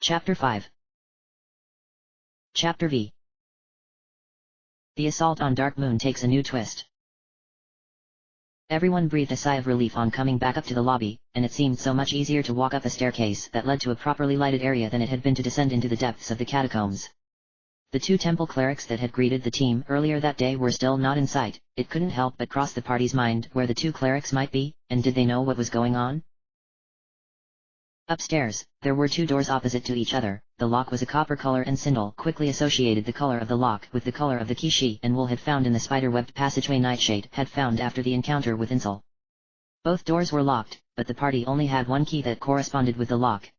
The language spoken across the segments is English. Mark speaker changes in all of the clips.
Speaker 1: Chapter 5. Chapter V. The assault on Darkmoon takes a new twist. Everyone breathed a sigh of relief on coming back up to the lobby, and it seemed so much easier to walk up a staircase that led to a properly lighted area than it had been to descend into the depths of the catacombs. The two temple clerics that had greeted the team earlier that day were still not in sight. It couldn't help but cross the party's mind where the two clerics might be, and did they know what was going on? Upstairs, there were two doors opposite to each other. The lock was a copper color, and Sindel quickly associated the color of the lock with the color of the key she and Wool had found in the spider-webbed passageway Nightshade had found after the encounter with Insel. Both doors were locked, but the party only had one key that corresponded with the lock.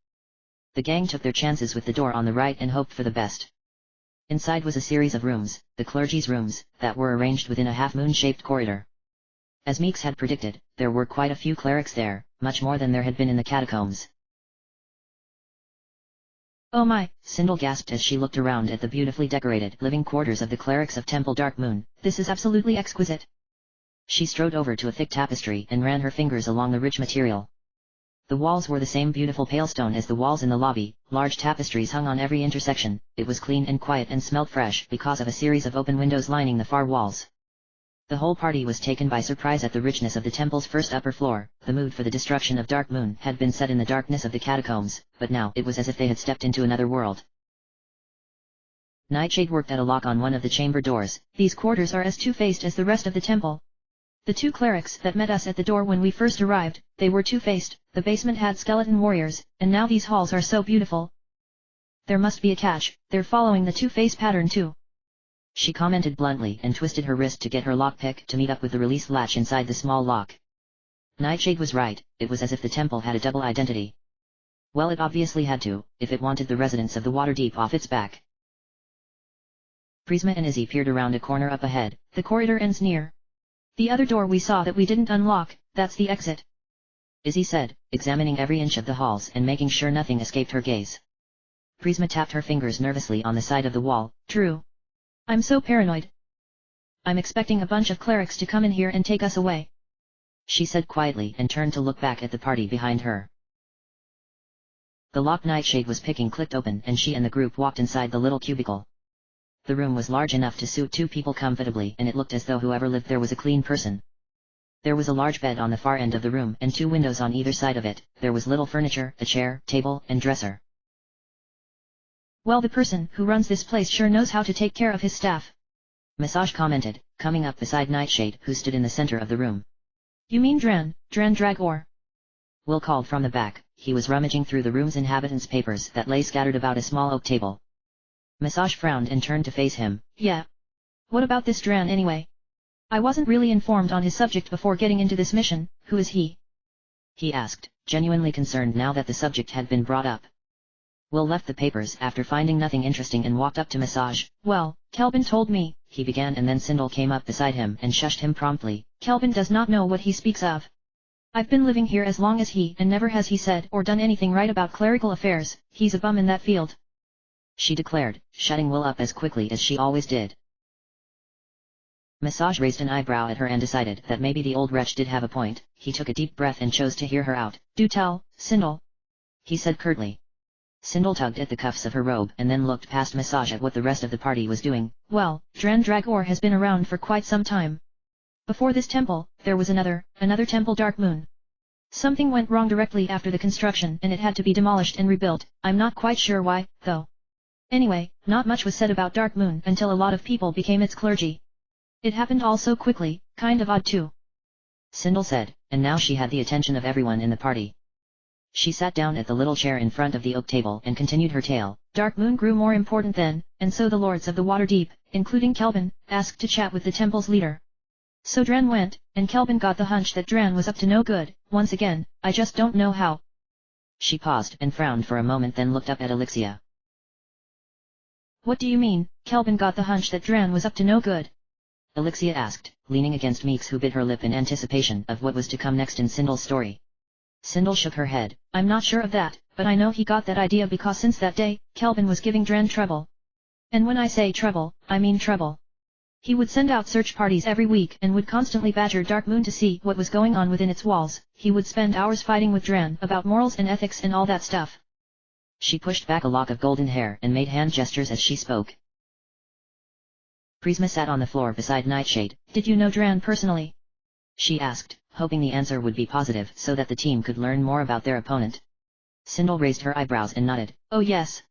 Speaker 1: The gang took their chances with the door on the right and hoped for the best. Inside was a series of rooms, the clergy's rooms, that were arranged within a half-moon-shaped corridor. As Meeks had predicted, there were quite a few clerics there, much more than there had been in the catacombs. "Oh my," Sindel gasped as she looked around at the beautifully decorated living quarters of the clerics of Temple Darkmoon. "This is absolutely exquisite." She strode over to a thick tapestry and ran her fingers along the rich material. The walls were the same beautiful pale stone as the walls in the lobby, large tapestries hung on every intersection. It was clean and quiet and smelled fresh because of a series of open windows lining the far walls. The whole party was taken by surprise at the richness of the temple's first upper floor. The mood for the destruction of Darkmoon had been set in the darkness of the catacombs, but now it was as if they had stepped into another world. Nightshade worked at a lock on one of the chamber doors. "These quarters are as two-faced as the rest of the temple. The two clerics that met us at the door when we first arrived, they were two-faced. The basement had skeleton warriors, and now these halls are so beautiful. There must be a catch. They're following the two-face pattern too," she commented bluntly and twisted her wrist to get her lockpick to meet up with the release latch inside the small lock. Nightshade was right, it was as if the temple had a double identity. Well, it obviously had to, if it wanted the residents of the Waterdeep off its back. Prisma and Izzy peered around a corner up ahead. "The corridor ends near the other door we saw that we didn't unlock. That's the exit," Izzy said, examining every inch of the halls and making sure nothing escaped her gaze. Prisma tapped her fingers nervously on the side of the wall. "True. I'm so paranoid. I'm expecting a bunch of clerics to come in here and take us away," she said quietly and turned to look back at the party behind her. The lock Nightshade was picking clicked open and she and the group walked inside the little cubicle. The room was large enough to suit two people comfortably, and it looked as though whoever lived there was a clean person. There was a large bed on the far end of the room and two windows on either side of it. There was little furniture, a chair, table, and dresser. "Well, the person who runs this place sure knows how to take care of his staff," Massage commented, coming up beside Nightshade, who stood in the center of the room. "You mean Dran Dragor?" Will called from the back. He was rummaging through the room's inhabitants' papers that lay scattered about a small oak table. Massage frowned and turned to face him. "Yeah. What about this Dran anyway? I wasn't really informed on his subject before getting into this mission. Who is he?" he asked, genuinely concerned now that the subject had been brought up. Will left the papers after finding nothing interesting and walked up to Massage. "Well, Kelvin told me," he began, and then Sindel came up beside him and shushed him promptly. "Kelvin does not know what he speaks of. I've been living here as long as he, and never has he said or done anything right about clerical affairs. He's a bum in that field," she declared, shutting Will up as quickly as she always did. Massage raised an eyebrow at her and decided that maybe the old wretch did have a point. He took a deep breath and chose to hear her out. "Do tell, Sindel," he said curtly. Sindel tugged at the cuffs of her robe and then looked past Massage at what the rest of the party was doing. "Well, Dran Dragor has been around for quite some time. Before this temple, there was another temple Darkmoon. Something went wrong directly after the construction and it had to be demolished and rebuilt. I'm not quite sure why, though. Anyway, not much was said about Darkmoon until a lot of people became its clergy. It happened all so quickly, kind of odd too," Sindel said, and now she had the attention of everyone in the party. She sat down at the little chair in front of the oak table and continued her tale. "Darkmoon grew more important then, and so the lords of the Waterdeep, including Kelvin, asked to chat with the temple's leader. So Dran went, and Kelvin got the hunch that Dran was up to no good. Once again, I just don't know how." She paused and frowned for a moment, then looked up at Elixia. "What do you mean, Kelvin got the hunch that Dran was up to no good?" Elixia asked, leaning against Meeks, who bit her lip in anticipation of what was to come next in Sindel's story. Sindel shook her head. "I'm not sure of that, but I know he got that idea because since that day, Kelvin was giving Dran trouble. And when I say trouble, I mean trouble. He would send out search parties every week and would constantly badger Darkmoon to see what was going on within its walls. He would spend hours fighting with Dran about morals and ethics and all that stuff." She pushed back a lock of golden hair and made hand gestures as she spoke. Prisma sat on the floor beside Nightshade. Did you know Dran personally? She asked, hoping the answer would be positive so that the team could learn more about their opponent. Sindel raised her eyebrows and nodded. Oh yes.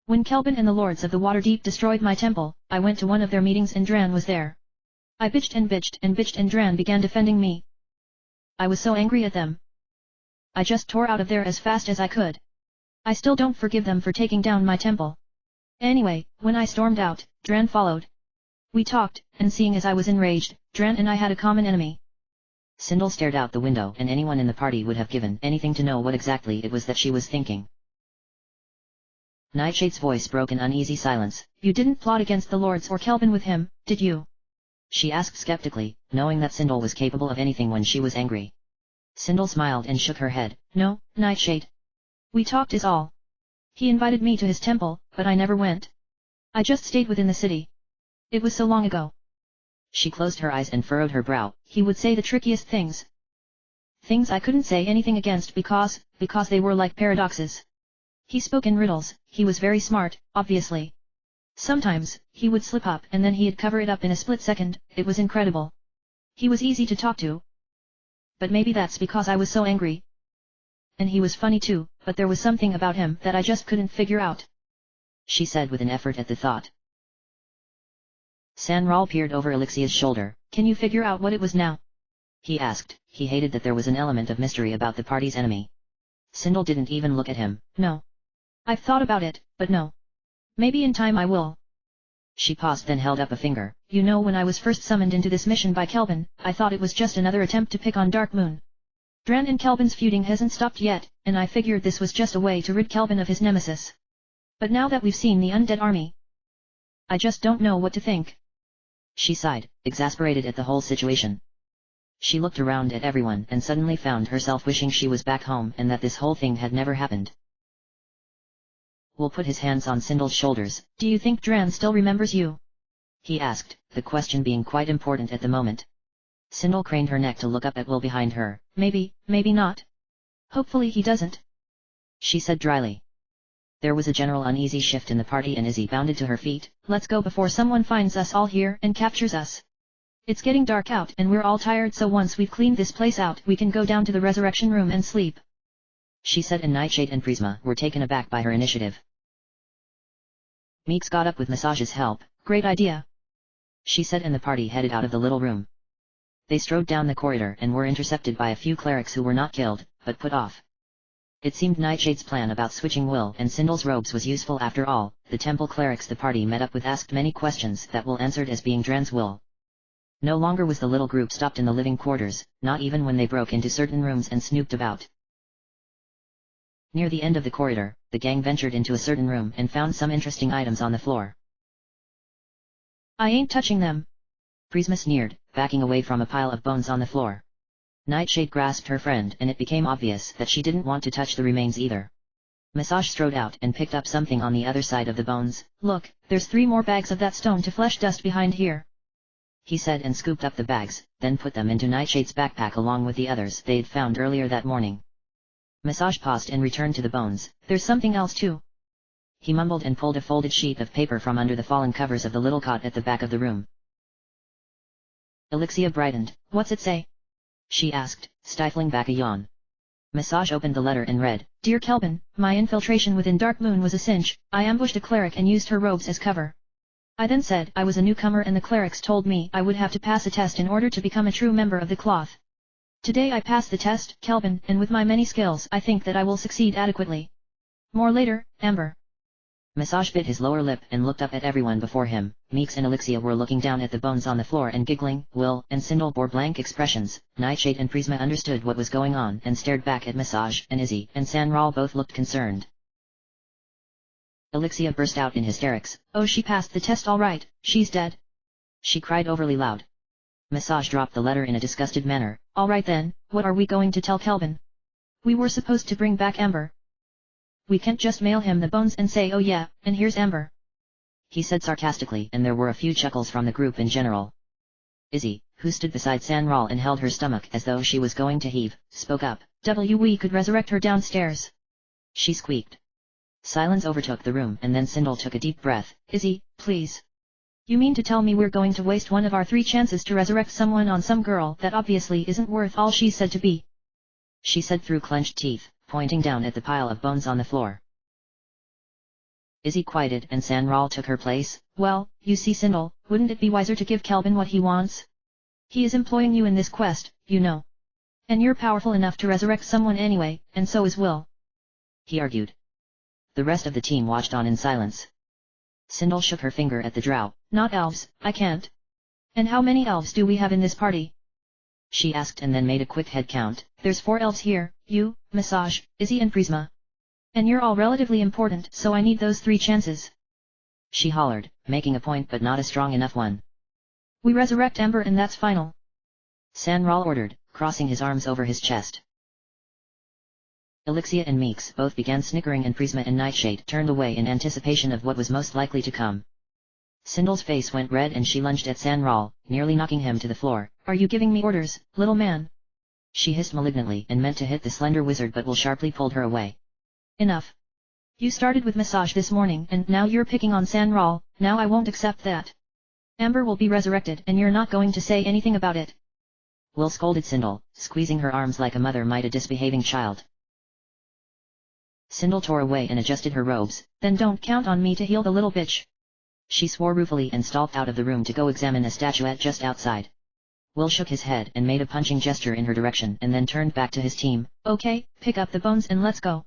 Speaker 1: When Kelvin and the Lords of the Waterdeep destroyed my temple, I went to one of their meetings and Dran was there. I bitched and bitched and bitched and Dran began defending me. I was so angry at them. I just tore out of there as fast as I could. I still don't forgive them for taking down my temple. Anyway, when I stormed out, Dran followed. We talked, and seeing as I was enraged, Dran and I had a common enemy. Sindel stared out the window and anyone in the party would have given anything to know what exactly it was that she was thinking. Nightshade's voice broke an uneasy silence. You didn't plot against the Lords or Kelvin with him, did you? She asked skeptically, knowing that Sindel was capable of anything when she was angry. Sindel smiled and shook her head. No, Nightshade. We talked is all. He invited me to his temple, but I never went. I just stayed within the city. It was so long ago. She closed her eyes and furrowed her brow. He would say the trickiest things. Things I couldn't say anything against because they were like paradoxes. He spoke in riddles. He was very smart, obviously. Sometimes, he would slip up and then he'd cover it up in a split second. It was incredible. He was easy to talk to. But maybe that's because I was so angry. And he was funny too, but there was something about him that I just couldn't figure out. She said with an effort at the thought. Sanral peered over Elixia's shoulder. Can you figure out what it was now? He asked. He hated that there was an element of mystery about the party's enemy. Sindel didn't even look at him. No. I've thought about it, but no. Maybe in time I will. She paused then held up a finger. You know, when I was first summoned into this mission by Kelvin, I thought it was just another attempt to pick on Darkmoon. Dran and Kelvin's feuding hasn't stopped yet, and I figured this was just a way to rid Kelvin of his nemesis. But now that we've seen the undead army, I just don't know what to think. She sighed, exasperated at the whole situation. She looked around at everyone and suddenly found herself wishing she was back home and that this whole thing had never happened. Will put his hands on Sindel's shoulders. Do you think Dran still remembers you? He asked, the question being quite important at the moment. Sindel craned her neck to look up at Will behind her. Maybe, maybe not. Hopefully he doesn't. She said dryly. There was a general uneasy shift in the party and Izzy bounded to her feet. Let's go before someone finds us all here and captures us. It's getting dark out and we're all tired, so once we've cleaned this place out we can go down to the resurrection room and sleep. She said, and Nightshade and Prisma were taken aback by her initiative. Meeks got up with Massage's help. Great idea. She said, and the party headed out of the little room. They strode down the corridor and were intercepted by a few clerics who were not killed, but put off. It seemed Nightshade's plan about switching Will and Sindel's robes was useful after all. The temple clerics the party met up with asked many questions that Will answered as being Dran's will. No longer was the little group stopped in the living quarters, not even when they broke into certain rooms and snooped about. Near the end of the corridor, the gang ventured into a certain room and found some interesting items on the floor. I ain't touching them. Prisma sneered, backing away from a pile of bones on the floor. Nightshade grasped her friend and it became obvious that she didn't want to touch the remains either. Massage strode out and picked up something on the other side of the bones. Look, there's 3 more bags of that stone to flesh dust behind here. He said and scooped up the bags, then put them into Nightshade's backpack along with the others they'd found earlier that morning. Massage paused and returned to the bones. There's something else too. He mumbled and pulled a folded sheet of paper from under the fallen covers of the little cot at the back of the room. Elixia brightened. What's it say? She asked, stifling back a yawn. Massage opened the letter and read, Dear Kelvin, my infiltration within Darkmoon was a cinch. I ambushed a cleric and used her robes as cover. I then said I was a newcomer and the clerics told me I would have to pass a test in order to become a true member of the cloth. Today I passed the test, Kelvin, and with my many skills I think that I will succeed adequately. More later, Amber. Massage bit his lower lip and looked up at everyone before him. Meeks and Elixia were looking down at the bones on the floor and giggling. Will and Sindel bore blank expressions. Nightshade and Prisma understood what was going on and stared back at Massage, and Izzy and Sanral both looked concerned. Elixia burst out in hysterics. Oh, she passed the test all right, she's dead. She cried overly loud. Massage dropped the letter in a disgusted manner. All right then, what are we going to tell Kelvin? We were supposed to bring back Amber. We can't just mail him the bones and say, oh yeah, and here's Amber. He said sarcastically, and there were a few chuckles from the group in general. Izzy, who stood beside Sanral and held her stomach as though she was going to heave, spoke up. We could resurrect her downstairs. She squeaked. Silence overtook the room and then Sindel took a deep breath. Izzy, please. You mean to tell me we're going to waste one of our 3 chances to resurrect someone on some girl that obviously isn't worth all she's said to be? She said through clenched teeth, pointing down at the pile of bones on the floor. Izzy quieted and Sanral took her place. Well, you see Sindel, wouldn't it be wiser to give Kelvin what he wants? He is employing you in this quest, you know. And you're powerful enough to resurrect someone anyway, and so is Will. He argued. The rest of the team watched on in silence. Sindel shook her finger at the drow. Not elves, I can't. And how many elves do we have in this party? She asked and then made a quick head count. There's 4 elves here, you, Massage, Izzy and Prisma. And you're all relatively important, so I need those 3 chances. She hollered, making a point but not a strong enough one. We resurrect Ember and that's final. Sanral ordered, crossing his arms over his chest. Elixia and Meeks both began snickering and Prisma and Nightshade turned away in anticipation of what was most likely to come. Sindel's face went red and she lunged at Sanral, nearly knocking him to the floor. Are you giving me orders, little man? She hissed malignantly and meant to hit the slender wizard but Will sharply pulled her away. Enough. You started with Massage this morning and now you're picking on Sanral, now I won't accept that. Amber will be resurrected and you're not going to say anything about it. Will scolded Sindel, squeezing her arms like a mother might a misbehaving child. Sindel tore away and adjusted her robes. Then don't count on me to heal the little bitch. She swore ruefully and stalked out of the room to go examine a statuette just outside. Will shook his head and made a punching gesture in her direction and then turned back to his team. Okay, pick up the bones and let's go.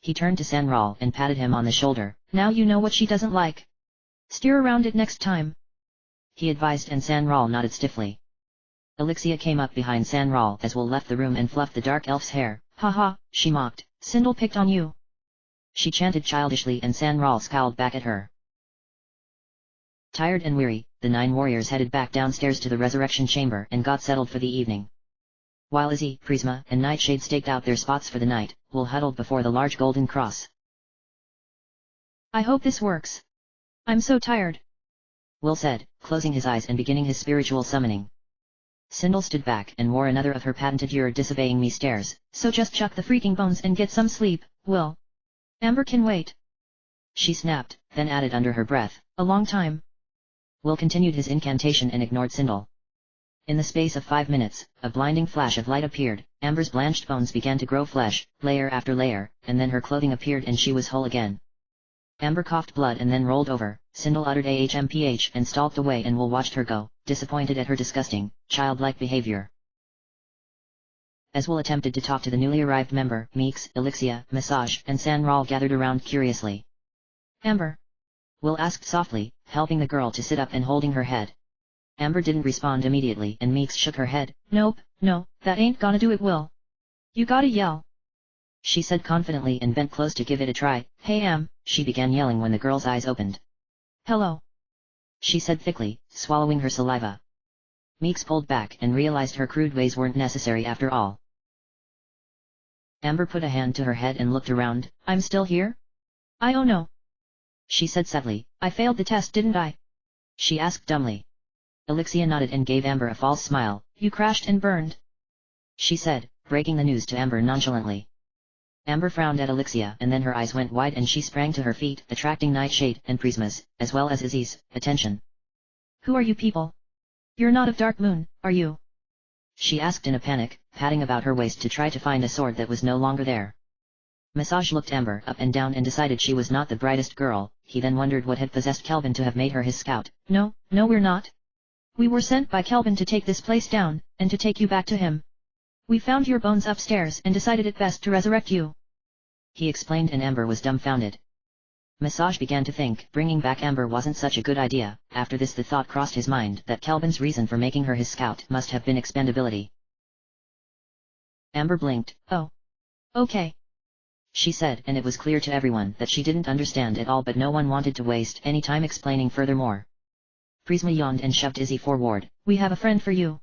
Speaker 1: He turned to Sanral and patted him on the shoulder. Now you know what she doesn't like. Steer around it next time. He advised and Sanral nodded stiffly. Elixia came up behind Sanral as Will left the room and fluffed the dark elf's hair. Haha, she mocked. Sindel picked on you. She chanted childishly and Sanral scowled back at her. Tired and weary, the 9 warriors headed back downstairs to the resurrection chamber and got settled for the evening. While Izzy, Prisma, and Nightshade staked out their spots for the night, Will huddled before the large golden cross. I hope this works. I'm so tired. Will said, closing his eyes and beginning his spiritual summoning. Sindel stood back and wore another of her patented "you're disobeying me" stares. So just chuck the freaking bones and get some sleep, Will. Amber can wait. She snapped, then added under her breath, a long time. Will continued his incantation and ignored Sindel. In the space of 5 minutes, a blinding flash of light appeared, Amber's blanched bones began to grow flesh, layer after layer, and then her clothing appeared and she was whole again. Amber coughed blood and then rolled over. Sindel uttered ahmph and stalked away and Will watched her go, disappointed at her disgusting, childlike behavior. As Will attempted to talk to the newly arrived member, Meeks, Elixia, Massage, and Sanral gathered around curiously. Amber? Will asked softly, helping the girl to sit up and holding her head. Amber didn't respond immediately and Meeks shook her head. Nope, no, that ain't gonna do it, Will. You gotta yell. She said confidently and bent close to give it a try. Hey she began yelling when the girl's eyes opened. Hello. She said thickly, swallowing her saliva. Meeks pulled back and realized her crude ways weren't necessary after all. Amber put a hand to her head and looked around. I'm still here? Oh no. She said sadly. I failed the test, didn't I? She asked dumbly. Elixia nodded and gave Amber a false smile. You crashed and burned. She said, breaking the news to Amber nonchalantly. Amber frowned at Elixia and then her eyes went wide and she sprang to her feet, attracting Nightshade and Prisma's, as well as Izzy's, attention. Who are you people? You're not of Darkmoon, are you? She asked in a panic, patting about her waist to try to find a sword that was no longer there. Massage looked Amber up and down and decided she was not the brightest girl. He then wondered what had possessed Kelvin to have made her his scout. No, we're not. We were sent by Kelvin to take this place down, and to take you back to him. We found your bones upstairs and decided it best to resurrect you. He explained and Amber was dumbfounded. Massage began to think bringing back Amber wasn't such a good idea. After this the thought crossed his mind that Kelvin's reason for making her his scout must have been expendability. Amber blinked. Oh. Okay. She said, and it was clear to everyone that she didn't understand at all, but no one wanted to waste any time explaining furthermore. Prisma yawned and shoved Izzy forward. We have a friend for you.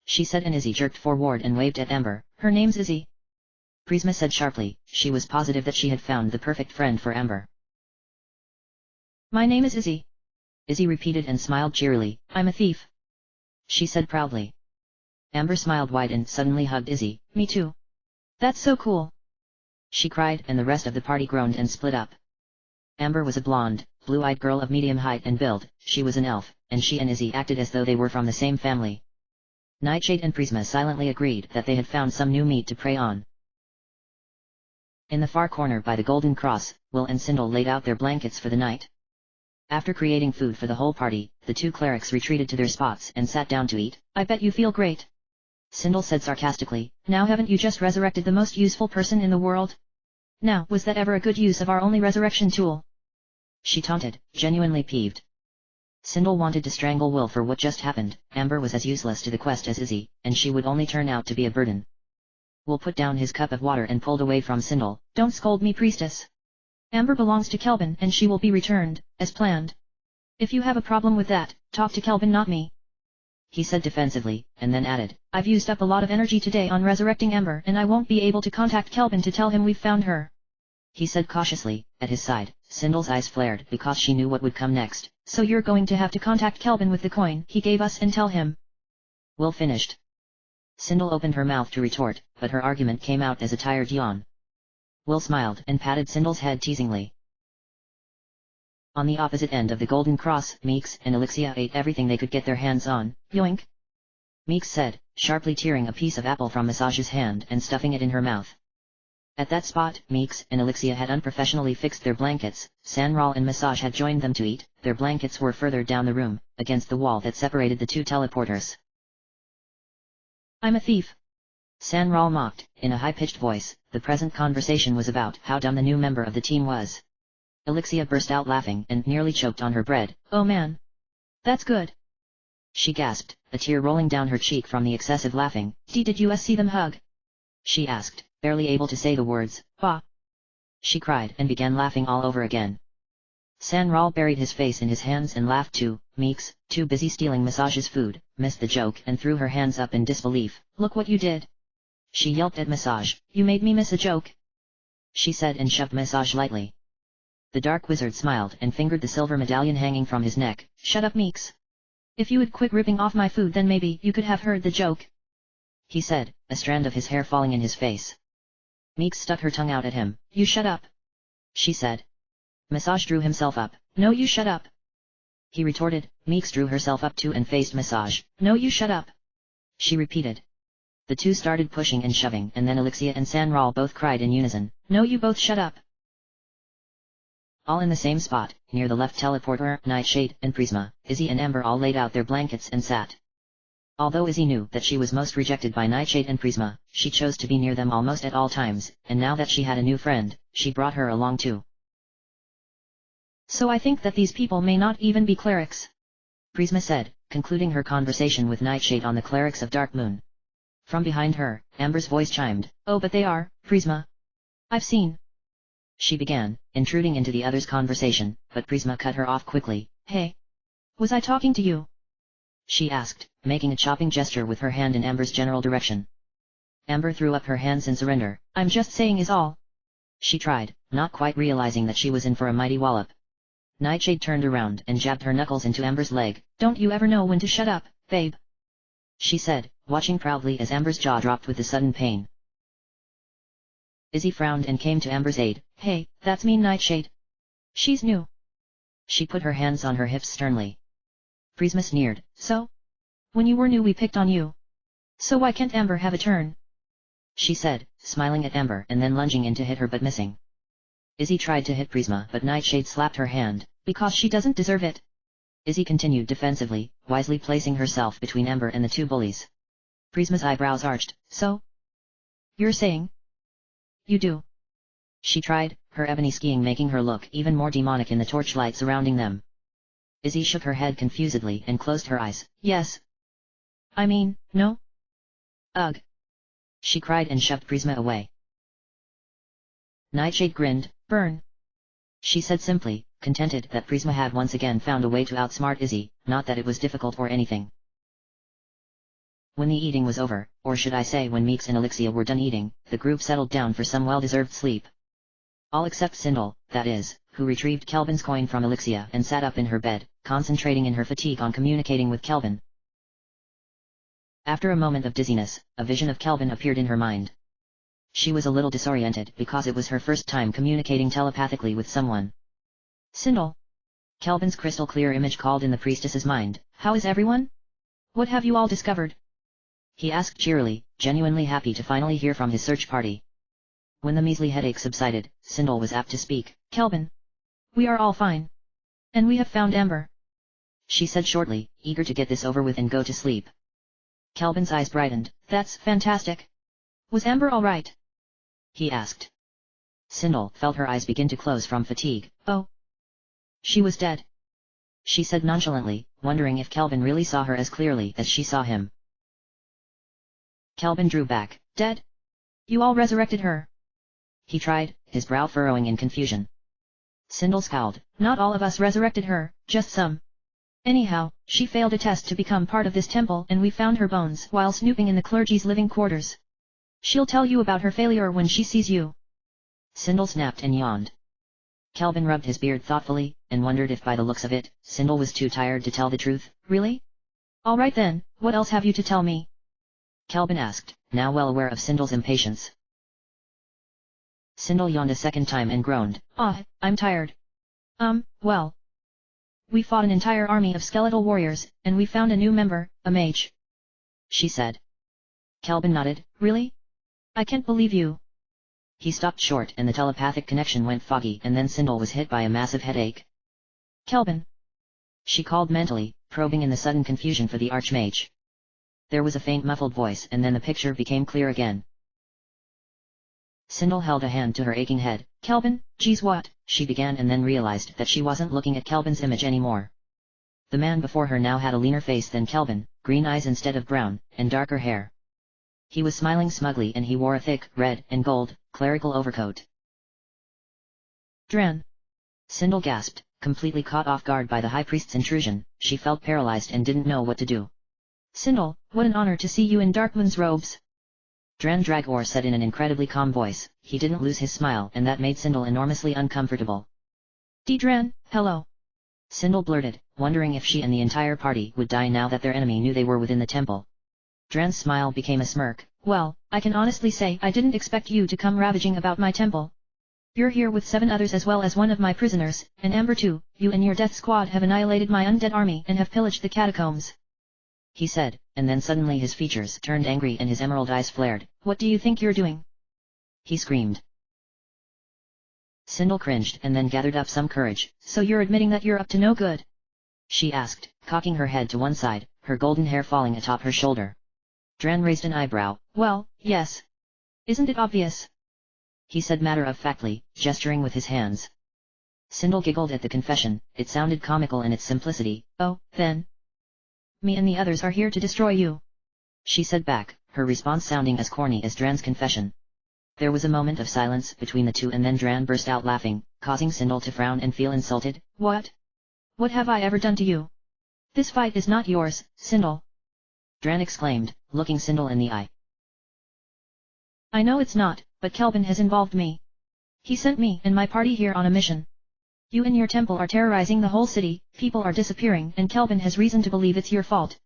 Speaker 1: She said, and Izzy jerked forward and waved at Amber. Her name's Izzy. Prisma said sharply. She was positive that she had found the perfect friend for Amber. My name is Izzy. Izzy repeated and smiled cheerily. I'm a thief. She said proudly. Amber smiled wide and suddenly hugged Izzy. Me too. That's so cool. she cried, and the rest of the party groaned and split up. Amber was a blonde, blue-eyed girl of medium height and build. She was an elf, and she and Izzy acted as though they were from the same family. Nightshade and Prisma silently agreed that they had found some new meat to prey on. In the far corner by the Golden Cross, Will and Sindel laid out their blankets for the night. After creating food for the whole party, the two clerics retreated to their spots and sat down to eat.
Speaker 2: I bet you feel great,
Speaker 1: Sindel said sarcastically.
Speaker 2: Now haven't you just resurrected the most useful person in the world? Now, was that ever a good use of our only resurrection tool?
Speaker 1: She taunted, genuinely peeved. Sindel wanted to strangle Will for what just happened. Amber was as useless to the quest as Izzy, and she would only turn out to be a burden. Will put down his cup of water and pulled away from Sindel.
Speaker 2: Don't scold me, priestess. Amber belongs to Kelvin and she will be returned, as planned. If you have a problem with that, talk to Kelvin, not me.
Speaker 1: He said defensively, and then added,
Speaker 2: I've used up a lot of energy today on resurrecting Amber and I won't be able to contact Kelvin to tell him we've found her.
Speaker 1: He said cautiously. At his side, Sindel's eyes flared because she knew what would come next.
Speaker 2: So you're going to have to contact Kelvin with the coin he gave us and tell him.
Speaker 1: Will finished. Sindel opened her mouth to retort, but her argument came out as a tired yawn. Will smiled and patted Sindel's head teasingly. On the opposite end of the Golden Cross, Meeks and Elixia ate everything they could get their hands on.
Speaker 2: Yoink!
Speaker 1: Meeks said, sharply tearing a piece of apple from Masage's hand and stuffing it in her mouth. At that spot, Meeks and Elixia had unprofessionally fixed their blankets. Sanral and Massage had joined them to eat. Their blankets were further down the room, against the wall that separated the two teleporters.
Speaker 2: I'm a thief,
Speaker 1: Sanral mocked, in a high-pitched voice. The present conversation was about how dumb the new member of the team was. Elixia burst out laughing and nearly choked on her bread.
Speaker 2: Oh man! That's good!
Speaker 1: She gasped, a tear rolling down her cheek from the excessive laughing.
Speaker 2: Did you see them hug?
Speaker 1: She asked, barely able to say the words.
Speaker 2: Bah!
Speaker 1: She cried and began laughing all over again. Sanral buried his face in his hands and laughed too. Meeks, too busy stealing Massage's food, missed the joke and threw her hands up in disbelief.
Speaker 2: Look what you did!
Speaker 1: She yelped at Massage.
Speaker 2: You made me miss a joke,
Speaker 1: she said and shoved Massage lightly. The dark wizard smiled and fingered the silver medallion hanging from his neck.
Speaker 2: Shut up, Meeks. If you had quit ripping off my food then maybe you could have heard the joke,
Speaker 1: he said, a strand of his hair falling in his face. Meeks stuck her tongue out at him.
Speaker 2: You shut up,
Speaker 1: she said. Massage drew himself up.
Speaker 2: No, you shut up,
Speaker 1: he retorted. Meeks drew herself up too and faced Massage.
Speaker 2: No, you shut up,
Speaker 1: she repeated. The two started pushing and shoving, and then Elixia and Sanral both cried in unison.
Speaker 2: No, you both shut up.
Speaker 1: All in the same spot, near the left teleporter, Nightshade and Prisma, Izzy and Amber all laid out their blankets and sat. Although Izzy knew that she was most rejected by Nightshade and Prisma, she chose to be near them almost at all times, and now that she had a new friend, she brought her along too.
Speaker 2: So I think that these people may not even be clerics,
Speaker 1: Prisma said, concluding her conversation with Nightshade on the clerics of Darkmoon. From behind her, Amber's voice chimed.
Speaker 2: Oh, but they are, Prisma. I've seen.
Speaker 1: She began, intruding into the other's conversation, but Prisma cut her off quickly.
Speaker 2: Hey! Was I talking to you?
Speaker 1: She asked, making a chopping gesture with her hand in Amber's general direction. Amber threw up her hands in surrender.
Speaker 2: I'm just saying is all.
Speaker 1: She tried, not quite realizing that she was in for a mighty wallop. Nightshade turned around and jabbed her knuckles into Amber's leg.
Speaker 2: Don't you ever know when to shut up, babe?
Speaker 1: She said, watching proudly as Amber's jaw dropped with the sudden pain. Izzy frowned and came to Amber's aid.
Speaker 2: Hey, that's mean Nightshade. She's new.
Speaker 1: She put her hands on her hips sternly. Prisma sneered.
Speaker 2: So? When you were new we picked on you. So why can't Amber have a turn?
Speaker 1: She said, smiling at Amber and then lunging in to hit her but missing. Izzy tried to hit Prisma but Nightshade slapped her hand.
Speaker 2: Because she doesn't deserve it.
Speaker 1: Izzy continued defensively, wisely placing herself between Amber and the two bullies. Prisma's eyebrows arched.
Speaker 2: So? You're saying? You do.
Speaker 1: She tried, her ebony skiing making her look even more demonic in the torchlight surrounding them. Izzy shook her head confusedly and closed her eyes.
Speaker 2: Yes. I mean, no? Ugh.
Speaker 1: She cried and shoved Prisma away. Nightshade grinned.
Speaker 2: Burn.
Speaker 1: She said simply, contented that Prisma had once again found a way to outsmart Izzy, not that it was difficult or anything. When the eating was over, or should I say when Meeks and Elixia were done eating, the group settled down for some well-deserved sleep. All except Sindel, that is, who retrieved Kelvin's coin from Elixia and sat up in her bed, concentrating in her fatigue on communicating with Kelvin. After a moment of dizziness, a vision of Kelvin appeared in her mind. She was a little disoriented because it was her first time communicating telepathically with someone.
Speaker 2: Sindel.
Speaker 1: Kelvin's crystal clear image called in the priestess's mind.
Speaker 2: How is everyone? What have you all discovered?
Speaker 1: He asked cheerily, genuinely happy to finally hear from his search party. When the measly headache subsided, Sindel was apt to speak.
Speaker 2: Kelvin. We are all fine. And we have found Amber.
Speaker 1: She said shortly, eager to get this over with and go to sleep. Kelvin's eyes brightened.
Speaker 2: That's fantastic. Was Amber all right?
Speaker 1: He asked. Sindel felt her eyes begin to close from fatigue.
Speaker 2: Oh. She was dead.
Speaker 1: She said nonchalantly, wondering if Kelvin really saw her as clearly as she saw him. Kelvin drew back.
Speaker 2: Dead? You all resurrected her?
Speaker 1: He tried, his brow furrowing in confusion. Sindel scowled.
Speaker 2: Not all of us resurrected her, just some. Anyhow, she failed a test to become part of this temple and we found her bones while snooping in the clergy's living quarters. She'll tell you about her failure when she sees you.
Speaker 1: Sindel snapped and yawned. Kelvin rubbed his beard thoughtfully, and wondered if by the looks of it, Sindel was too tired to tell the truth.
Speaker 2: Really? All right then, what else have you to tell me?
Speaker 1: Kelvin asked, now well aware of Sindel's impatience. Sindel yawned a second time and groaned.
Speaker 2: I'm tired. Well. We fought an entire army of skeletal warriors, and we found a new member, a mage.
Speaker 1: She said. Kelvin nodded.
Speaker 2: Really? I can't believe you.
Speaker 1: He stopped short and the telepathic connection went foggy and then Sindel was hit by a massive headache.
Speaker 2: Kelvin.
Speaker 1: She called mentally, probing in the sudden confusion for the archmage. There was a faint muffled voice and then the picture became clear again. Sindel held a hand to her aching head.
Speaker 2: Kelvin, geez what?
Speaker 1: She began and then realized that she wasn't looking at Kelvin's image anymore. The man before her now had a leaner face than Kelvin, green eyes instead of brown, and darker hair. He was smiling smugly and he wore a thick, red and gold, clerical overcoat.
Speaker 2: Dran.
Speaker 1: Sindel gasped, completely caught off guard by the high priest's intrusion. She felt paralyzed and didn't know what to do.
Speaker 2: Sindel, what an honor to see you in Darkmoon's robes.
Speaker 1: Dran Dragor said in an incredibly calm voice. He didn't lose his smile and that made Sindel enormously uncomfortable.
Speaker 2: Dran, hello.
Speaker 1: Sindel blurted, wondering if she and the entire party would die now that their enemy knew they were within the temple. Dran's smile became a smirk.
Speaker 2: Well, I can honestly say I didn't expect you to come ravaging about my temple. You're here with 7 others as well as one of my prisoners, and Amber too. You and your death squad have annihilated my undead army and have pillaged the catacombs.
Speaker 1: He said, and then suddenly his features turned angry and his emerald eyes flared.
Speaker 2: What do you think you're doing?
Speaker 1: He screamed. Sindel cringed and then gathered up some courage.
Speaker 2: So you're admitting that you're up to no good?
Speaker 1: She asked, cocking her head to one side, her golden hair falling atop her shoulder. Dran raised an eyebrow.
Speaker 2: Well, yes. Isn't it obvious?
Speaker 1: He said matter-of-factly, gesturing with his hands. Sindel giggled at the confession. It sounded comical in its simplicity.
Speaker 2: Oh, then. Me and the others are here to destroy you.
Speaker 1: She said back, her response sounding as corny as Dran's confession. There was a moment of silence between the two and then Dran burst out laughing, causing Sindel to frown and feel insulted.
Speaker 2: What? What have I ever done to you? This fight is not yours, Sindel.
Speaker 1: Dran exclaimed, looking Sindel in the eye.
Speaker 2: I know it's not, but Kelvin has involved me. He sent me and my party here on a mission. You and your temple are terrorizing the whole city, people are disappearing and Kelvin has reason to believe it's your fault.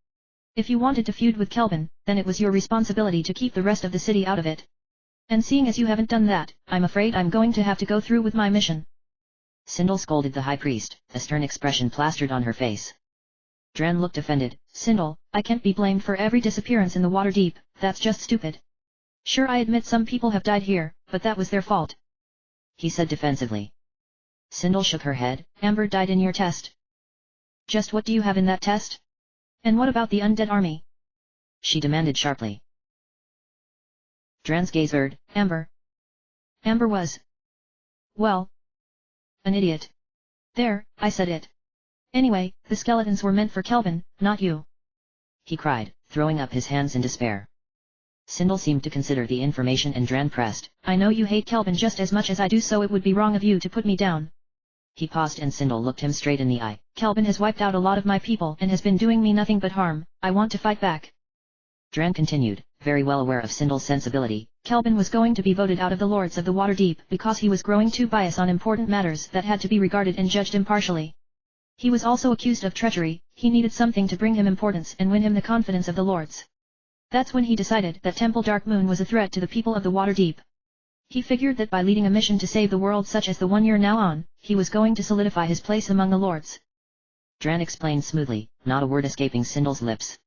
Speaker 2: If you wanted to feud with Kelvin, then it was your responsibility to keep the rest of the city out of it. And seeing as you haven't done that, I'm afraid I'm going to have to go through with my mission.
Speaker 1: Sindel scolded the high priest, a stern expression plastered on her face. Dran looked offended.
Speaker 2: Sindel, I can't be blamed for every disappearance in the water deep, that's just stupid. Sure, I admit some people have died here, but that was their fault.
Speaker 1: He said defensively. Sindel shook her head.
Speaker 2: Amber died in your test. Just what do you have in that test? And what about the undead army?
Speaker 1: She demanded sharply. Dran's gaze erred.
Speaker 2: Amber. Amber was. Well. An idiot. There, I said it. Anyway, the skeletons were meant for Kelvin, not you.
Speaker 1: He cried, throwing up his hands in despair. Sindel seemed to consider the information and Dran pressed.
Speaker 2: I know you hate Kelvin just as much as I do, so it would be wrong of you to put me down.
Speaker 1: He paused and Sindel looked him straight in the eye.
Speaker 2: Kelvin has wiped out a lot of my people and has been doing me nothing but harm. I want to fight back.
Speaker 1: Dran continued, very well aware of Sindel's sensibility.
Speaker 2: Kelvin was going to be voted out of the Lords of the Waterdeep because he was growing too biased on important matters that had to be regarded and judged impartially. He was also accused of treachery. He needed something to bring him importance and win him the confidence of the Lords. That's when he decided that Temple Darkmoon was a threat to the people of the Waterdeep. He figured that by leading a mission to save the world such as the one you're now on, he was going to solidify his place among the lords.
Speaker 1: Dran explained smoothly, not a word escaping Sindel's lips.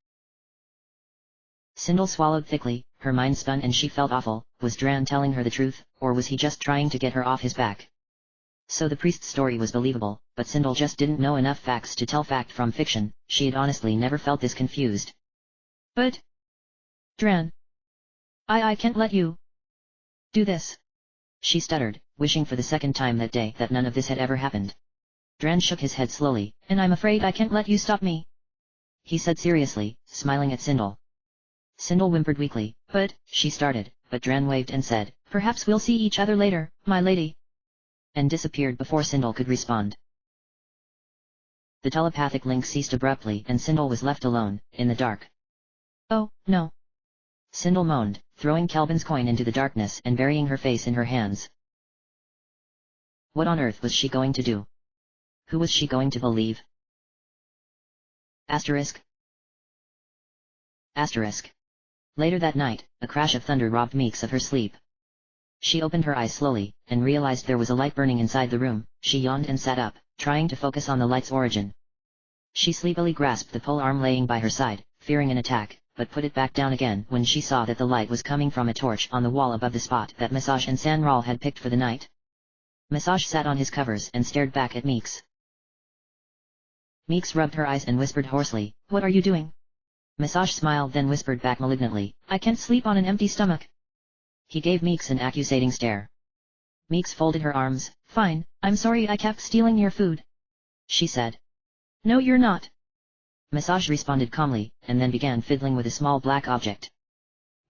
Speaker 1: Sindel swallowed thickly, her mind spun and she felt awful. Was Dran telling her the truth, or was he just trying to get her off his back? So the priest's story was believable, but Sindel just didn't know enough facts to tell fact from fiction. She had honestly never felt this confused.
Speaker 2: But... Dran. I can't let you do this.
Speaker 1: She stuttered, wishing for the second time that day that none of this had ever happened. Dran shook his head slowly.
Speaker 2: And I'm afraid I can't let you stop me,
Speaker 1: he said seriously, smiling at Sindel. Sindel whimpered weakly.
Speaker 2: But,
Speaker 1: she started, but Dran waved and said,
Speaker 2: perhaps we'll see each other later, my lady.
Speaker 1: And disappeared before Sindel could respond. The telepathic link ceased abruptly and Sindel was left alone, in the dark.
Speaker 2: Oh, no.
Speaker 1: Sindel moaned, throwing Kelvin's coin into the darkness and burying her face in her hands. What on earth was she going to do? Who was she going to believe? Asterisk. Later that night, a crash of thunder robbed Meeks of her sleep. She opened her eyes slowly, and realized there was a light burning inside the room. She yawned and sat up, trying to focus on the light's origin. She sleepily grasped the pole arm laying by her side, fearing an attack, but put it back down again when she saw that the light was coming from a torch on the wall above the spot that Massage and Sanral had picked for the night. Massage sat on his covers and stared back at Meeks. Meeks rubbed her eyes and whispered hoarsely,
Speaker 2: "What are you doing?"
Speaker 1: Massage smiled then whispered back malignantly,
Speaker 2: "I can't sleep on an empty stomach."
Speaker 1: He gave Meeks an accusating stare. Meeks folded her arms.
Speaker 2: "Fine, I'm sorry I kept stealing your food,"
Speaker 1: she said.
Speaker 2: "No you're not,"
Speaker 1: Massage responded calmly, and then began fiddling with a small black object.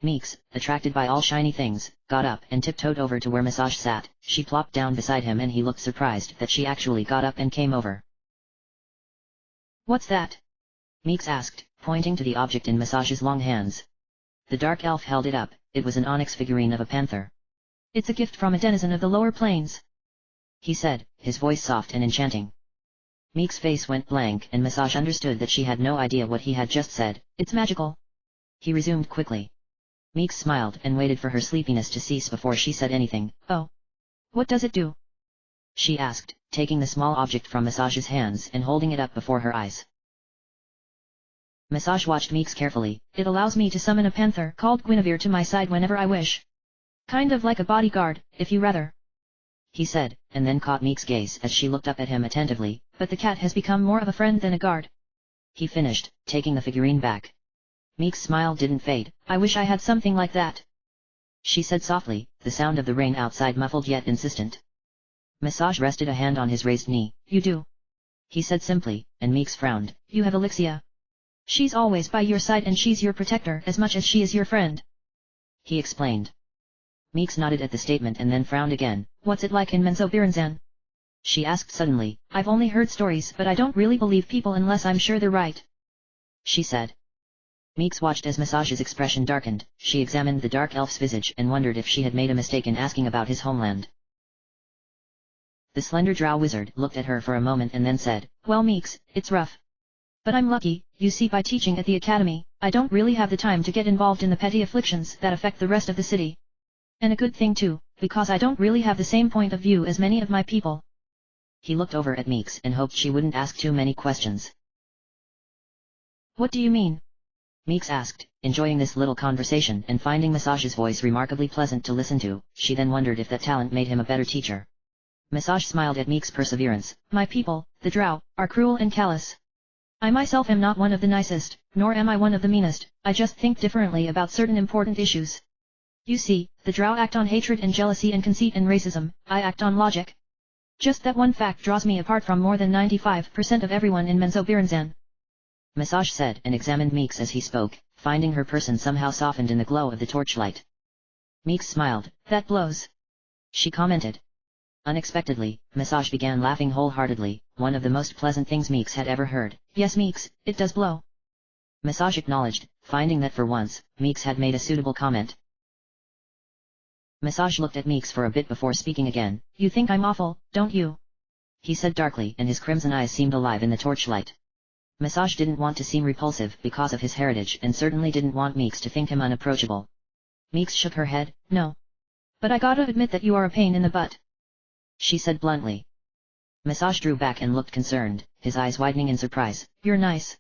Speaker 1: Meeks, attracted by all shiny things, got up and tiptoed over to where Massage sat. She plopped down beside him and he looked surprised that she actually got up and came over.
Speaker 2: "What's that?"
Speaker 1: Meeks asked, pointing to the object in Massage's long hands. The dark elf held it up. It was an onyx figurine of a panther.
Speaker 2: "It's a gift from a denizen of the lower plains,"
Speaker 1: he said, his voice soft and enchanting. Meek's face went blank and Massage understood that she had no idea what he had just said.
Speaker 2: "It's magical,"
Speaker 1: he resumed quickly. Meeks smiled and waited for her sleepiness to cease before she said anything.
Speaker 2: "Oh. What does it do?"
Speaker 1: she asked, taking the small object from Massage's hands and holding it up before her eyes. Massage watched Meeks carefully.
Speaker 2: "It allows me to summon a panther called Guinevere to my side whenever I wish. Kind of like a bodyguard, if you rather,"
Speaker 1: he said, and then caught Meeks' gaze as she looked up at him attentively.
Speaker 2: "But the cat has become more of a friend than a guard,"
Speaker 1: he finished, taking the figurine back. Meeks' smile didn't fade.
Speaker 2: "I wish I had something like that,"
Speaker 1: she said softly, the sound of the rain outside muffled yet insistent. Massage rested a hand on his raised knee.
Speaker 2: "You do,"
Speaker 1: he said simply, and Meeks frowned.
Speaker 2: "You have Elixia. She's always by your side and she's your protector as much as she is your friend,"
Speaker 1: he explained. Meeks nodded at the statement and then frowned again.
Speaker 2: "What's it like in Menzoberranzan?"
Speaker 1: she asked suddenly.
Speaker 2: "I've only heard stories but I don't really believe people unless I'm sure they're right,"
Speaker 1: she said. Meeks watched as Massage's expression darkened. She examined the dark elf's visage and wondered if she had made a mistake in asking about his homeland. The slender drow wizard looked at her for a moment and then said,
Speaker 2: "Well Meeks, it's rough. But I'm lucky, you see by teaching at the academy, I don't really have the time to get involved in the petty afflictions that affect the rest of the city. And a good thing too, because I don't really have the same point of view as many of my people." He looked over at Meeks and hoped she wouldn't ask too many questions. "What do you mean?"
Speaker 1: Meeks asked, enjoying this little conversation and finding Massage's voice remarkably pleasant to listen to. She then wondered if that talent made him a better teacher. Massage smiled at Meeks' perseverance.
Speaker 2: "My people, the drow, are cruel and callous. I myself am not one of the nicest, nor am I one of the meanest, I just think differently about certain important issues. You see, the drow act on hatred and jealousy and conceit and racism, I act on logic. Just that one fact draws me apart from more than 95% of everyone in Menzoberranzan,"
Speaker 1: Massage said and examined Meeks as he spoke, finding her person somehow softened in the glow of the torchlight. Meeks smiled.
Speaker 2: "That blows,"
Speaker 1: she commented. Unexpectedly, Massage began laughing wholeheartedly, one of the most pleasant things Meeks had ever heard.
Speaker 2: "Yes Meeks, it does blow,"
Speaker 1: Massage acknowledged, finding that for once, Meeks had made a suitable comment. Massage looked at Meeks for a bit before speaking again.
Speaker 2: "You think I'm awful, don't you?"
Speaker 1: he said darkly and his crimson eyes seemed alive in the torchlight. Massage didn't want to seem repulsive because of his heritage and certainly didn't want Meeks to think him unapproachable. Meeks shook her head.
Speaker 2: "No. But I gotta admit that you are a pain in the butt,
Speaker 1: she said bluntly. Massage drew back and looked concerned, his eyes widening in surprise.
Speaker 2: You're nice,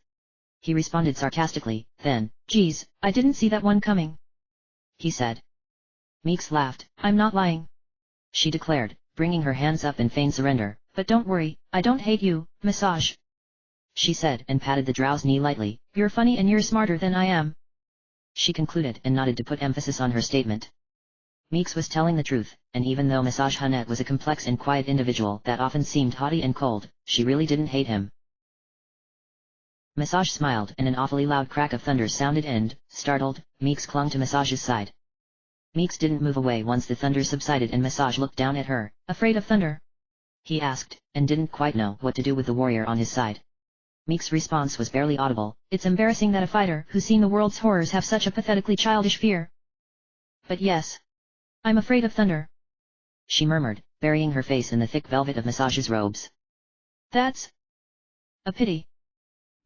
Speaker 1: he responded sarcastically, then,
Speaker 2: geez, I didn't see that one coming,
Speaker 1: he said. Meeks laughed.
Speaker 2: I'm not lying,
Speaker 1: she declared, bringing her hands up in feigned surrender.
Speaker 2: But don't worry, I don't hate you, Massage,
Speaker 1: she said and patted the drow's knee lightly.
Speaker 2: You're funny and you're smarter than I am,
Speaker 1: she concluded and nodded to put emphasis on her statement. Meeks was telling the truth, and even though Massage Hunette was a complex and quiet individual that often seemed haughty and cold, she really didn't hate him. Massage smiled and an awfully loud crack of thunder sounded and, startled, Meeks clung to Massage's side. Meeks didn't move away once the thunder subsided and Massage looked down at her.
Speaker 2: Afraid of thunder?
Speaker 1: He asked, and didn't quite know what to do with the warrior on his side. Meeks' response was barely audible.
Speaker 2: It's embarrassing that a fighter who's seen the world's horrors have such a pathetically childish fear.
Speaker 1: But yes,
Speaker 2: I'm afraid of thunder,
Speaker 1: she murmured, burying her face in the thick velvet of Massage's robes.
Speaker 2: That's a pity.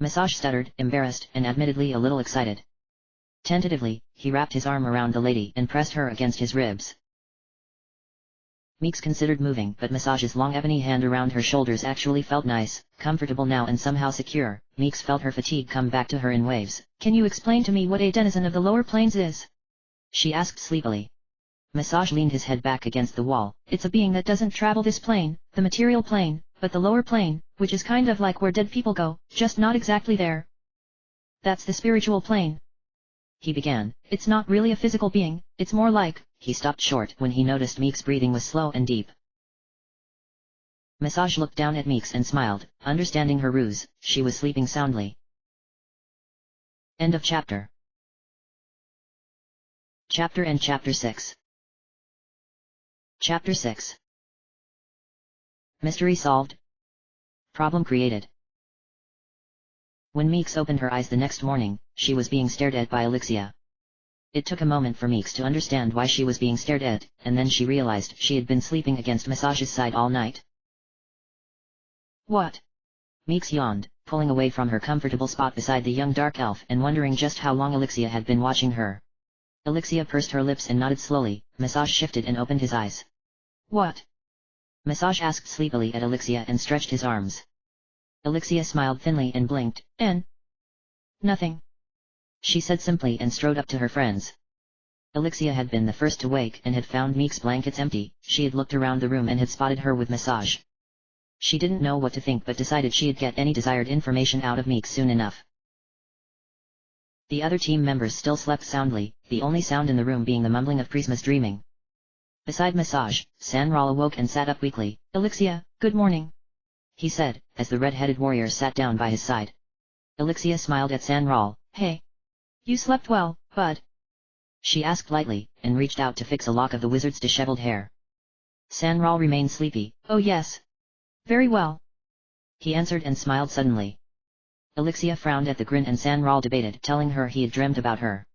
Speaker 1: Massage stuttered, embarrassed and admittedly a little excited. Tentatively, he wrapped his arm around the lady and pressed her against his ribs. Meeks considered moving, but Massage's long ebony hand around her shoulders actually felt nice, comfortable now and somehow secure. Meeks felt her fatigue come back to her in waves.
Speaker 2: Can you explain to me what a denizen of the lower planes is?
Speaker 1: She asked sleepily. Massage leaned his head back against the wall.
Speaker 2: It's a being that doesn't travel this plane, the material plane, but the lower plane, which is kind of like where dead people go, just not exactly there. That's the spiritual plane,
Speaker 1: he began.
Speaker 2: It's not really a physical being, it's more like...
Speaker 1: He stopped short when he noticed Meeks' breathing was slow and deep. Massage looked down at Meeks and smiled, understanding her ruse. She was sleeping soundly. End of chapter. Chapter 6. Chapter 6. Mystery solved. Problem created. When Meeks opened her eyes the next morning, she was being stared at by Elixia. It took a moment for Meeks to understand why she was being stared at, and then she realized she had been sleeping against Massage's side all night.
Speaker 2: What?
Speaker 1: Meeks yawned, pulling away from her comfortable spot beside the young dark elf and wondering just how long Elixia had been watching her. Elixia pursed her lips and nodded slowly. Massage shifted and opened his eyes.
Speaker 2: What?
Speaker 1: Massage asked sleepily at Elixia and stretched his arms. Elixia smiled thinly and blinked.
Speaker 2: Nothing,
Speaker 1: she said simply and strode up to her friends. Elixia had been the first to wake and had found Meeks' blankets empty. She had looked around the room and had spotted her with Massage. She didn't know what to think but decided she'd get any desired information out of Meeks soon enough. The other team members still slept soundly, the only sound in the room being the mumbling of Prisma's dreaming. Beside Massage, Sanral awoke and sat up weakly.
Speaker 2: Elixia, good morning,
Speaker 1: he said, as the red-headed warrior sat down by his side. Elixia smiled at Sanral.
Speaker 2: Hey. You slept well, bud?
Speaker 1: She asked lightly, and reached out to fix a lock of the wizard's disheveled hair. Sanral remained sleepy.
Speaker 2: Oh yes. Very well,
Speaker 1: he answered and smiled suddenly. Elixia frowned at the grin and Sanral debated, telling her he had dreamt about her.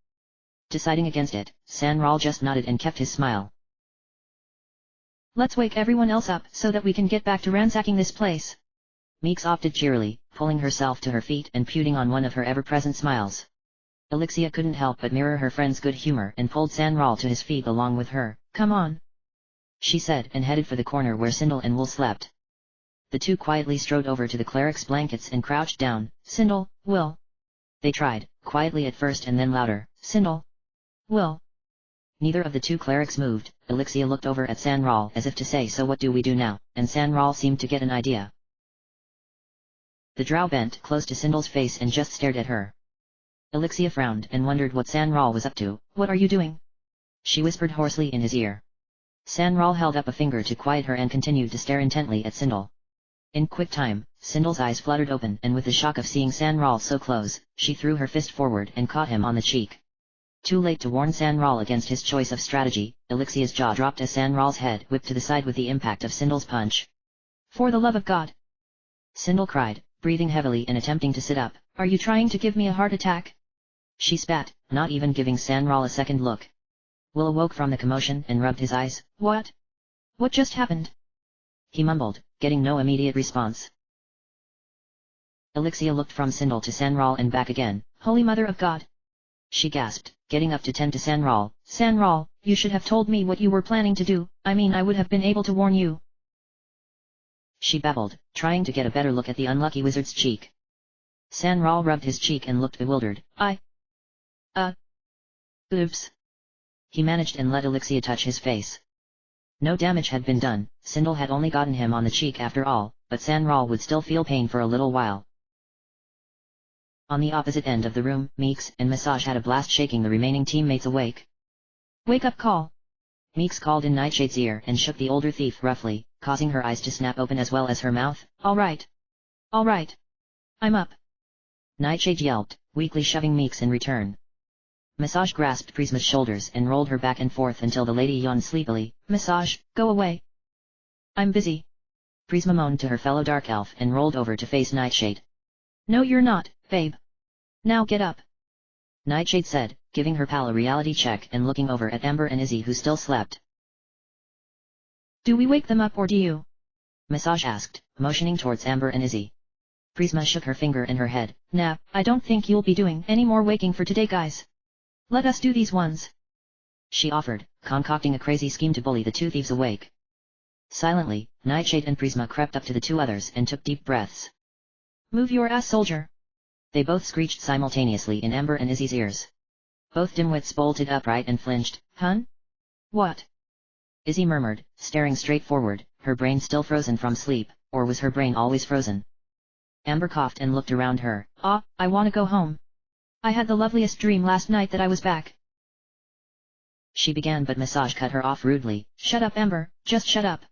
Speaker 1: Deciding against it, Sanral just nodded and kept his smile.
Speaker 2: Let's wake everyone else up so that we can get back to ransacking this place.
Speaker 1: Meeks opted cheerily, pulling herself to her feet and putting on one of her ever-present smiles. Elixia couldn't help but mirror her friend's good humor and pulled Sanral to his feet along with her.
Speaker 2: Come on,
Speaker 1: she said and headed for the corner where Sindel and Wool slept. The two quietly strode over to the cleric's blankets and crouched down.
Speaker 2: Sindel, Will.
Speaker 1: They tried, quietly at first and then louder.
Speaker 2: Sindel. Will.
Speaker 1: Neither of the two clerics moved. Elixia looked over at Sanral as if to say, so what do we do now? And Sanral seemed to get an idea. The drow bent close to Sindel's face and just stared at her. Elixia frowned and wondered what Sanral was up to.
Speaker 2: What are you doing?
Speaker 1: She whispered hoarsely in his ear. Sanral held up a finger to quiet her and continued to stare intently at Sindel. In quick time, Sindel's eyes fluttered open and with the shock of seeing Sanral so close, she threw her fist forward and caught him on the cheek. Too late to warn Sanral against his choice of strategy, Elixia's jaw dropped as Sanral's head whipped to the side with the impact of Sindel's punch.
Speaker 2: For the love of God!
Speaker 1: Sindel cried, breathing heavily and attempting to sit up.
Speaker 2: Are you trying to give me a heart attack?
Speaker 1: She spat, not even giving Sanral a second look. Will awoke from the commotion and rubbed his eyes.
Speaker 2: What? What just happened?
Speaker 1: He mumbled, getting no immediate response. Elixia looked from Sindel to Sanral and back again.
Speaker 2: Holy Mother of God!
Speaker 1: She gasped, getting up to tend to Sanral.
Speaker 2: Sanral, you should have told me what you were planning to do, I mean I would have been able to warn you.
Speaker 1: She babbled, trying to get a better look at the unlucky wizard's cheek. Sanral rubbed his cheek and looked bewildered.
Speaker 2: Oops.
Speaker 1: He managed and let Elixia touch his face. No damage had been done, Sindel had only gotten him on the cheek after all, but Sanral would still feel pain for a little while. On the opposite end of the room, Meeks and Massage had a blast shaking the remaining teammates awake.
Speaker 2: Wake up call.
Speaker 1: Meeks called in Nightshade's ear and shook the older thief roughly, causing her eyes to snap open as well as her mouth.
Speaker 2: All right. I'm up.
Speaker 1: Nightshade yelped, weakly shoving Meeks in return. Massage grasped Prisma's shoulders and rolled her back and forth until the lady yawned sleepily.
Speaker 2: Massage, go away. I'm busy.
Speaker 1: Prisma moaned to her fellow dark elf and rolled over to face Nightshade.
Speaker 2: No you're not, babe. Now get up.
Speaker 1: Nightshade said, giving her pal a reality check and looking over at Amber and Izzy who still slept.
Speaker 2: Do we wake them up or do you?
Speaker 1: Massage asked, motioning towards Amber and Izzy. Prisma shook her finger in her head.
Speaker 2: Nah, I don't think you'll be doing any more waking for today guys. Let us do these ones.
Speaker 1: She offered, concocting a crazy scheme to bully the two thieves awake. Silently, Nightshade and Prisma crept up to the two others and took deep breaths.
Speaker 2: Move your ass soldier.
Speaker 1: They both screeched simultaneously in Amber and Izzy's ears. Both dimwits bolted upright and flinched.
Speaker 2: Hun? What?
Speaker 1: Izzy murmured, staring straight forward, her brain still frozen from sleep, or was her brain always frozen? Amber coughed and looked around her.
Speaker 2: I wanna go home. I had the loveliest dream last night that I was back.
Speaker 1: She began but Massage cut her off rudely.
Speaker 2: Shut up Amber, just shut up.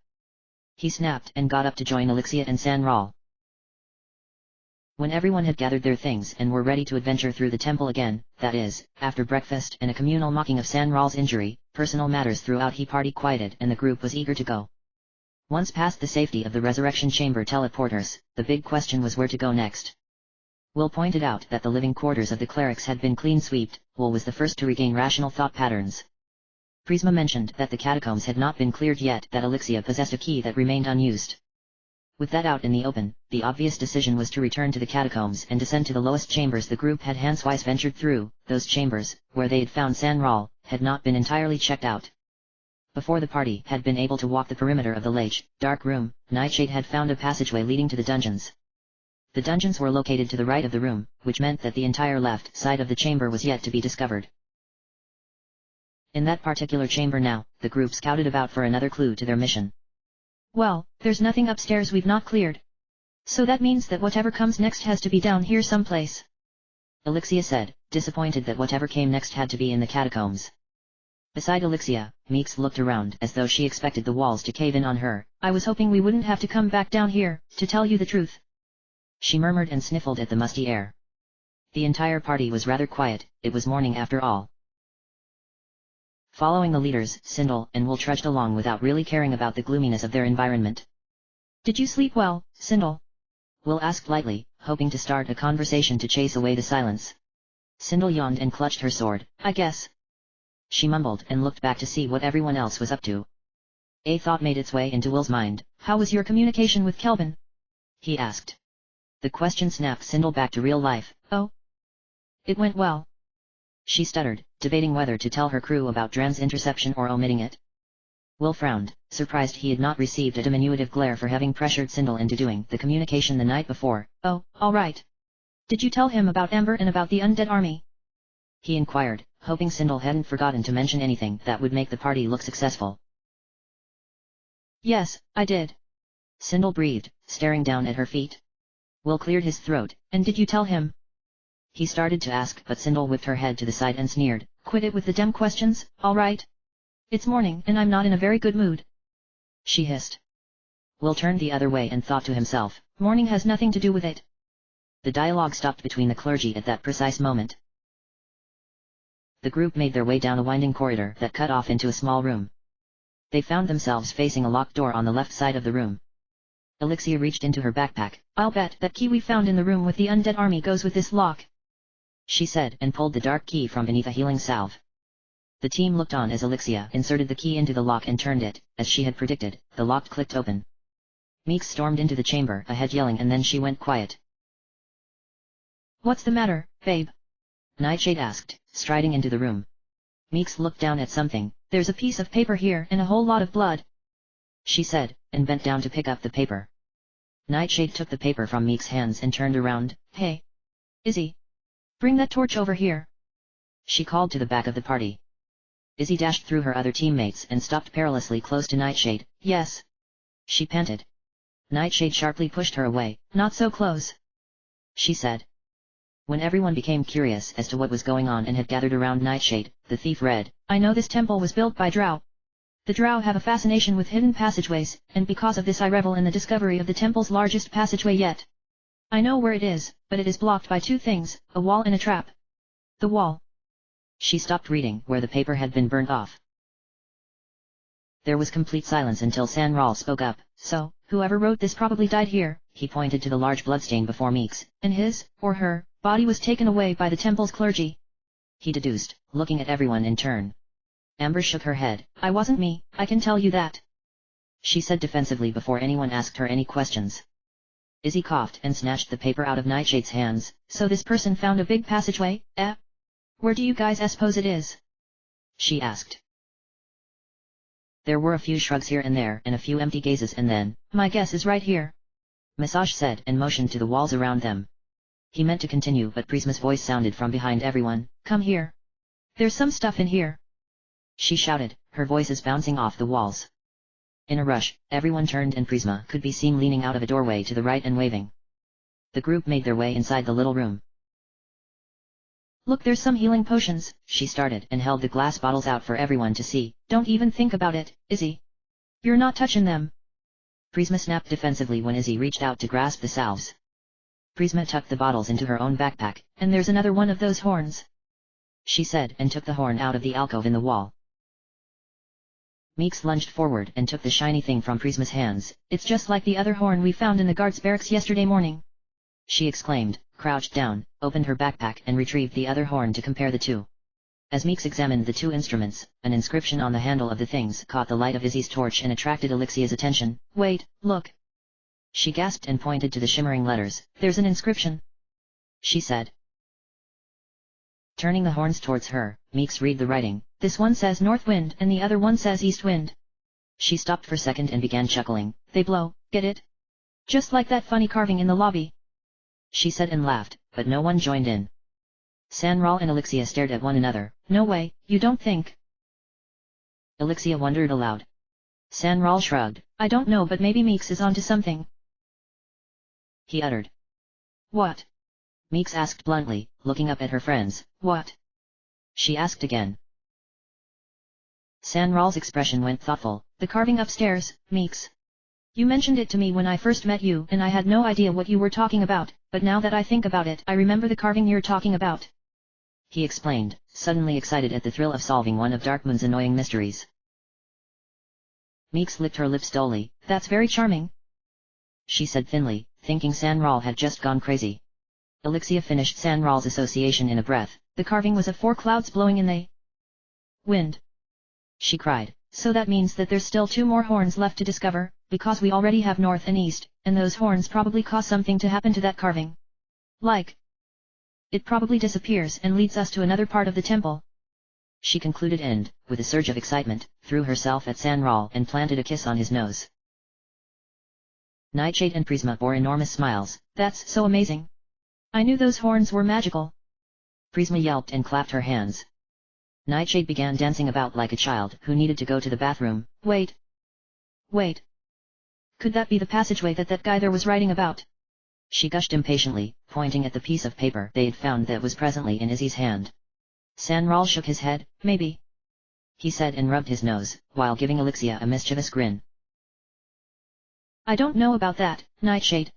Speaker 1: He snapped and got up to join Elixia and Sanral. When everyone had gathered their things and were ready to adventure through the temple again, that is, after breakfast and a communal mocking of Sanral's injury, personal matters throughout he party quieted and the group was eager to go. Once past the safety of the resurrection chamber teleporters, the big question was where to go next. Will pointed out that the living quarters of the clerics had been clean swept. Will was the first to regain rational thought patterns. Prisma mentioned that the catacombs had not been cleared yet, that Elixia possessed a key that remained unused. With that out in the open, the obvious decision was to return to the catacombs and descend to the lowest chambers the group had handswise ventured through. Those chambers, where they had found Sanral, had not been entirely checked out. Before the party had been able to walk the perimeter of the large, dark room, Nightshade had found a passageway leading to the dungeons. The dungeons were located to the right of the room, which meant that the entire left side of the chamber was yet to be discovered. In that particular chamber now, the group scouted about for another clue to their mission.
Speaker 2: Well, there's nothing upstairs we've not cleared. So that means that whatever comes next has to be down here someplace.
Speaker 1: Elixia said, disappointed that whatever came next had to be in the catacombs. Beside Elixia, Meeks looked around as though she expected the walls to cave in on her.
Speaker 2: I was hoping we wouldn't have to come back down here, to tell you the truth.
Speaker 1: She murmured and sniffled at the musty air. The entire party was rather quiet, it was morning after all. Following the leaders, Sindel and Will trudged along without really caring about the gloominess of their environment.
Speaker 2: Did you sleep well, Sindel?
Speaker 1: Will asked lightly, hoping to start a conversation to chase away the silence. Sindel yawned and clutched her sword.
Speaker 2: I guess.
Speaker 1: She mumbled and looked back to see what everyone else was up to. A thought made its way into Will's mind.
Speaker 2: How was your communication with Kelvin?
Speaker 1: He asked. The question snapped Sindel back to real life.
Speaker 2: Oh. It went well.
Speaker 1: She stuttered, debating whether to tell her crew about Dran's interception or omitting it. Will frowned, surprised he had not received a diminutive glare for having pressured Sindel into doing the communication the night before.
Speaker 2: Oh, all right. Did you tell him about Amber and about the undead army?
Speaker 1: He inquired, hoping Sindel hadn't forgotten to mention anything that would make the party look successful.
Speaker 2: Yes, I did.
Speaker 1: Sindel breathed, staring down at her feet. Will cleared his throat.
Speaker 2: And did you tell him?
Speaker 1: He started to ask but Sindel whipped her head to the side and sneered.
Speaker 2: Quit it with the dumb questions, all right? It's morning and I'm not in a very good mood.
Speaker 1: She hissed. Will turned the other way and thought to himself.
Speaker 2: Morning has nothing to do with it.
Speaker 1: The dialogue stopped between the clergy at that precise moment. The group made their way down a winding corridor that cut off into a small room. They found themselves facing a locked door on the left side of the room. Elixia reached into her backpack.
Speaker 2: I'll bet that key we found in the room with the undead army goes with this lock,
Speaker 1: she said and pulled the dark key from beneath a healing salve. The team looked on as Elixia inserted the key into the lock and turned it. As she had predicted, the lock clicked open. Meeks stormed into the chamber ahead yelling and then she went quiet.
Speaker 2: What's the matter, babe?
Speaker 1: Nightshade asked, striding into the room. Meeks looked down at something.
Speaker 2: There's a piece of paper here and a whole lot of blood,
Speaker 1: she said, and bent down to pick up the paper. Nightshade took the paper from Meek's hands and turned around.
Speaker 2: Hey, Izzy, bring that torch over here,
Speaker 1: she called to the back of the party. Izzy dashed through her other teammates and stopped perilously close to Nightshade.
Speaker 2: Yes,
Speaker 1: she panted. Nightshade sharply pushed her away.
Speaker 2: Not so close,
Speaker 1: she said. When everyone became curious as to what was going on and had gathered around Nightshade, the thief read,
Speaker 2: I know this temple was built by Drow. The Drow have a fascination with hidden passageways, and because of this I revel in the discovery of the temple's largest passageway yet. I know where it is, but it is blocked by two things, a wall and a trap. The wall.
Speaker 1: She stopped reading where the paper had been burnt off. There was complete silence until Sanral spoke up.
Speaker 2: So, whoever wrote this probably died here.
Speaker 1: He pointed to the large bloodstain before Meeks.
Speaker 2: And his, or her, body was taken away by the temple's clergy,
Speaker 1: he deduced, looking at everyone in turn. Amber shook her head.
Speaker 2: I wasn't me, I can tell you that,
Speaker 1: she said defensively before anyone asked her any questions. Izzy coughed and snatched the paper out of Nightshade's hands.
Speaker 2: So this person found a big passageway, eh? Where do you guys suppose it is?
Speaker 1: She asked. There were a few shrugs here and there and a few empty gazes and then,
Speaker 2: my guess is right here,
Speaker 1: Massage said and motioned to the walls around them. He meant to continue but Prisma's voice sounded from behind everyone.
Speaker 2: Come here. There's some stuff in here,
Speaker 1: she shouted, her voices bouncing off the walls. In a rush, everyone turned and Prisma could be seen leaning out of a doorway to the right and waving. The group made their way inside the little room.
Speaker 2: Look, there's some healing potions,
Speaker 1: she started and held the glass bottles out for everyone to see.
Speaker 2: Don't even think about it, Izzy. You're not touching them.
Speaker 1: Prisma snapped defensively when Izzy reached out to grasp the salves. Prisma tucked the bottles into her own backpack.
Speaker 2: And there's another one of those horns,
Speaker 1: she said and took the horn out of the alcove in the wall. Meeks lunged forward and took the shiny thing from Prisma's hands.
Speaker 2: It's just like the other horn we found in the guards' barracks yesterday morning,
Speaker 1: she exclaimed, crouched down, opened her backpack and retrieved the other horn to compare the two. As Meeks examined the two instruments, an inscription on the handle of the things caught the light of Izzy's torch and attracted Alexia's attention.
Speaker 2: Wait, look,
Speaker 1: she gasped and pointed to the shimmering letters.
Speaker 2: There's an inscription,
Speaker 1: she said. Turning the horns towards her, Meeks read the writing.
Speaker 2: This one says North Wind and the other one says East Wind.
Speaker 1: She stopped for a second and began chuckling.
Speaker 2: They blow, get it? Just like that funny carving in the lobby,
Speaker 1: she said and laughed, but no one joined in. Sanral and Alexia stared at one another.
Speaker 2: No way, you don't think?
Speaker 1: Alexia wondered aloud. Sanral shrugged.
Speaker 2: I don't know, but maybe Meeks is onto something,
Speaker 1: he uttered.
Speaker 2: What?
Speaker 1: Meeks asked bluntly, looking up at her friends.
Speaker 2: What?
Speaker 1: She asked again. Sanral's expression went thoughtful.
Speaker 2: The carving upstairs, Meeks. You mentioned it to me when I first met you and I had no idea what you were talking about, but now that I think about it I remember the carving you're talking about,
Speaker 1: he explained, suddenly excited at the thrill of solving one of Darkmoon's annoying mysteries. Meeks licked her lips dully.
Speaker 2: That's very charming,
Speaker 1: she said thinly, thinking Sanral had just gone crazy. Alexia finished Sanral's association in a breath.
Speaker 2: The carving was of 4 clouds blowing in the wind,
Speaker 1: she cried.
Speaker 2: So that means that there's still 2 more horns left to discover, because we already have North and East, and those horns probably cause something to happen to that carving. Like, it probably disappears and leads us to another part of the temple,
Speaker 1: she concluded and, with a surge of excitement, threw herself at Sanral and planted a kiss on his nose. Nightshade and Prisma bore enormous smiles.
Speaker 2: That's so amazing. I knew those horns were magical.
Speaker 1: Prisma yelped and clapped her hands. Nightshade began dancing about like a child who needed to go to the bathroom.
Speaker 2: Wait. Wait. Could that be the passageway that guy there was writing about?
Speaker 1: She gushed impatiently, pointing at the piece of paper they had found that was presently in Izzy's hand. Sanral shook his head. Maybe, he said and rubbed his nose, while giving Alexia a mischievous grin.
Speaker 2: I don't know about that, Nightshade,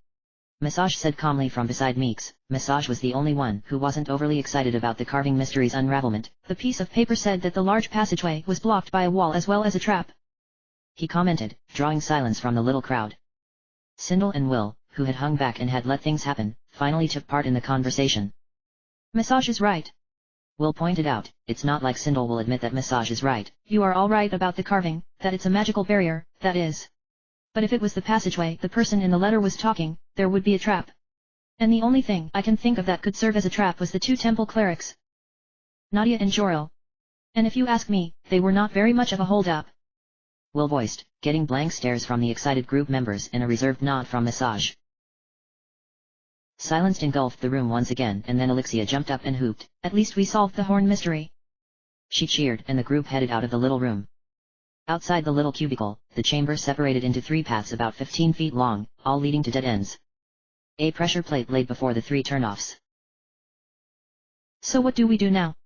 Speaker 1: Massage said calmly from beside Meeks. Massage was the only one who wasn't overly excited about the carving mystery's unravelment.
Speaker 2: The piece of paper said that the large passageway was blocked by a wall as well as a trap,
Speaker 1: he commented, drawing silence from the little crowd. Sindel and Will, who had hung back and had let things happen, finally took part in the conversation.
Speaker 2: Massage is right,
Speaker 1: Will pointed out. It's not like Sindel will admit that Massage is right.
Speaker 2: You are all right about the carving, that it's a magical barrier, that is. But if it was the passageway the person in the letter was talking, there would be a trap. And the only thing I can think of that could serve as a trap was the 2 temple clerics. Nadia and Joril. And if you ask me, they were not very much of a hold-up.
Speaker 1: Will voiced, getting blank stares from the excited group members and a reserved nod from Massage. Silence engulfed the room once again, and then Alexia jumped up and hooped,
Speaker 2: "At least we solved the horn mystery."
Speaker 1: She cheered, and the group headed out of the little room. Outside the little cubicle, the chamber separated into 3 paths about 15 feet long, all leading to dead ends. A pressure plate laid before the 3 turnoffs.
Speaker 2: "So what do we do now?"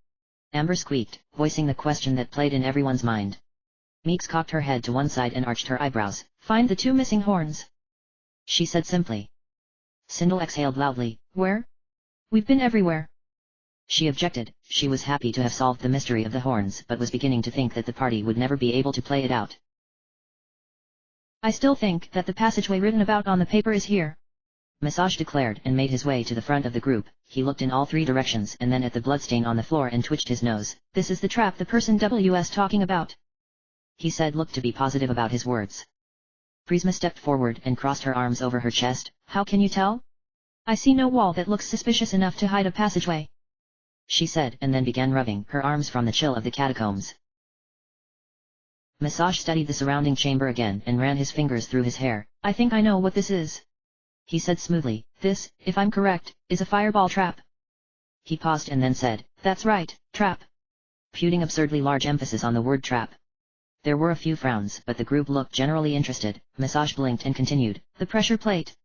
Speaker 1: Amber squeaked, voicing the question that played in everyone's mind. Meeks cocked her head to one side and arched her eyebrows.
Speaker 2: "Find the 2 missing horns,"
Speaker 1: she said simply. Sindel exhaled loudly.
Speaker 2: "Where? We've been everywhere."
Speaker 1: She objected. She was happy to have solved the mystery of the horns, but was beginning to think that the party would never be able to play it out.
Speaker 2: "I still think that the passageway written about on the paper is here,"
Speaker 1: Massage declared, and made his way to the front of the group. He looked in all 3 directions and then at the bloodstain on the floor and twitched his nose.
Speaker 2: "This is the trap the person was talking about,"
Speaker 1: he said, looked to be positive about his words. Prisma stepped forward and crossed her arms over her chest.
Speaker 2: "How can you tell? I see no wall that looks suspicious enough to hide a passageway,"
Speaker 1: she said, and then began rubbing her arms from the chill of the catacombs. Massage studied the surrounding chamber again and ran his fingers through his hair.
Speaker 2: "I think I know what this is,"
Speaker 1: he said smoothly.
Speaker 2: "This, if I'm correct, is a fireball trap."
Speaker 1: He paused and then said,
Speaker 2: "That's right, trap,"
Speaker 1: putting absurdly large emphasis on the word trap. There were a few frowns, but the group looked generally interested. Massage blinked and continued,
Speaker 2: "The pressure plate."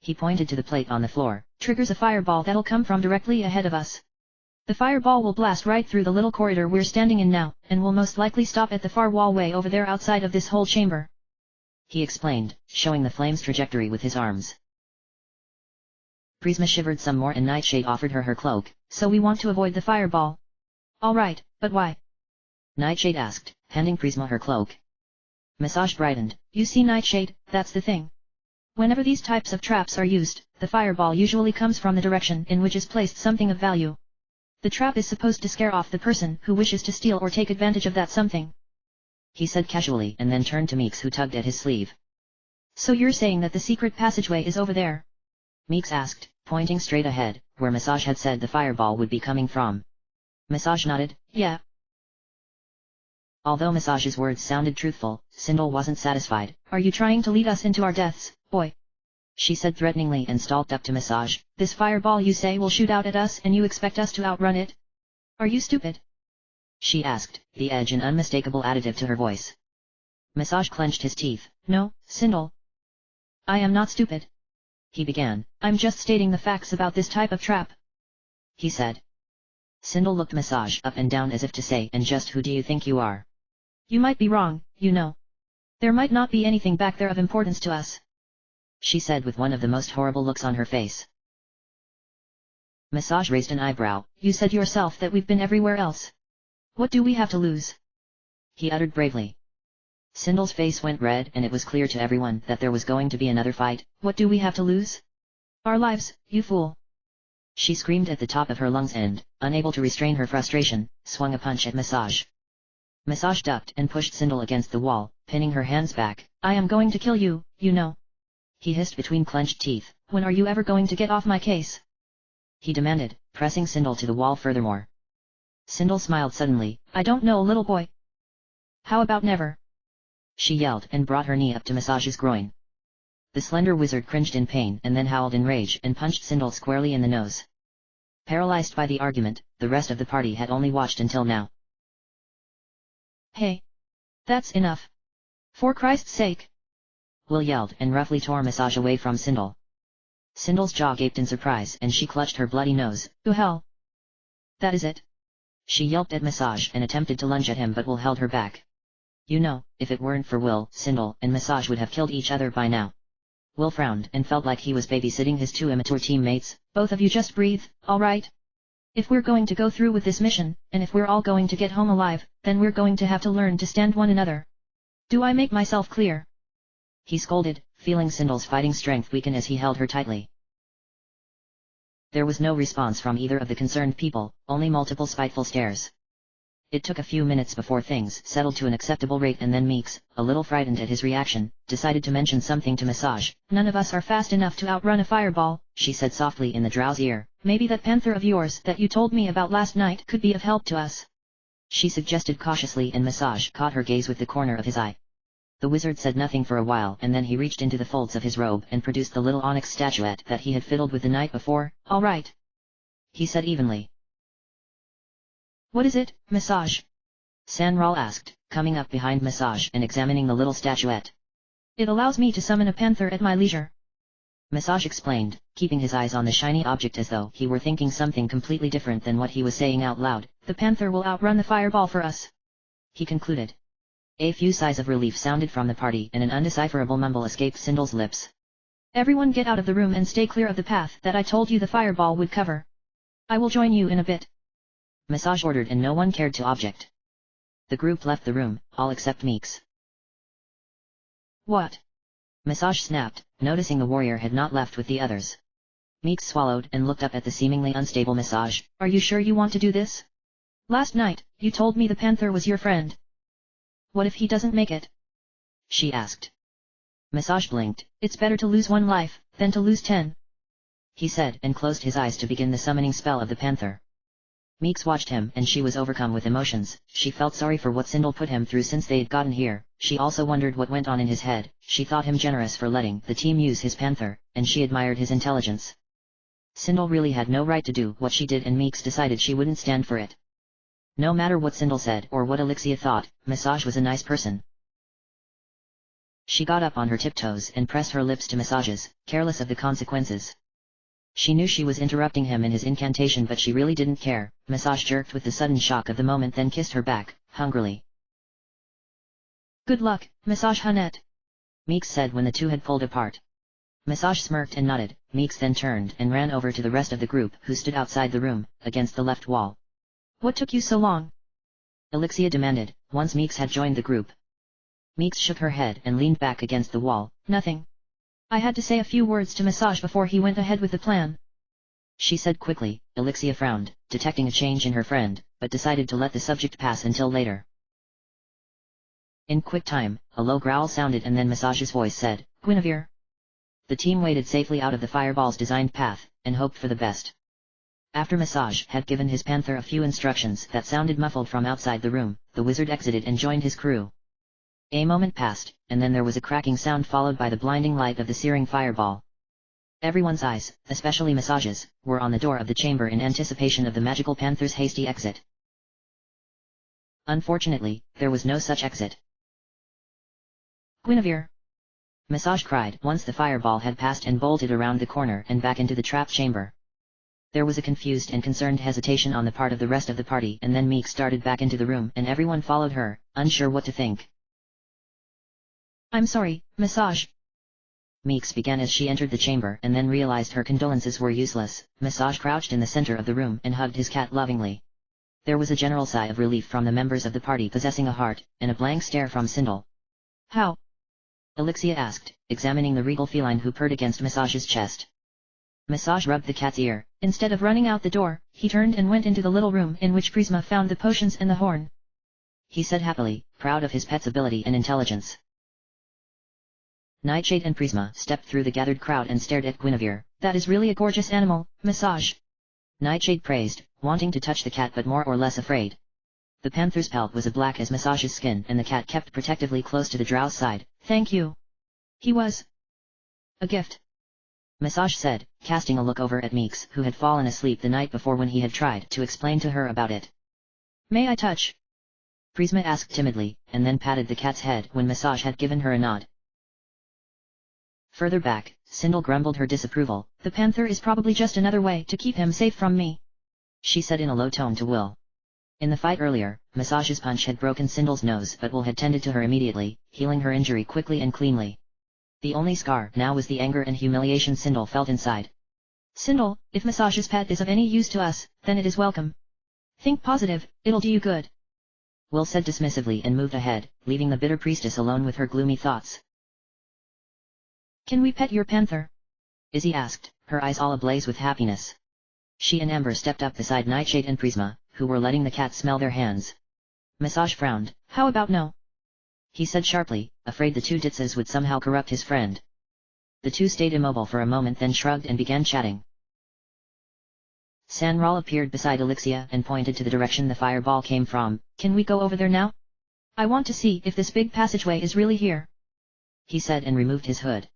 Speaker 1: He pointed to the plate on the floor.
Speaker 2: "Triggers a fireball that'll come from directly ahead of us. The fireball will blast right through the little corridor we're standing in now, and will most likely stop at the far wall way over there outside of this whole chamber,"
Speaker 1: he explained, showing the flame's trajectory with his arms. Prisma shivered some more and Nightshade offered her cloak.
Speaker 2: "So we want to avoid the fireball." "All right, but why?"
Speaker 1: Nightshade asked, handing Prisma her cloak. Massage brightened.
Speaker 2: "You see, Nightshade, that's the thing. Whenever these types of traps are used, the fireball usually comes from the direction in which is placed something of value. The trap is supposed to scare off the person who wishes to steal or take advantage of that something,"
Speaker 1: he said casually, and then turned to Meeks, who tugged at his sleeve.
Speaker 2: "So you're saying that the secret passageway is over there?"
Speaker 1: Meeks asked, pointing straight ahead, where Massage had said the fireball would be coming from. Massage nodded.
Speaker 2: "Yeah."
Speaker 1: Although Massage's words sounded truthful, Sindel wasn't satisfied.
Speaker 2: "Are you trying to lead us into our deaths, boy?"
Speaker 1: she said threateningly and stalked up to Massage.
Speaker 2: "This fireball you say will shoot out at us and you expect us to outrun it? Are you stupid?"
Speaker 1: she asked, the edge an unmistakable additive to her voice. Massage clenched his teeth.
Speaker 2: "No, Sindel. I am not stupid,"
Speaker 1: he began.
Speaker 2: "I'm just stating the facts about this type of trap,"
Speaker 1: he said. Sindel looked Massage up and down as if to say, "And just who do you think you are?"
Speaker 2: "You might be wrong, you know. There might not be anything back there of importance to us,"
Speaker 1: she said with one of the most horrible looks on her face. Massage raised an eyebrow.
Speaker 2: "You said yourself that we've been everywhere else. What do we have to lose?"
Speaker 1: he uttered bravely. Sindel's face went red and it was clear to everyone that there was going to be another fight.
Speaker 2: "What do we have to lose?" "Our lives, you fool!"
Speaker 1: she screamed at the top of her lungs and, unable to restrain her frustration, swung a punch at Massage. Massage ducked and pushed Sindel against the wall, pinning her hands back.
Speaker 2: "I am going to kill you, you know,"
Speaker 1: he hissed between clenched teeth.
Speaker 2: "When are you ever going to get off my case?"
Speaker 1: he demanded, pressing Sindel to the wall furthermore. Sindel smiled suddenly.
Speaker 2: "I don't know, little boy. How about never?"
Speaker 1: she yelled and brought her knee up to Massage's groin. The slender wizard cringed in pain and then howled in rage and punched Sindel squarely in the nose. Paralyzed by the argument, the rest of the party had only watched until now.
Speaker 2: "Hey! That's enough. For Christ's sake!"
Speaker 1: Will yelled and roughly tore Massage away from Sindel. Sindel's jaw gaped in surprise and she clutched her bloody nose.
Speaker 2: "To hell! That is it!"
Speaker 1: she yelped at Massage and attempted to lunge at him, but Will held her back. "You know, if it weren't for Will, Sindel and Massage would have killed each other by now." Will frowned and felt like he was babysitting his 2 immature teammates.
Speaker 2: "Both of you just breathe, all right? If we're going to go through with this mission, and if we're all going to get home alive, then we're going to have to learn to stand one another. Do I make myself clear?"
Speaker 1: he scolded, feeling Sindel's fighting strength weaken as he held her tightly. There was no response from either of the concerned people, only multiple spiteful stares. It took a few minutes before things settled to an acceptable rate, and then Meeks, a little frightened at his reaction, decided to mention something to Massage.
Speaker 2: "None of us are fast enough to outrun a fireball,"
Speaker 1: she said softly in the drow's ear.
Speaker 2: maybe that panther of yours that you told me about last night could be of help to us.
Speaker 1: She suggested cautiously, and Massage caught her gaze with the corner of his eye. The wizard said nothing for a while, and then he reached into the folds of his robe and produced the little onyx statuette that he had fiddled with the night before.
Speaker 2: All right,
Speaker 1: he said evenly.
Speaker 2: What is it, Massage?
Speaker 1: Sanral asked, coming up behind Massage and examining the little statuette.
Speaker 2: It allows me to summon a panther at my leisure.
Speaker 1: Massage explained, keeping his eyes on the shiny object as though he were thinking something completely different than what he was saying out loud.
Speaker 2: The panther will outrun the fireball for us,
Speaker 1: he concluded. A few sighs of relief sounded from the party and an undecipherable mumble escaped Sindul's lips.
Speaker 2: Everyone get out of the room and stay clear of the path that I told you the fireball would cover. I will join you in a bit,
Speaker 1: Massage ordered, and no one cared to object. The group left the room, all except Meeks.
Speaker 2: What?
Speaker 1: Massage snapped, noticing the warrior had not left with the others. Meeks swallowed and looked up at the seemingly unstable Massage.
Speaker 2: Are you sure you want to do this? Last night, you told me the panther was your friend. What if he doesn't make it?
Speaker 1: She asked. Massage blinked.
Speaker 2: It's better to lose 1 life, than to lose 10.
Speaker 1: He said, and closed his eyes to begin the summoning spell of the panther. Meeks watched him, and she was overcome with emotions. She felt sorry for what Sindel put him through since they had gotten here. She also wondered what went on in his head. She thought him generous for letting the team use his panther, and she admired his intelligence. Sindel really had no right to do what she did, and Meeks decided she wouldn't stand for it. No matter what Sindel said or what Elixia thought, Massage was a nice person. She got up on her tiptoes and pressed her lips to Massage's, careless of the consequences. She knew she was interrupting him in his incantation, but she really didn't care. Massage jerked with the sudden shock of the moment, then kissed her back, hungrily.
Speaker 2: Good luck, Massage Hunette,
Speaker 1: Meeks said when the two had pulled apart. Massage smirked and nodded. Meeks then turned and ran over to the rest of the group, who stood outside the room, against the left wall.
Speaker 2: What took you so long?
Speaker 1: Elixia demanded, once Meeks had joined the group. Meeks shook her head and leaned back against the wall.
Speaker 2: Nothing. I had to say a few words to Massage before he went ahead with the plan,
Speaker 1: she said quickly. Elixia frowned, detecting a change in her friend, but decided to let the subject pass until later. In quick time, a low growl sounded, and then Massage's voice said,
Speaker 2: Guinevere.
Speaker 1: The team waded safely out of the fireball's designed path, and hoped for the best. After Massage had given his panther a few instructions that sounded muffled from outside the room, the wizard exited and joined his crew. A moment passed, and then there was a cracking sound followed by the blinding light of the searing fireball. Everyone's eyes, especially Massage's, were on the door of the chamber in anticipation of the magical panther's hasty exit. Unfortunately, there was no such exit.
Speaker 2: Guinevere!
Speaker 1: Massage cried once the fireball had passed and bolted around the corner and back into the trap chamber. There was a confused and concerned hesitation on the part of the rest of the party, and then Meek started back into the room and everyone followed her, unsure what to think.
Speaker 2: I'm sorry, Massage.
Speaker 1: Meeks began as she entered the chamber and then realized her condolences were useless. Massage crouched in the center of the room and hugged his cat lovingly. There was a general sigh of relief from the members of the party possessing a heart, and a blank stare from Sindel.
Speaker 2: How?
Speaker 1: Elixia asked, examining the regal feline who purred against Massage's chest. Massage rubbed the cat's ear.
Speaker 2: Instead of running out the door, he turned and went into the little room in which Prisma found the potions and the horn,
Speaker 1: he said happily, proud of his pet's ability and intelligence. Nightshade and Prisma stepped through the gathered crowd and stared at Guinevere.
Speaker 2: That is really a gorgeous animal, Massage.
Speaker 1: Nightshade praised, wanting to touch the cat but more or less afraid. The panther's pelt was as black as Massage's skin, and the cat kept protectively close to the drow's side.
Speaker 2: Thank you. He was a gift,
Speaker 1: Massage said, casting a look over at Meeks, who had fallen asleep the night before when he had tried to explain to her about it.
Speaker 2: May I touch?
Speaker 1: Prisma asked timidly, and then patted the cat's head when Massage had given her a nod. Further back, Sindel grumbled her disapproval.
Speaker 2: The panther is probably just another way to keep him safe from me,
Speaker 1: she said in a low tone to Will. In the fight earlier, Massage's punch had broken Sindel's nose, but Will had tended to her immediately, healing her injury quickly and cleanly. The only scar now was the anger and humiliation Sindel felt inside.
Speaker 2: Sindel, if Massage's pet is of any use to us, then it is welcome. Think positive, it'll do you good,
Speaker 1: Will said dismissively and moved ahead, leaving the bitter priestess alone with her gloomy thoughts.
Speaker 2: Can we pet your panther?
Speaker 1: Izzy asked, her eyes all ablaze with happiness. She and Amber stepped up beside Nightshade and Prisma, who were letting the cat smell their hands. Massage frowned.
Speaker 2: How about no?
Speaker 1: He said sharply, afraid the two ditzes would somehow corrupt his friend. The two stayed immobile for a moment, then shrugged and began chatting. Sanral appeared beside Elixia and pointed to the direction the fireball came from.
Speaker 2: Can we go over there now? I want to see if this big passageway is really here,
Speaker 1: he said and removed his hood.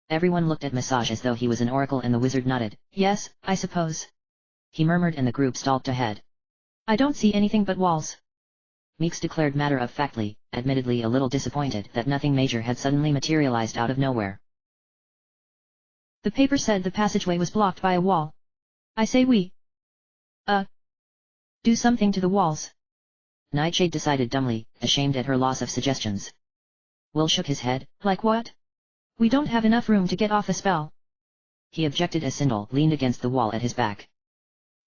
Speaker 1: Everyone looked at Massage as though he was an oracle and the wizard nodded.
Speaker 2: Yes, I suppose,
Speaker 1: he murmured and the group stalked ahead.
Speaker 2: I don't see anything but walls,
Speaker 1: Meeks declared matter-of-factly, admittedly a little disappointed that nothing major had suddenly materialized out of nowhere.
Speaker 2: The paper said the passageway was blocked by a wall. I say we do something to the walls.
Speaker 1: Nightshade decided dumbly, ashamed at her loss of suggestions. Will shook his head.
Speaker 2: Like what? We don't have enough room to get off a spell,
Speaker 1: he objected as Sindel leaned against the wall at his back.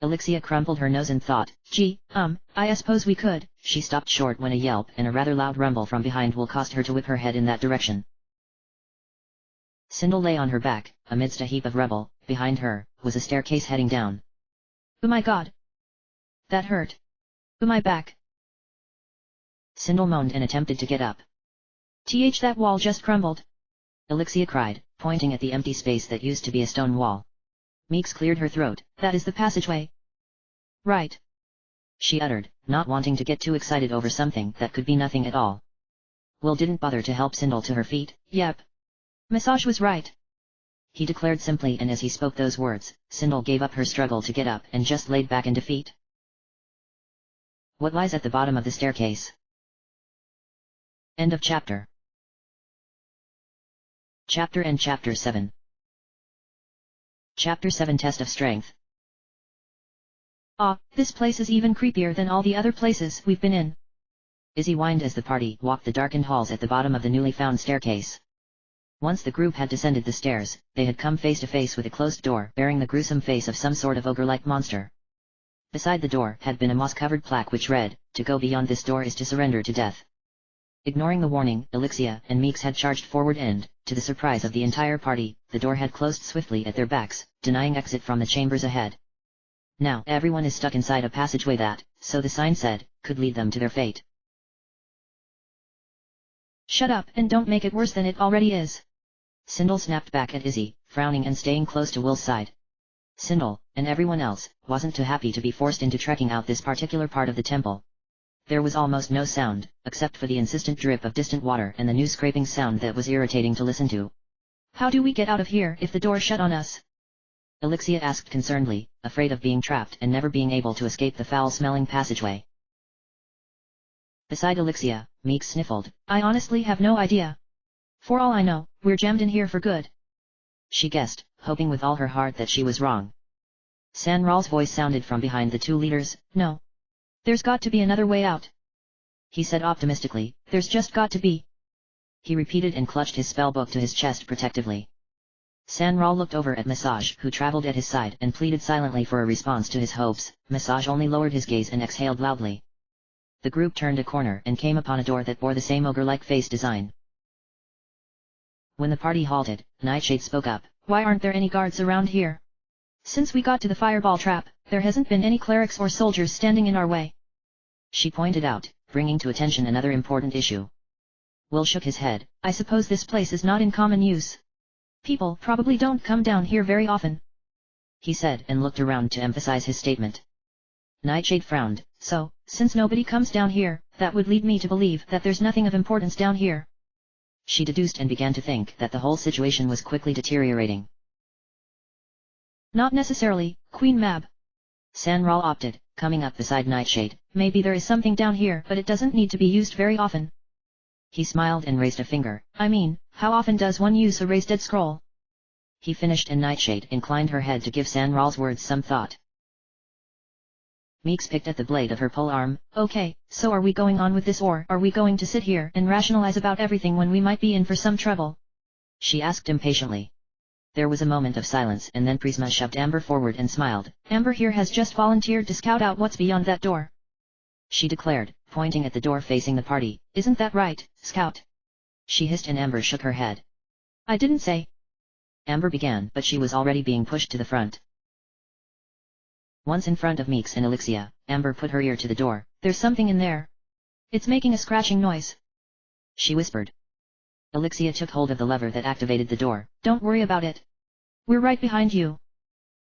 Speaker 1: Elixia crumpled her nose and thought,
Speaker 2: gee, I suppose we could.
Speaker 1: She stopped short when a yelp and a rather loud rumble from behind will caused her to whip her head in that direction. Sindel lay on her back, amidst a heap of rubble. Behind her was a staircase heading down.
Speaker 2: Oh my god! That hurt. Oh my back!
Speaker 1: Sindel moaned and attempted to get up.
Speaker 2: That wall just crumbled,
Speaker 1: Elixia cried, pointing at the empty space that used to be a stone wall. Meeks cleared her throat.
Speaker 2: That is the passageway. Right,
Speaker 1: she uttered, not wanting to get too excited over something that could be nothing at all. Will didn't bother to help Sindel to her feet.
Speaker 2: Yep. Massage was right,
Speaker 1: he declared simply, and as he spoke those words, Sindel gave up her struggle to get up and just laid back in defeat. What lies at the bottom of the staircase? End of chapter. Chapter 7. Chapter 7 Test of Strength.
Speaker 2: This place is even creepier than all the other places we've been in,
Speaker 1: Izzy whined as the party walked the darkened halls at the bottom of the newly found staircase. Once the group had descended the stairs, they had come face to face with a closed door bearing the gruesome face of some sort of ogre-like monster. Beside the door had been a moss-covered plaque which read, "To go beyond this door is to surrender to death." Ignoring the warning, Elixia and Meeks had charged forward and, to the surprise of the entire party, the door had closed swiftly at their backs, denying exit from the chambers ahead. Now everyone is stuck inside a passageway that, so the sign said, could lead them to their fate.
Speaker 2: Shut up and don't make it worse than it already is,
Speaker 1: Sindel snapped back at Izzy, frowning and staying close to Will's side. Sindel, and everyone else, wasn't too happy to be forced into trekking out this particular part of the temple. There was almost no sound, except for the insistent drip of distant water and the new scraping sound that was irritating to listen to.
Speaker 2: How do we get out of here if the door shut on us?
Speaker 1: Elixia asked concernedly, afraid of being trapped and never being able to escape the foul-smelling passageway. Beside Elixia, Meeks sniffled.
Speaker 2: I honestly have no idea. For all I know, we're jammed in here for good,
Speaker 1: she guessed, hoping with all her heart that she was wrong. Sanral's voice sounded from behind the two leaders.
Speaker 2: No. There's got to be another way out,
Speaker 1: he said optimistically.
Speaker 2: There's just got to be,
Speaker 1: he repeated and clutched his spellbook to his chest protectively. Sanral looked over at Massage, who traveled at his side and pleaded silently for a response to his hopes. Massage only lowered his gaze and exhaled loudly. The group turned a corner and came upon a door that bore the same ogre-like face design. When the party halted, Nightshade spoke up.
Speaker 2: Why aren't there any guards around here? Since we got to the fireball trap, there hasn't been any clerics or soldiers standing in our way,
Speaker 1: she pointed out, bringing to attention another important issue. Will shook his head.
Speaker 2: I suppose this place is not in common use. People probably don't come down here very often,
Speaker 1: he said and looked around to emphasize his statement. Nightshade frowned.
Speaker 2: So, since nobody comes down here, that would lead me to believe that there's nothing of importance down here,
Speaker 1: she deduced and began to think that the whole situation was quickly deteriorating.
Speaker 2: Not necessarily, Queen Mab,
Speaker 1: Sanral opted, coming up beside Nightshade.
Speaker 2: Maybe there is something down here but it doesn't need to be used very often.
Speaker 1: He smiled and raised a finger.
Speaker 2: I mean, how often does one use a raised dead scroll?
Speaker 1: He finished and Nightshade inclined her head to give Sanral's words some thought. Meeks picked at the blade of her polearm.
Speaker 2: Okay, so are we going on with this or are we going to sit here and rationalize about everything when we might be in for some trouble?
Speaker 1: She asked impatiently. There was a moment of silence and then Prisma shoved Amber forward and smiled.
Speaker 2: Amber here has just volunteered to scout out what's beyond that door,
Speaker 1: she declared, pointing at the door facing the party.
Speaker 2: Isn't that right, Scout?
Speaker 1: She hissed and Amber shook her head.
Speaker 2: I didn't say.
Speaker 1: Amber began, but she was already being pushed to the front. Once in front of Meeks and Elixia, Amber put her ear to the door.
Speaker 2: There's something in there. It's making a scratching noise,
Speaker 1: she whispered. Elixia took hold of the lever that activated the door.
Speaker 2: Don't worry about it. We're right behind you,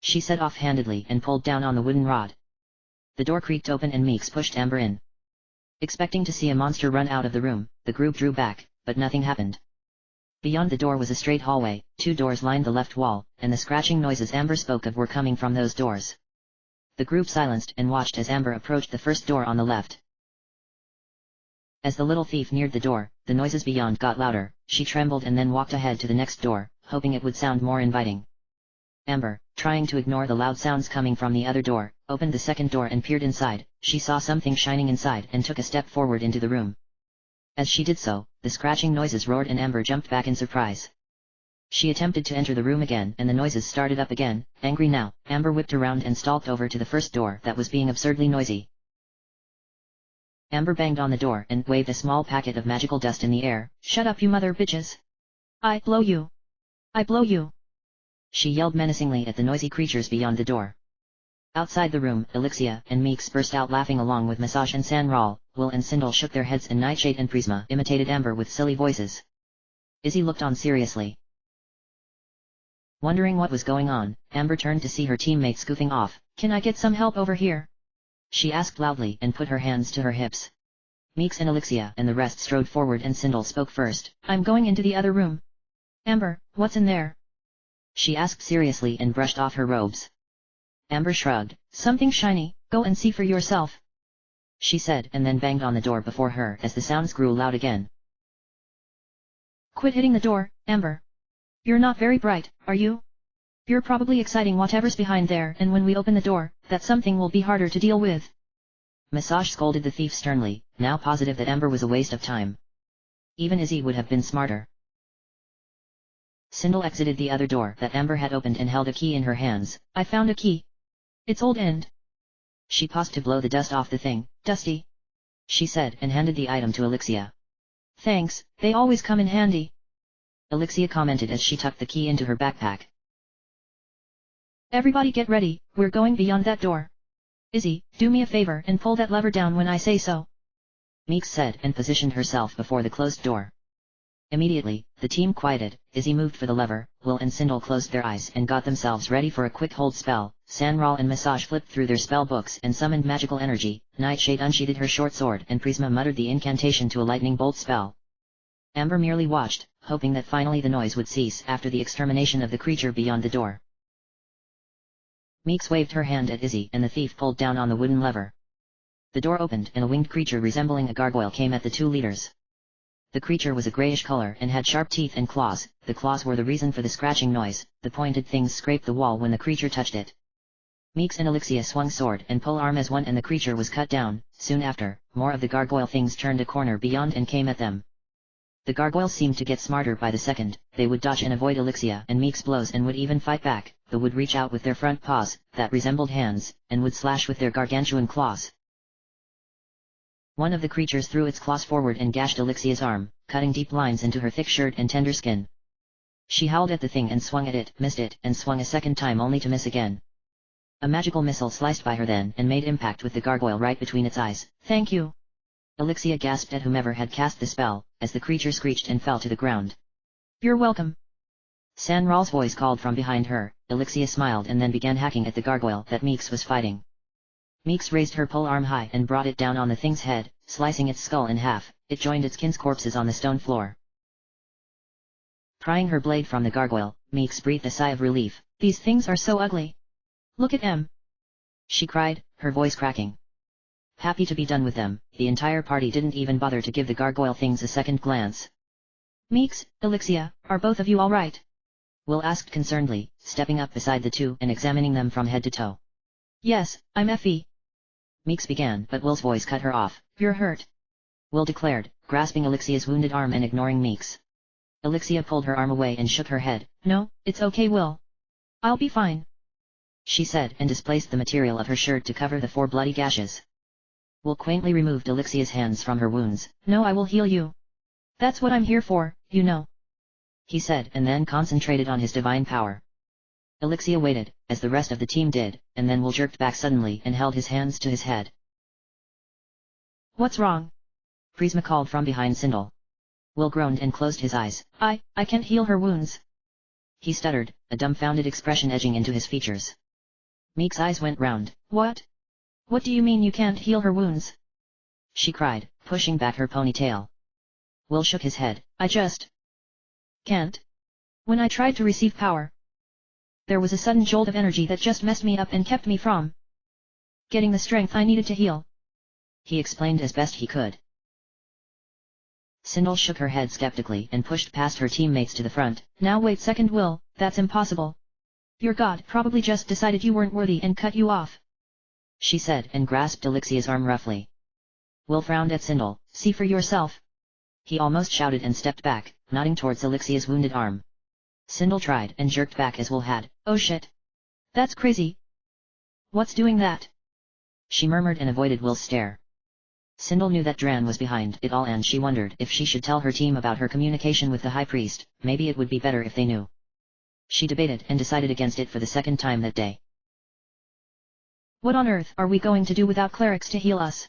Speaker 1: she said offhandedly and pulled down on the wooden rod. The door creaked open and Meeks pushed Amber in. Expecting to see a monster run out of the room, the group drew back, but nothing happened. Beyond the door was a straight hallway, 2 doors lined the left wall, and the scratching noises Amber spoke of were coming from those doors. The group silenced and watched as Amber approached the first door on the left. As the little thief neared the door, the noises beyond got louder. She trembled and then walked ahead to the next door, hoping it would sound more inviting. Amber, trying to ignore the loud sounds coming from the other door, opened the second door and peered inside. She saw something shining inside and took a step forward into the room. As she did so, the scratching noises roared and Amber jumped back in surprise. She attempted to enter the room again and the noises started up again. Angry now, Amber whipped around and stalked over to the first door that was being absurdly noisy. Amber banged on the door and waved a small packet of magical dust in the air.
Speaker 2: "Shut up, you mother bitches! I blow you! I blow you!"
Speaker 1: she yelled menacingly at the noisy creatures beyond the door. Outside the room, Elixia and Meeks burst out laughing along with Massage and Sanral. Will and Sindel shook their heads and Nightshade and Prisma imitated Amber with silly voices. Izzy looked on seriously. Wondering what was going on, Amber turned to see her teammates goofing off.
Speaker 2: "Can I get some help over here?"
Speaker 1: she asked loudly and put her hands to her hips. Meeks and Elixia and the rest strode forward and Sindel spoke first.
Speaker 2: "I'm going into the other room." "Amber, what's in there?"
Speaker 1: she asked seriously and brushed off her robes. Amber shrugged.
Speaker 2: "Something shiny, go and see for yourself,"
Speaker 1: she said and then banged on the door before her as the sounds grew loud again.
Speaker 2: "Quit hitting the door, Amber. You're not very bright, are you? You're probably exciting whatever's behind there and when we open the door, that something will be harder to deal with."
Speaker 1: Massage scolded the thief sternly, now positive that Amber was a waste of time. Even Izzy would have been smarter. Sindel exited the other door that Amber had opened and held a key in her hands.
Speaker 2: "I found a key. It's old and..."
Speaker 1: she paused to blow the dust off the thing.
Speaker 2: "Dusty,"
Speaker 1: she said and handed the item to Elixia.
Speaker 2: "Thanks, they always come in handy,"
Speaker 1: Elixia commented as she tucked the key into her backpack.
Speaker 2: "Everybody get ready, we're going beyond that door. Izzy, do me a favor and pull that lever down when I say so,"
Speaker 1: Meeks said and positioned herself before the closed door. Immediately, the team quieted. Izzy moved for the lever, Will and Sindel closed their eyes and got themselves ready for a quick hold spell. Sanral and Massage flipped through their spell books and summoned magical energy. Nightshade unsheathed her short sword and Prisma muttered the incantation to a lightning bolt spell. Amber merely watched, hoping that finally the noise would cease after the extermination of the creature beyond the door. Meeks waved her hand at Izzy and the thief pulled down on the wooden lever. The door opened and a winged creature resembling a gargoyle came at the 2 leaders. The creature was a grayish color and had sharp teeth and claws. The claws were the reason for the scratching noise. The pointed things scraped the wall when the creature touched it. Meeks and Elixia swung sword and pole arm as one and the creature was cut down. Soon after, more of the gargoyle things turned a corner beyond and came at them. The gargoyles seemed to get smarter by the second. They would dodge and avoid Elixia and Meeks' blows and would even fight back. They would reach out with their front paws, that resembled hands, and would slash with their gargantuan claws. One of the creatures threw its claws forward and gashed Elixia's arm, cutting deep lines into her thick shirt and tender skin. She howled at the thing and swung at it, missed it, and swung a second time only to miss again. A magical missile sliced by her then and made impact with the gargoyle right between its eyes.
Speaker 2: "Thank you,"
Speaker 1: Elixia gasped at whomever had cast the spell, as the creature screeched and fell to the ground.
Speaker 2: "You're welcome,"
Speaker 1: Sanral's voice called from behind her. Elixia smiled and then began hacking at the gargoyle that Meeks was fighting. Meeks raised her pole arm high and brought it down on the thing's head, slicing its skull in half. It joined its kin's corpses on the stone floor. Prying her blade from the gargoyle, Meeks breathed a sigh of relief.
Speaker 2: "These things are so ugly. Look at them,"
Speaker 1: she cried, her voice cracking. Happy to be done with them, the entire party didn't even bother to give the gargoyle things a second glance.
Speaker 2: "Meeks, Elixia, are both of you all right?"
Speaker 1: Will asked concernedly, stepping up beside the 2 and examining them from head to toe.
Speaker 2: "Yes, I'm Effie,"
Speaker 1: Meeks began, but Will's voice cut her off.
Speaker 2: "You're hurt,"
Speaker 1: Will declared, grasping Elixia's wounded arm and ignoring Meeks. Elixia pulled her arm away and shook her head.
Speaker 2: "No, it's okay, Will. I'll be fine,"
Speaker 1: she said and displaced the material of her shirt to cover the 4 bloody gashes. Will quaintly removed Elixia's hands from her wounds.
Speaker 2: "No, I will heal you. That's what I'm here for, you know,"
Speaker 1: he said and then concentrated on his divine power. Elixia waited, as the rest of the team did, and then Will jerked back suddenly and held his hands to his head.
Speaker 2: "What's wrong?"
Speaker 1: Prisma called from behind Sindel. Will groaned and closed his eyes.
Speaker 2: I can't heal her wounds,"
Speaker 1: he stuttered, a dumbfounded expression edging into his features. Meek's eyes went round.
Speaker 2: What? What do you mean you can't heal her wounds?
Speaker 1: She cried, pushing back her ponytail. Will shook his head.
Speaker 2: I just can't. When I tried to receive power, there was a sudden jolt of energy that just messed me up and kept me from getting the strength I needed to heal.
Speaker 1: He explained as best he could. Sindel shook her head skeptically and pushed past her teammates to the front.
Speaker 2: Now wait second Will, that's impossible. Your god probably just decided you weren't worthy and cut you off.
Speaker 1: She said and grasped Alexia's arm roughly. Will frowned at Sindel.
Speaker 2: See for yourself.
Speaker 1: He almost shouted and stepped back, nodding towards Alexia's wounded arm. Sindel tried and jerked back as Will had.
Speaker 2: Oh shit. That's crazy. What's doing that?
Speaker 1: She murmured and avoided Will's stare. Sindel knew that Dran was behind it all and she wondered if she should tell her team about her communication with the High Priest. Maybe it would be better if they knew. She debated and decided against it for the second time that day.
Speaker 2: What on earth are we going to do without clerics to heal us?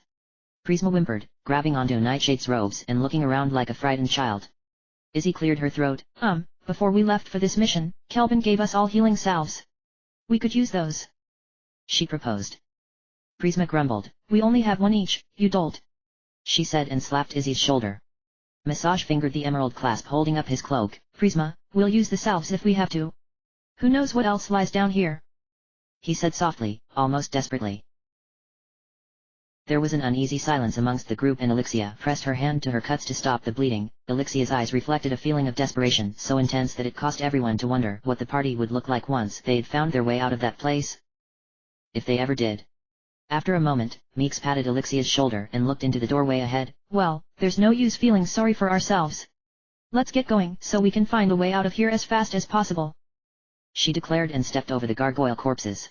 Speaker 1: Prisma whimpered, grabbing onto Nightshade's robes and looking around like a frightened child. Izzy cleared her throat.
Speaker 2: Before we left for this mission, Kelvin gave us all healing salves. We could use those.
Speaker 1: She proposed. Prisma grumbled.
Speaker 2: We only have one each, you dolt.
Speaker 1: She said and slapped Izzy's shoulder. Massage fingered the emerald clasp holding up his cloak.
Speaker 2: Prisma, we'll use the salves if we have to. Who knows what else lies down here?
Speaker 1: He said softly, almost desperately. There was an uneasy silence amongst the group and Alexia pressed her hand to her cuts to stop the bleeding. Alexia's eyes reflected a feeling of desperation so intense that it caused everyone to wonder what the party would look like once they'd found their way out of that place. If they ever did. After a moment, Meeks patted Alexia's shoulder and looked into the doorway ahead.
Speaker 2: Well, there's no use feeling sorry for ourselves. Let's get going so we can find a way out of here as fast as possible.
Speaker 1: She declared and stepped over the gargoyle corpses.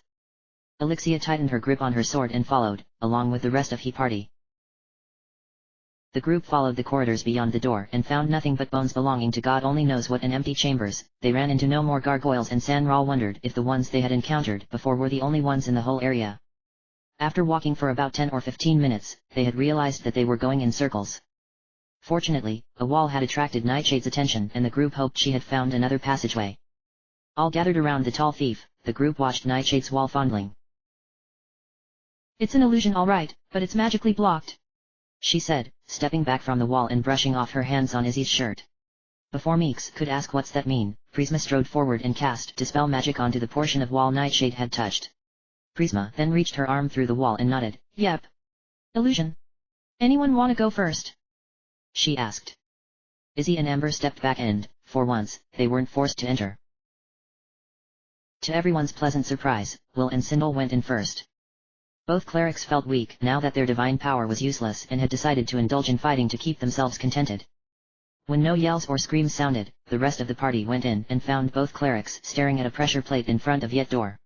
Speaker 1: Alexia tightened her grip on her sword and followed, along with the rest of the party. The group followed the corridors beyond the door and found nothing but bones belonging to God only knows what and empty chambers. They ran into no more gargoyles and Sanral wondered if the ones they had encountered before were the only ones in the whole area. After walking for about 10 or 15 minutes, they had realized that they were going in circles. Fortunately, a wall had attracted Nightshade's attention and the group hoped she had found another passageway. All gathered around the tall thief, the group watched Nightshade's wall fondling.
Speaker 2: It's an illusion all right, but it's magically blocked.
Speaker 1: She said, stepping back from the wall and brushing off her hands on Izzy's shirt. Before Meeks could ask what's that mean, Prisma strode forward and cast Dispel Magic onto the portion of wall Nightshade had touched. Prisma then reached her arm through the wall and nodded.
Speaker 2: Yep. Illusion. Anyone wanna go first?
Speaker 1: She asked. Izzy and Amber stepped back and, for once, they weren't forced to enter. To everyone's pleasant surprise, Will and Sindel went in first. Both clerics felt weak now that their divine power was useless and had decided to indulge in fighting to keep themselves contented. When no yells or screams sounded, the rest of the party went in and found both clerics staring at a pressure plate in front of yet door.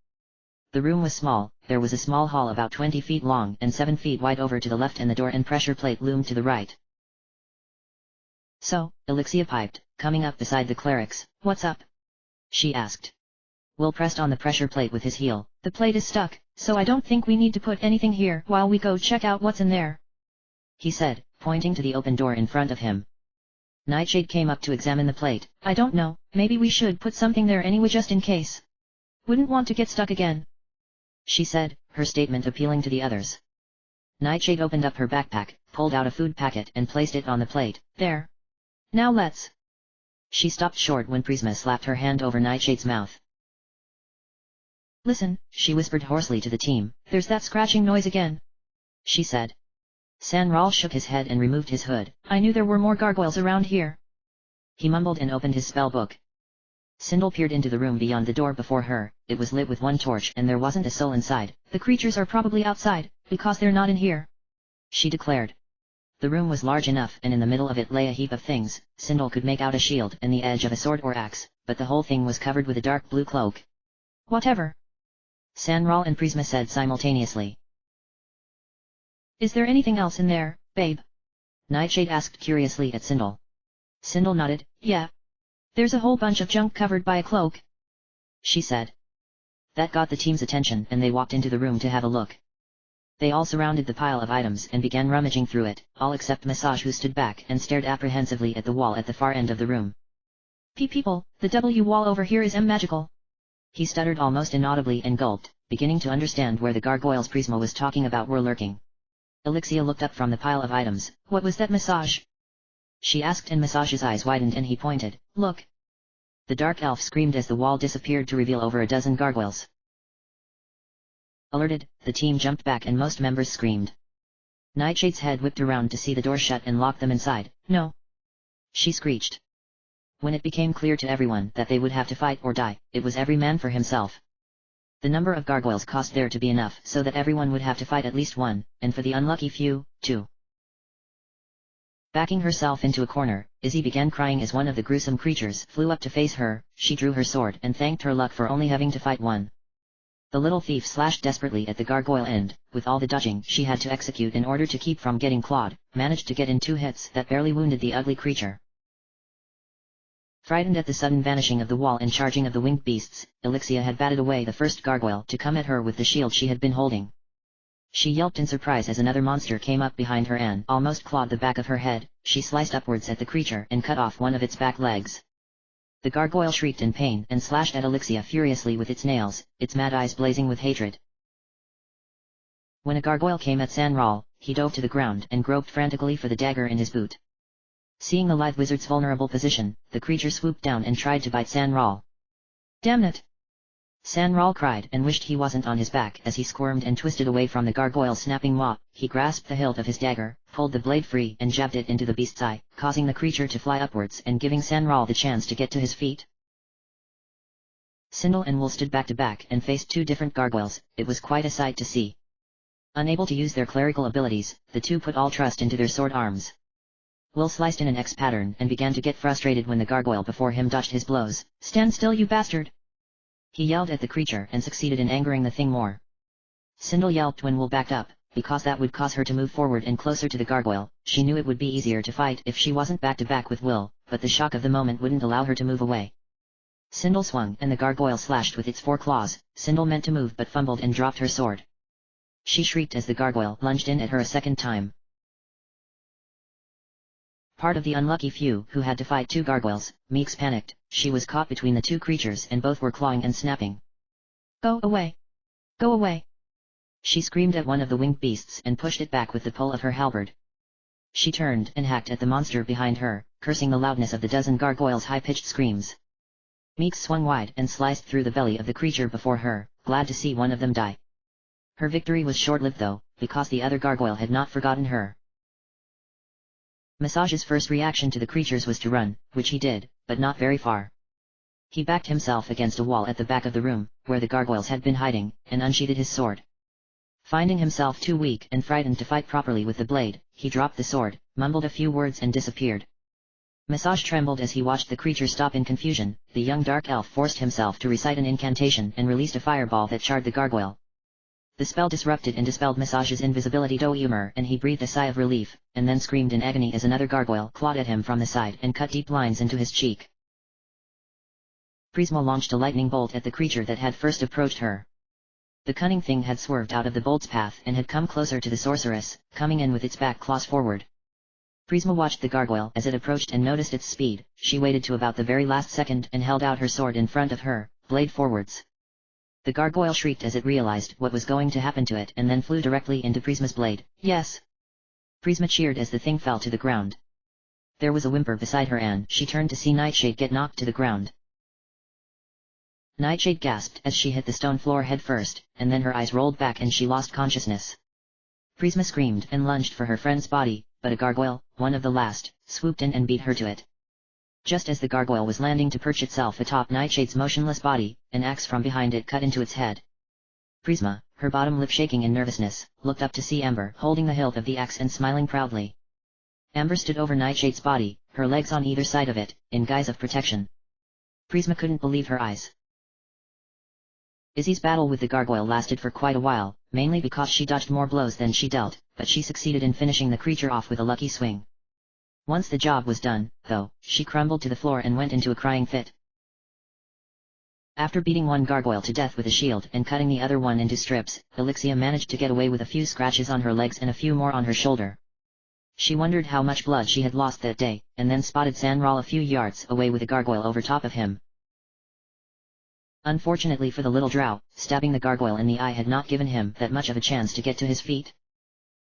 Speaker 1: The room was small, there was a small hall about 20 feet long and 7 feet wide over to the left and the door and pressure plate loomed to the right. So, Alexia piped, coming up beside the clerics.
Speaker 2: What's up?
Speaker 1: She asked. Will pressed on the pressure plate with his heel.
Speaker 2: The plate is stuck, so I don't think we need to put anything here while we go check out what's in there.
Speaker 1: He said, pointing to the open door in front of him. Nightshade came up to examine the plate.
Speaker 2: I don't know, maybe we should put something there anyway just in case. Wouldn't want to get stuck again.
Speaker 1: She said, her statement appealing to the others. Nightshade opened up her backpack, pulled out a food packet and placed it on the plate.
Speaker 2: There. Now let's.
Speaker 1: She stopped short when Prisma slapped her hand over Nightshade's mouth.
Speaker 2: Listen,
Speaker 1: she whispered hoarsely to the team.
Speaker 2: There's that scratching noise again.
Speaker 1: She said. Sanral shook his head and removed his hood.
Speaker 2: I knew there were more gargoyles around here.
Speaker 1: He mumbled and opened his spell book. Sindel peered into the room beyond the door before her. It was lit with one torch and there wasn't a soul inside.
Speaker 2: The creatures are probably outside, because they're not in here.
Speaker 1: She declared. The room was large enough and in the middle of it lay a heap of things. Sindel could make out a shield and the edge of a sword or axe, but the whole thing was covered with a dark blue cloak.
Speaker 2: Whatever.
Speaker 1: Sanral and Prisma said simultaneously.
Speaker 2: Is there anything else in there, babe?
Speaker 1: Nightshade asked curiously at Sindel. Sindel nodded.
Speaker 2: Yeah. There's a whole bunch of junk covered by a cloak.
Speaker 1: She said. That got the team's attention and they walked into the room to have a look. They all surrounded the pile of items and began rummaging through it, all except Massage who stood back and stared apprehensively at the wall at the far end of the room.
Speaker 2: People, the W wall over here is magical.
Speaker 1: He stuttered almost inaudibly and gulped. beginning to understand where the gargoyles Prisma was talking about were lurking. Elixia looked up from the pile of items.
Speaker 2: What was that massage?
Speaker 1: She asked, and Massage's eyes widened and he pointed.
Speaker 2: Look.
Speaker 1: The dark elf screamed as the wall disappeared to reveal over a dozen gargoyles. Alerted, the team jumped back and most members screamed. Nightshade's head whipped around to see the door shut and lock them inside.
Speaker 2: No.
Speaker 1: She screeched. When it became clear to everyone that they would have to fight or die, it was every man for himself. The number of gargoyles caused there to be enough so that everyone would have to fight at least one, and for the unlucky few, two. Backing herself into a corner, Izzy began crying as one of the gruesome creatures flew up to face her. She drew her sword and thanked her luck for only having to fight one. The little thief slashed desperately at the gargoyle and, with all the dodging she had to execute in order to keep from getting clawed, managed to get in 2 hits that barely wounded the ugly creature. Frightened at the sudden vanishing of the wall and charging of the winged beasts, Elixia had batted away the first gargoyle to come at her with the shield she had been holding. She yelped in surprise as another monster came up behind her and almost clawed the back of her head. She sliced upwards at the creature and cut off one of its back legs. The gargoyle shrieked in pain and slashed at Elixia furiously with its nails, its mad eyes blazing with hatred. When a gargoyle came at Sanral, he dove to the ground and groped frantically for the dagger in his boot. Seeing the lithe wizard's vulnerable position, the creature swooped down and tried to bite Sanral.
Speaker 2: Damn it!
Speaker 1: Sanral cried and wished he wasn't on his back as he squirmed and twisted away from the gargoyle's snapping maw. He grasped the hilt of his dagger, pulled the blade free and jabbed it into the beast's eye, causing the creature to fly upwards and giving Sanral the chance to get to his feet. Sindel and Wool stood back to back and faced 2 different gargoyles. It was quite a sight to see. Unable to use their clerical abilities, the 2 put all trust into their sword arms. Will sliced in an X pattern and began to get frustrated when the gargoyle before him dodged his blows.
Speaker 2: Stand still, you bastard!
Speaker 1: He yelled at the creature and succeeded in angering the thing more. Sindel yelped when Will backed up, because that would cause her to move forward and closer to the gargoyle. She knew it would be easier to fight if she wasn't back to back with Will, but the shock of the moment wouldn't allow her to move away. Sindel swung and the gargoyle slashed with its 4 claws. Sindel meant to move but fumbled and dropped her sword. She shrieked as the gargoyle lunged in at her a second time. Part of the unlucky few who had to fight 2 gargoyles, Meeks panicked. She was caught between the 2 creatures and both were clawing and snapping.
Speaker 2: Go away! Go away!
Speaker 1: She screamed at one of the winged beasts and pushed it back with the pull of her halberd. She turned and hacked at the monster behind her, cursing the loudness of the dozen gargoyles' high-pitched screams. Meeks swung wide and sliced through the belly of the creature before her, glad to see one of them die. Her victory was short-lived though, because the other gargoyle had not forgotten her. Massage's first reaction to the creatures was to run, which he did, but not very far. He backed himself against a wall at the back of the room, where the gargoyles had been hiding, and unsheathed his sword. Finding himself too weak and frightened to fight properly with the blade, he dropped the sword, mumbled a few words and disappeared. Massage trembled as he watched the creature stop in confusion. The young dark elf forced himself to recite an incantation and released a fireball that charred the gargoyle. The spell disrupted and dispelled Massage's invisibility humor and he breathed a sigh of relief, and then screamed in agony as another gargoyle clawed at him from the side and cut deep lines into his cheek. Prisma launched a lightning bolt at the creature that had first approached her. The cunning thing had swerved out of the bolt's path and had come closer to the sorceress, coming in with its back claws forward. Prisma watched the gargoyle as it approached and noticed its speed. She waited to about the very last second and held out her sword in front of her, blade forwards. The gargoyle shrieked as it realized what was going to happen to it and then flew directly into Prisma's blade. Yes! Prisma cheered as the thing fell to the ground. There was a whimper beside her and she turned to see Nightshade get knocked to the ground. Nightshade gasped as she hit the stone floor head first, and then her eyes rolled back and she lost consciousness. Prisma screamed and lunged for her friend's body, but a gargoyle, one of the last, swooped in and beat her to it. Just as the gargoyle was landing to perch itself atop Nightshade's motionless body, an axe from behind it cut into its head. Prisma, her bottom lip shaking in nervousness, looked up to see Amber holding the hilt of the axe and smiling proudly. Amber stood over Nightshade's body, her legs on either side of it, in guise of protection. Prisma couldn't believe her eyes. Izzy's battle with the gargoyle lasted for quite a while, mainly because she dodged more blows than she dealt, but she succeeded in finishing the creature off with a lucky swing. Once the job was done, though, she crumbled to the floor and went into a crying fit. After beating one gargoyle to death with a shield and cutting the other one into strips, Elixia managed to get away with a few scratches on her legs and a few more on her shoulder. She wondered how much blood she had lost that day, and then spotted Sanral a few yards away with a gargoyle over top of him. Unfortunately for the little drow, stabbing the gargoyle in the eye had not given him that much of a chance to get to his feet.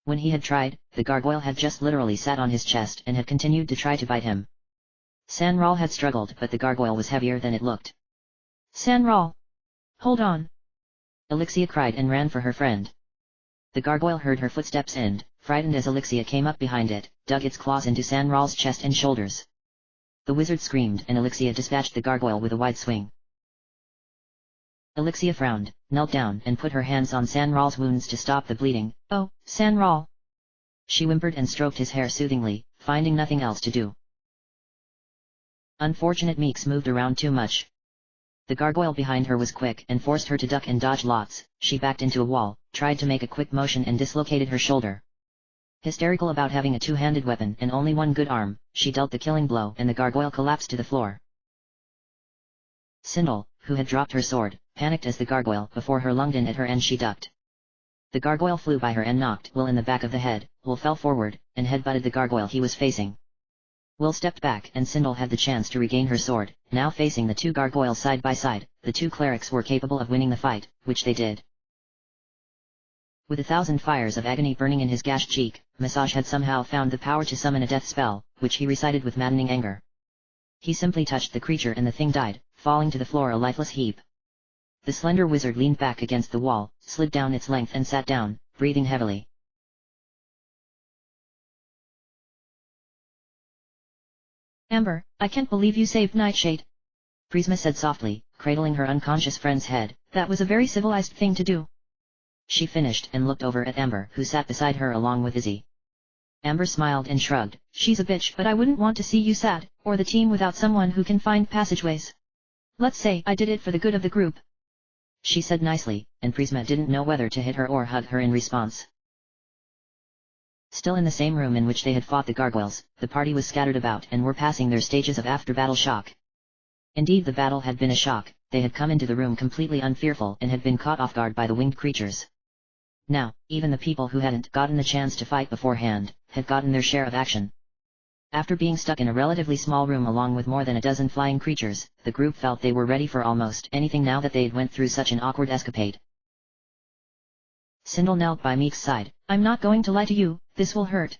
Speaker 1: When he had tried, the gargoyle had just literally sat on his chest and had continued to try to bite him. Sanral had struggled, but the gargoyle was heavier than it looked.
Speaker 2: Sanral! Hold on!
Speaker 1: Elixia cried and ran for her friend. The gargoyle heard her footsteps and, frightened as Elixia came up behind it, dug its claws into Sanral's chest and shoulders. The wizard screamed and Elixia dispatched the gargoyle with a wide swing. Elixia frowned, knelt down and put her hands on Sanral's wounds to stop the bleeding.
Speaker 2: Oh, Sanral!
Speaker 1: She whimpered and stroked his hair soothingly, finding nothing else to do. Unfortunate Meeks moved around too much. The gargoyle behind her was quick and forced her to duck and dodge lots. She backed into a wall, tried to make a quick motion and dislocated her shoulder. Hysterical about having a two-handed weapon and only one good arm, she dealt the killing blow and the gargoyle collapsed to the floor. Sindel, who had dropped her sword, panicked as the gargoyle before her lunged in at her and she ducked. The gargoyle flew by her and knocked Will in the back of the head. Will fell forward, and headbutted the gargoyle he was facing. Will stepped back and Sindel had the chance to regain her sword. Now facing the two gargoyles side by side, the two clerics were capable of winning the fight, which they did. With 1,000 fires of agony burning in his gashed cheek, Massage had somehow found the power to summon a death spell, which he recited with maddening anger. He simply touched the creature and the thing died, falling to the floor a lifeless heap. The slender wizard leaned back against the wall, slid down its length and sat down, breathing heavily.
Speaker 2: Amber, I can't believe you saved Nightshade.
Speaker 1: Prisma said softly, cradling her unconscious friend's head.
Speaker 2: That was a very civilized thing to do.
Speaker 1: She finished and looked over at Amber, who sat beside her along with Izzy. Amber smiled and shrugged.
Speaker 2: She's a bitch, but I wouldn't want to see you sad, or the team without someone who can find passageways. Let's say I did it for the good of the group.
Speaker 1: She said nicely, and Prisma didn't know whether to hit her or hug her in response. Still in the same room in which they had fought the gargoyles, the party was scattered about and were passing their stages of after-battle shock. Indeed, the battle had been a shock. They had come into the room completely unfearful and had been caught off guard by the winged creatures. Now, even the people who hadn't gotten the chance to fight beforehand, had gotten their share of action. After being stuck in a relatively small room along with more than a dozen flying creatures, the group felt they were ready for almost anything now that they'd went through such an awkward escapade. Sindel knelt by Meek's side.
Speaker 2: I'm not going to lie to you, this will hurt.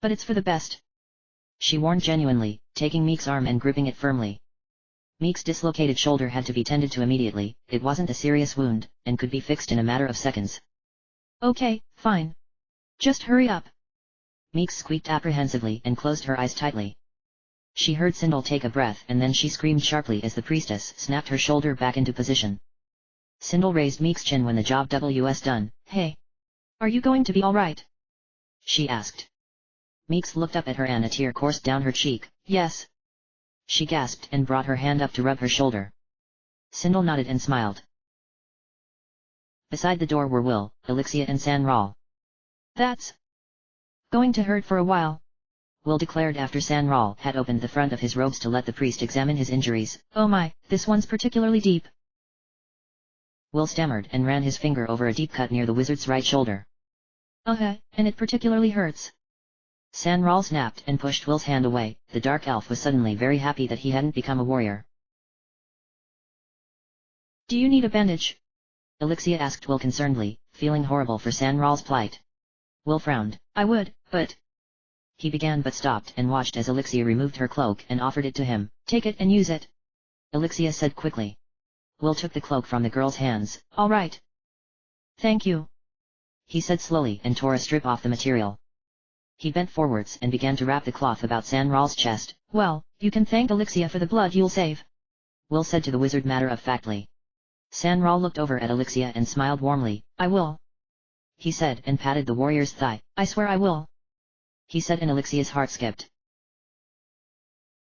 Speaker 2: But it's for the best.
Speaker 1: She warned genuinely, taking Meek's arm and gripping it firmly. Meek's dislocated shoulder had to be tended to immediately. It wasn't a serious wound, and could be fixed in a matter of seconds.
Speaker 2: Okay, fine. Just hurry up.
Speaker 1: Meeks squeaked apprehensively and closed her eyes tightly. She heard Sindel take a breath and then she screamed sharply as the priestess snapped her shoulder back into position. Sindel raised Meek's chin when the job was done.
Speaker 2: Hey! Are you going to be alright?
Speaker 1: She asked. Meeks looked up at her and a tear coursed down her cheek.
Speaker 2: Yes.
Speaker 1: She gasped and brought her hand up to rub her shoulder. Sindel nodded and smiled. Beside the door were Will, Elixia and Sanral.
Speaker 2: That's going to hurt for a while,
Speaker 1: Will declared after Sanral had opened the front of his robes to let the priest examine his injuries.
Speaker 2: Oh my, this one's particularly deep.
Speaker 1: Will stammered and ran his finger over a deep cut near the wizard's right shoulder.
Speaker 2: And it particularly hurts.
Speaker 1: Sanral snapped and pushed Will's hand away. The dark elf was suddenly very happy that he hadn't become a warrior.
Speaker 2: Do you need a bandage?
Speaker 1: Elixia asked Will concernedly, feeling horrible for Sanral's plight. Will frowned.
Speaker 2: I would, but...
Speaker 1: He began but stopped and watched as Elixia removed her cloak and offered it to him.
Speaker 2: Take it and use it.
Speaker 1: Elixia said quickly. Will took the cloak from the girl's hands.
Speaker 2: All right. Thank you.
Speaker 1: He said slowly and tore a strip off the material. He bent forwards and began to wrap the cloth about Sanral's chest.
Speaker 2: Well, you can thank Elixia for the blood you'll save,
Speaker 1: Will said to the wizard matter-of-factly. Sanral looked over at Elixia and smiled warmly.
Speaker 2: I will,
Speaker 1: he said and patted the warrior's thigh.
Speaker 2: I swear I will,
Speaker 1: he said and Elixia's heart skipped.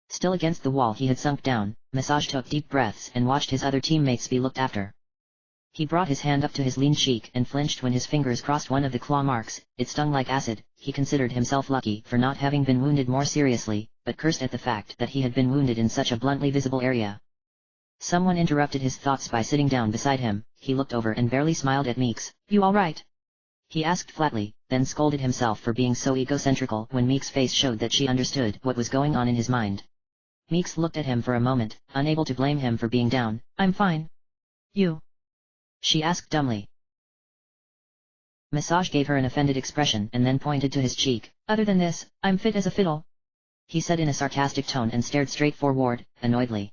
Speaker 1: Still against the wall he had sunk down, Massage took deep breaths and watched his other teammates be looked after. He brought his hand up to his lean cheek and flinched when his fingers crossed one of the claw marks. It stung like acid. He considered himself lucky for not having been wounded more seriously, but cursed at the fact that he had been wounded in such a bluntly visible area. Someone interrupted his thoughts by sitting down beside him. He looked over and barely smiled at Meeks.
Speaker 2: You all right?
Speaker 1: He asked flatly, then scolded himself for being so egocentrical when Meeks' face showed that she understood what was going on in his mind. Meeks looked at him for a moment, unable to blame him for being down.
Speaker 2: I'm fine. You?
Speaker 1: She asked dumbly. Massage gave her an offended expression and then pointed to his cheek.
Speaker 2: Other than this, I'm fit as a fiddle,
Speaker 1: he said in a sarcastic tone and stared straight forward, annoyedly.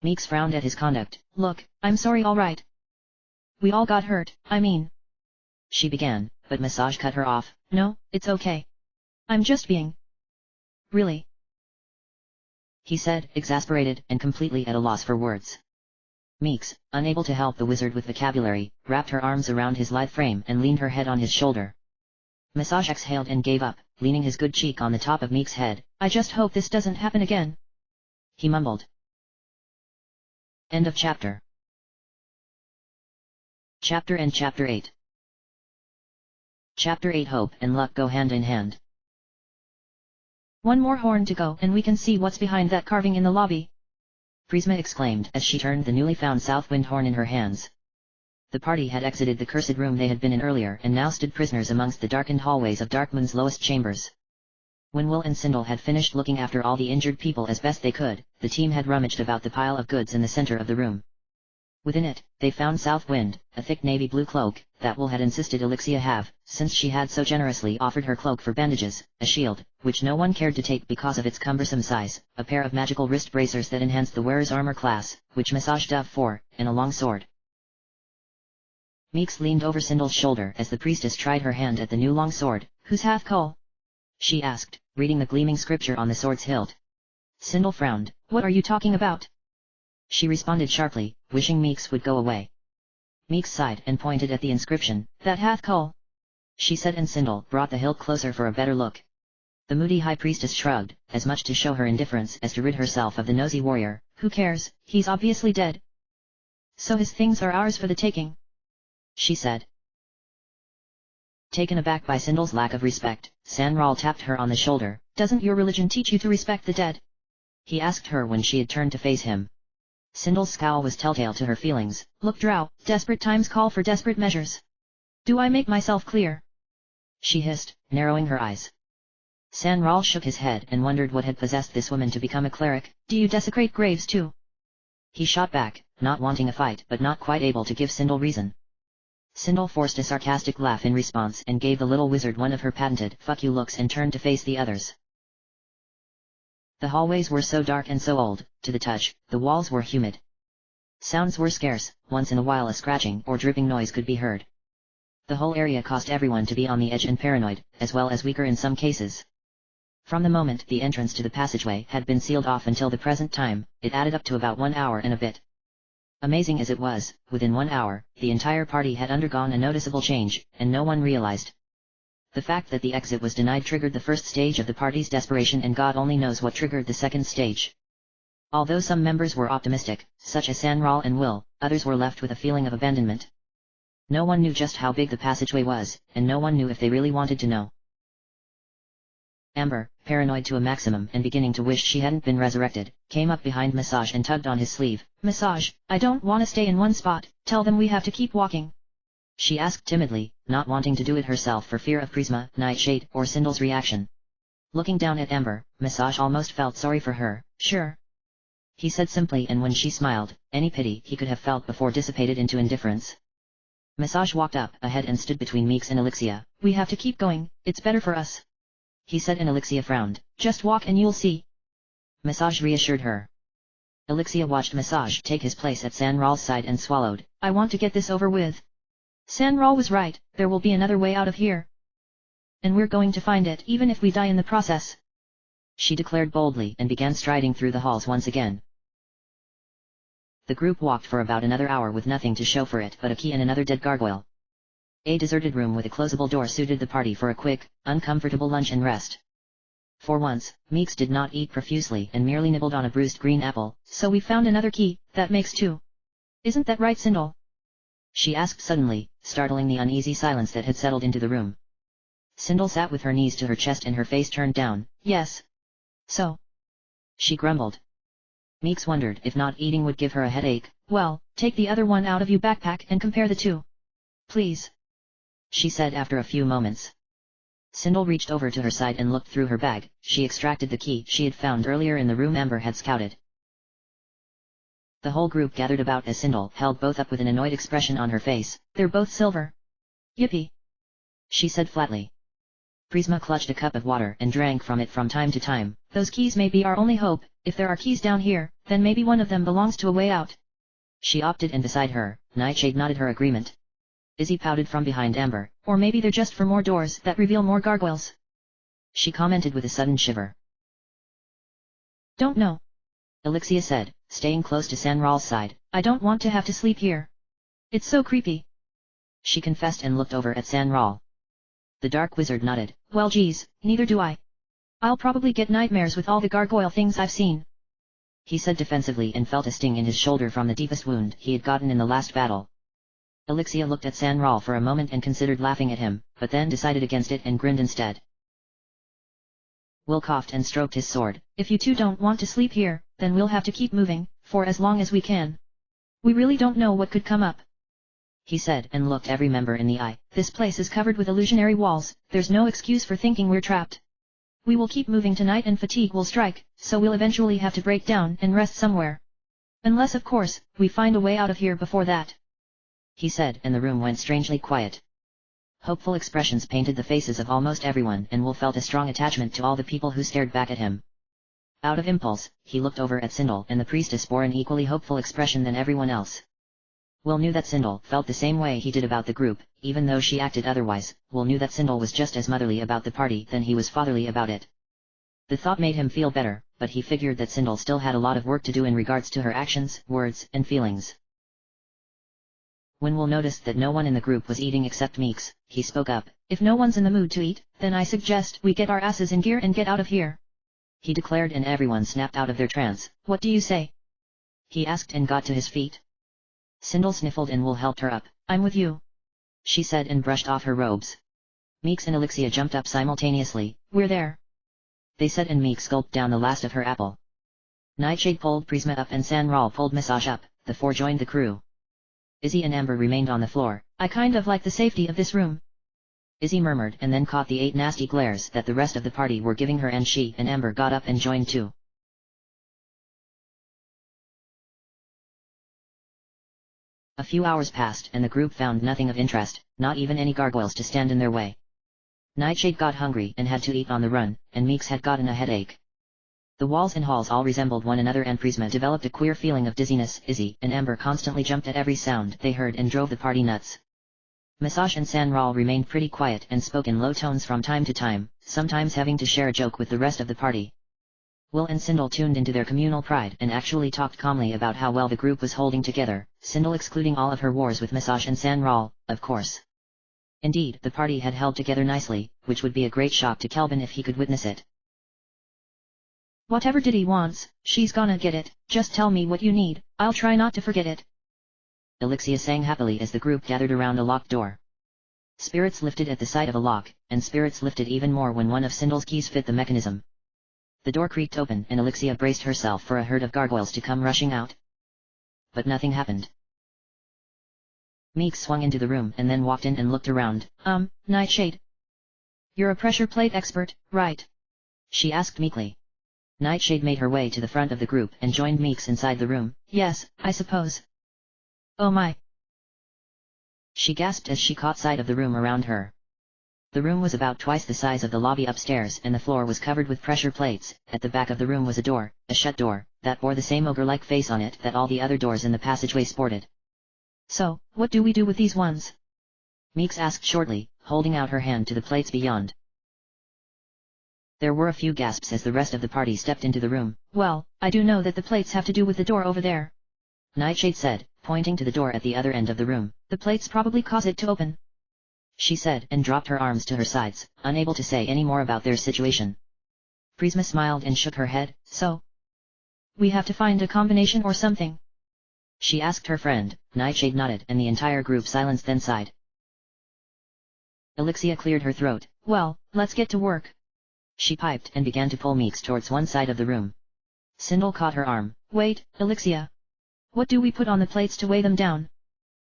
Speaker 1: Meeks frowned at his conduct.
Speaker 2: Look, I'm sorry, alright. We all got hurt, I mean.
Speaker 1: She began, but Massage cut her off.
Speaker 2: No, it's okay. I'm just being. Really?
Speaker 1: He said, exasperated and completely at a loss for words. Meeks, unable to help the wizard with vocabulary, wrapped her arms around his lithe frame and leaned her head on his shoulder. Massage exhaled and gave up, leaning his good cheek on the top of Meeks' head.
Speaker 2: I just hope this doesn't happen again,
Speaker 1: he mumbled. End of chapter. Chapter 8. Chapter 8. Hope and luck go hand in hand.
Speaker 2: One more horn to go and we can see what's behind that carving in the lobby,
Speaker 1: Prisma exclaimed as she turned the newly found Southwind horn in her hands. The party had exited the cursed room they had been in earlier and now stood prisoners amongst the darkened hallways of Darkmoon's lowest chambers. When Will and Sindel had finished looking after all the injured people as best they could, the team had rummaged about the pile of goods in the center of the room. Within it, they found Southwind, a thick navy blue cloak, that Will had insisted Elixia have, since she had so generously offered her cloak for bandages, a shield, which no one cared to take because of its cumbersome size, a pair of magical wrist bracers that enhanced the wearer's armor class, which Massage dove for, and a long sword. Meeks leaned over Sindel's shoulder as the priestess tried her hand at the new long sword.
Speaker 2: Whose hath Cull?
Speaker 1: She asked, reading the gleaming scripture on the sword's hilt. Sindel frowned.
Speaker 2: What are you talking about?
Speaker 1: She responded sharply, wishing Meeks would go away. Meeks sighed and pointed at the inscription.
Speaker 2: That hath Cull,
Speaker 1: she said, and Sindel brought the hilt closer for a better look. The moody high priestess shrugged, as much to show her indifference as to rid herself of the nosy warrior.
Speaker 2: Who cares, he's obviously dead. So his things are ours for the taking,
Speaker 1: she said. Taken aback by Sindel's lack of respect, Sanral tapped her on the shoulder.
Speaker 2: Doesn't your religion teach you to respect the dead?
Speaker 1: He asked her when she had turned to face him. Sindel's scowl was telltale to her feelings.
Speaker 2: Look, Drow, desperate times call for desperate measures. Do I make myself clear?
Speaker 1: She hissed, narrowing her eyes. Sanral shook his head and wondered what had possessed this woman to become a cleric.
Speaker 2: Do you desecrate graves too?
Speaker 1: He shot back, not wanting a fight but not quite able to give Sindel reason. Sindel forced a sarcastic laugh in response and gave the little wizard one of her patented "fuck you" looks and turned to face the others. The hallways were so dark and so old, to the touch, the walls were humid. Sounds were scarce, once in a while a scratching or dripping noise could be heard. The whole area caused everyone to be on the edge and paranoid, as well as weaker in some cases. From the moment the entrance to the passageway had been sealed off until the present time, it added up to about 1 hour and a bit. Amazing as it was, within 1 hour, the entire party had undergone a noticeable change, and no one realized. The fact that the exit was denied triggered the first stage of the party's desperation, and God only knows what triggered the second stage. Although some members were optimistic, such as Sanral and Will, others were left with a feeling of abandonment. No one knew just how big the passageway was, and no one knew if they really wanted to know. Amber, paranoid to a maximum and beginning to wish she hadn't been resurrected, came up behind Massage and tugged on his sleeve.
Speaker 2: Massage, I don't want to stay in one spot, tell them we have to keep walking.
Speaker 1: She asked timidly, not wanting to do it herself for fear of Prisma, Nightshade, or Sindel's reaction. Looking down at Amber, Massage almost felt sorry for her.
Speaker 2: Sure,
Speaker 1: he said simply, and when she smiled, any pity he could have felt before dissipated into indifference. Massage walked up ahead and stood between Meeks and Elixia.
Speaker 2: We have to keep going, it's better for us,
Speaker 1: he said, and Elixia frowned.
Speaker 2: Just walk and you'll see,
Speaker 1: Massage reassured her. Elixia watched Massage take his place at Sanral's side and swallowed.
Speaker 2: I want to get this over with. Sanral was right, there will be another way out of here. And we're going to find it even if we die in the process,
Speaker 1: she declared boldly and began striding through the halls once again. The group walked for about another hour with nothing to show for it but a key and another dead gargoyle. A deserted room with a closable door suited the party for a quick, uncomfortable lunch and rest. For once, Meeks did not eat profusely and merely nibbled on a bruised green apple.
Speaker 2: So we found another key, that makes 2. Isn't that right, Sindel?
Speaker 1: She asked suddenly, startling the uneasy silence that had settled into the room. Sindel sat with her knees to her chest and her face turned down.
Speaker 2: Yes. So?
Speaker 1: She grumbled. Meeks wondered if not eating would give her a headache.
Speaker 2: Well, take the other one out of your backpack and compare the 2. Please,
Speaker 1: she said after a few moments. Sindel reached over to her side and looked through her bag. She extracted the key she had found earlier in the room Amber had scouted. The whole group gathered about as Sindel held both up with an annoyed expression on her face.
Speaker 2: They're both silver. Yippee!
Speaker 1: She said flatly. Prisma clutched a cup of water and drank from it from time to time.
Speaker 2: Those keys may be our only hope. If there are keys down here, then maybe one of them belongs to a way out.
Speaker 1: She opted, and beside her, Nightshade nodded her agreement. Izzy pouted from behind Amber.
Speaker 2: Or maybe they're just for more doors that reveal more gargoyles.
Speaker 1: She commented with a sudden shiver.
Speaker 2: Don't know.
Speaker 1: Elixia said, staying close to Sanral's side.
Speaker 2: I don't want to have to sleep here. It's so creepy.
Speaker 1: She confessed and looked over at Sanral. The Dark Wizard nodded.
Speaker 2: Well geez, neither do I. I'll probably get nightmares with all the gargoyle things I've seen.
Speaker 1: He said defensively and felt a sting in his shoulder from the deepest wound he had gotten in the last battle. Elixia looked at Sanral for a moment and considered laughing at him, but then decided against it and grinned instead. Will coughed and stroked his sword.
Speaker 2: If you two don't want to sleep here, then we'll have to keep moving, for as long as we can. We really don't know what could come up.
Speaker 1: He said and looked every member in the eye.
Speaker 2: This place is covered with illusionary walls, there's no excuse for thinking we're trapped. We will keep moving tonight and fatigue will strike, so we'll eventually have to break down and rest somewhere. Unless of course, we find a way out of here before that.
Speaker 1: He said, and the room went strangely quiet. Hopeful expressions painted the faces of almost everyone, and Will felt a strong attachment to all the people who stared back at him. Out of impulse, he looked over at Sindel, and the priestess bore an equally hopeful expression than everyone else. Will knew that Sindel felt the same way he did about the group, even though she acted otherwise. Will knew that Sindel was just as motherly about the party than he was fatherly about it. The thought made him feel better, but he figured that Sindel still had a lot of work to do in regards to her actions, words, and feelings. When Will noticed that no one in the group was eating except Meeks, he spoke up.
Speaker 2: If no one's in the mood to eat, then I suggest we get our asses in gear and get out of here.
Speaker 1: He declared, and everyone snapped out of their trance.
Speaker 2: What do you say?
Speaker 1: He asked and got to his feet. Sindel sniffled and Will helped her up.
Speaker 2: I'm with you,
Speaker 1: she said and brushed off her robes. Meeks and Elixia jumped up simultaneously.
Speaker 2: We're there,
Speaker 1: they said, and Meeks gulped down the last of her apple. Nightshade pulled Prisma up and Sanral pulled Massage up. The four joined the crew. Izzy and Amber remained on the floor.
Speaker 2: I kind of like the safety of this room,
Speaker 1: Izzy murmured, and then caught the 8 nasty glares that the rest of the party were giving her, and she and Amber got up and joined too. A few hours passed and the group found nothing of interest, not even any gargoyles to stand in their way. Nightshade got hungry and had to eat on the run, and Meeks had gotten a headache. The walls and halls all resembled one another, and Prisma developed a queer feeling of dizziness. Izzy and Amber constantly jumped at every sound they heard and drove the party nuts. Massage and Sanral remained pretty quiet and spoke in low tones from time to time, sometimes having to share a joke with the rest of the party. Will and Sindel tuned into their communal pride and actually talked calmly about how well the group was holding together, Sindel excluding all of her wars with Massage and Sanral, of course. Indeed, the party had held together nicely, which would be a great shock to Kelvin if he could witness it.
Speaker 2: Whatever Diddy wants, she's gonna get it. Just tell me what you need, I'll try not to forget it.
Speaker 1: Elixia sang happily as the group gathered around a locked door. Spirits lifted at the sight of a lock, and spirits lifted even more when one of Sindel's keys fit the mechanism. The door creaked open and Elixia braced herself for a herd of gargoyles to come rushing out. But nothing happened. Meeks swung into the room and then walked in and looked around.
Speaker 2: Nightshade. You're a pressure plate expert, right?
Speaker 1: She asked meekly. Nightshade made her way to the front of the group and joined Meeks inside the room.
Speaker 2: Yes, I suppose. Oh my.
Speaker 1: She gasped as she caught sight of the room around her. The room was about twice the size of the lobby upstairs, and the floor was covered with pressure plates. At the back of the room was a door, a shut door, that bore the same ogre-like face on it that all the other doors in the passageway sported.
Speaker 2: So, what do we do with these ones?
Speaker 1: Meeks asked shortly, holding out her hand to the plates beyond. There were a few gasps as the rest of the party stepped into the room.
Speaker 2: Well, I do know that the plates have to do with the door over there,
Speaker 1: Nightshade said, pointing to the door at the other end of the room.
Speaker 2: The plates probably cause it to open,
Speaker 1: she said, and dropped her arms to her sides, unable to say any more about their situation. Prisma smiled and shook her head.
Speaker 2: So, we have to find a combination or something?
Speaker 1: She asked her friend. Nightshade nodded, and the entire group silenced then sighed. Elixia cleared her throat.
Speaker 2: Well, let's get to work,
Speaker 1: she piped and began to pull Meeks towards one side of the room. Sindel caught her arm.
Speaker 2: Wait, Elixia. What do we put on the plates to weigh them down?